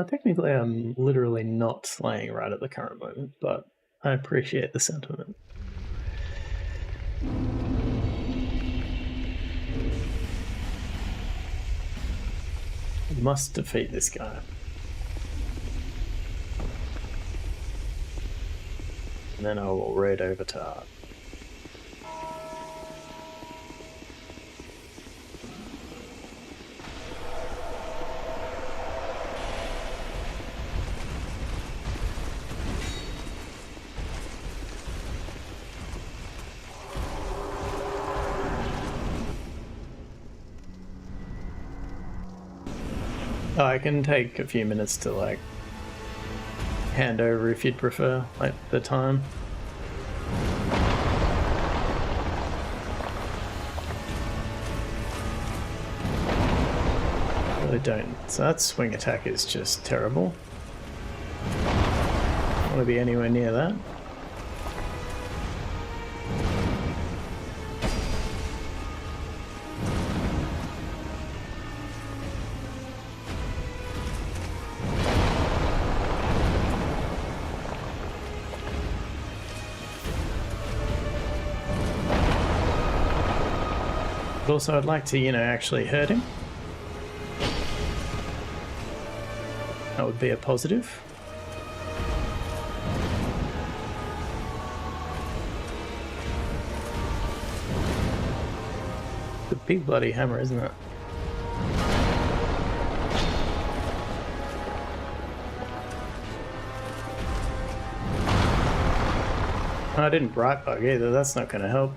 Technically, I'm literally not slaying right at the current moment, but I appreciate the sentiment. I must defeat this guy. And then I will raid over to Art. Oh, I can take a few minutes to like hand over if you'd prefer, like the time. Really don't. So that swing attack is just terrible. I don't want to be anywhere near that. But also I'd like to, you know, actually hurt him. That would be a positive. The big bloody hammer, isn't it? I didn't bright bug either, that's not going to help.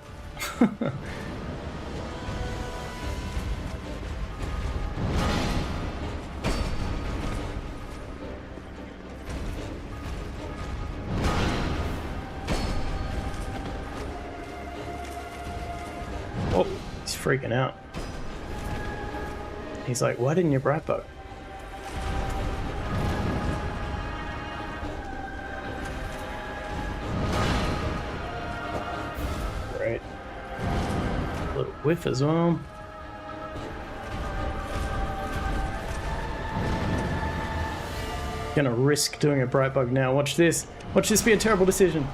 Oh, he's freaking out. He's like, why didn't you bright bug? Great. A little whiff as well. Gonna risk doing a bright bug now. Watch this. Watch this be a terrible decision.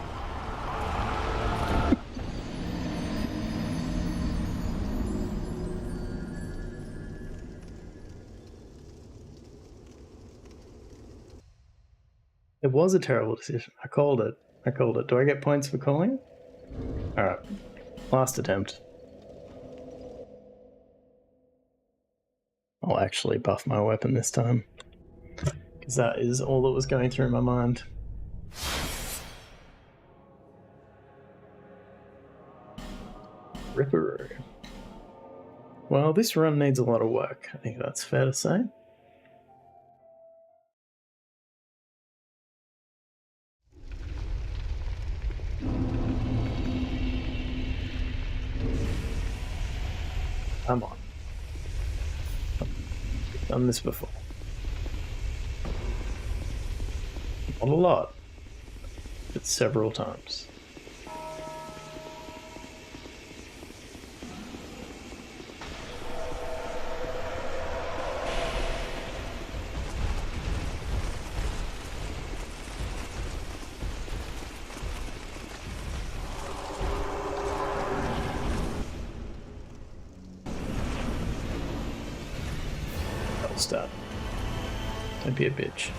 It was a terrible decision. I called it. I called it. Do I get points for calling it? Alright. Last attempt. I'll actually buff my weapon this time. Because that is all that was going through my mind. Ripperoo. Well, this run needs a lot of work. I think that's fair to say. Come on. I've done this before. Not a lot, but several times. Start. Don't be a bitch.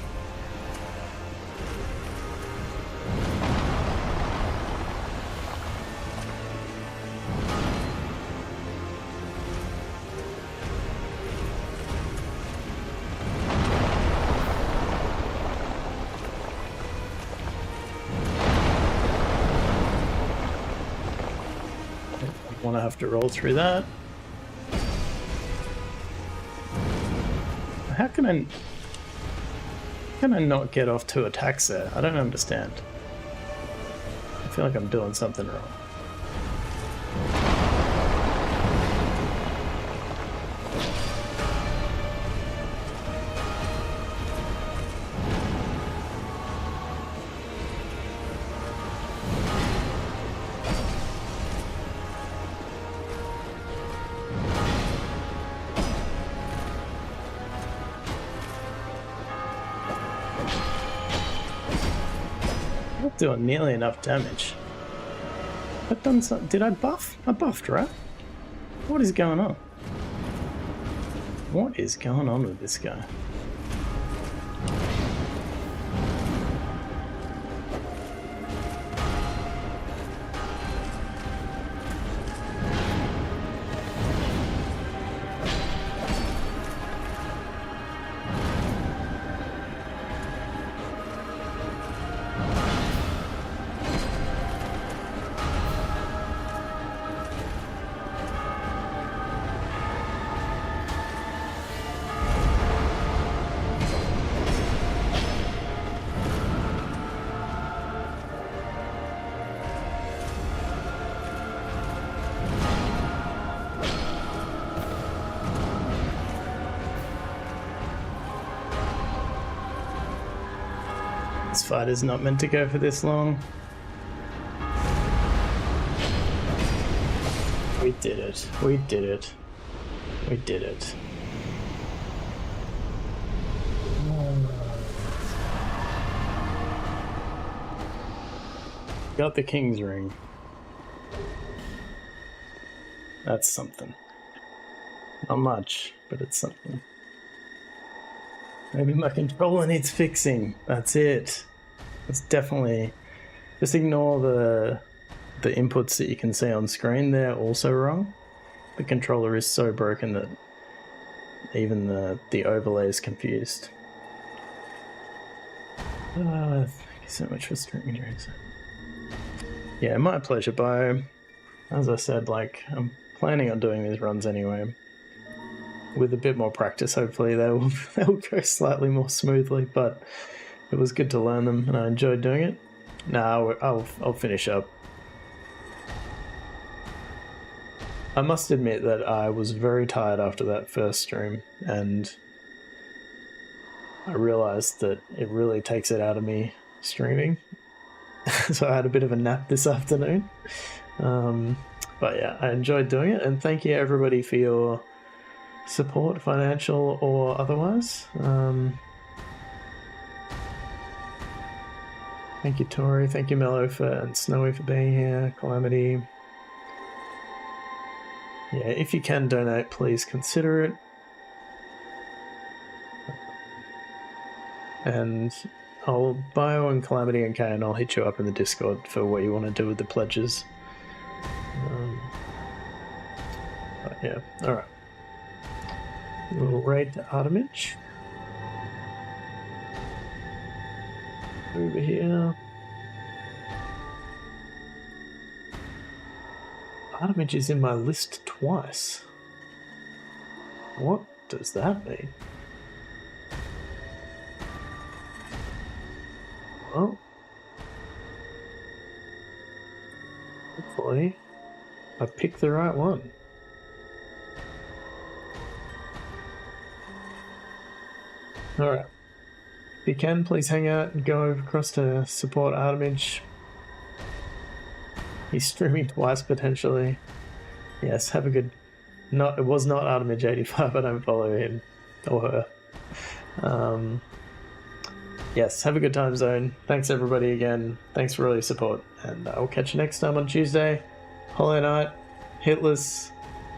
I want to have to roll through that. How can I not get off 2 attacks there? I don't understand. I feel like I'm doing something wrong. not doing nearly enough damage. I've done some. Did I buff? I buffed, right? What is going on? What is going on with this guy? This fight is not meant to go for this long. We did it. We did it. We did it. Got the King's Ring. That's something. Not much, but it's something. Maybe my controller needs fixing. That's it. It's definitely... Just ignore the inputs that you can see on screen. They're also wrong. The controller is so broken that even the overlay is confused. Thank you so much for streaming, Jason. Yeah, my pleasure, Bio. As I said, like, I'm planning on doing these runs anyway. With a bit more practice, hopefully they'll go slightly more smoothly, but it was good to learn them and I enjoyed doing it. Now I'll finish up. I must admit that I was very tired after that first stream, and I realized that it really takes it out of me streaming. So I had a bit of a nap this afternoon. But yeah, I enjoyed doing it, and thank you everybody for your support, financial or otherwise. Thank you, Tori. Thank you, Mello, and Snowy for being here. Calamity. Yeah, if you can donate, please consider it. And I'll Bio and Calamity and Kay, and I'll hit you up in the Discord for what you want to do with the pledges. But yeah, alright. We'll raid to Artemage. Over here. Artemage is in my list twice. What does that mean? Well, hopefully I picked the right one. Alright. If you can, please hang out and go across to support Artemage. He's streaming twice potentially. Yes, have a good... It was not Artemage85, I don't follow him or her. Yes, have a good time, Zone. Thanks everybody again. Thanks for all your support. And I will catch you next time on Tuesday. Hollow Knight, Hitless.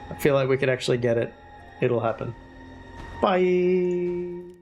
I feel like we could actually get it. It'll happen. Bye!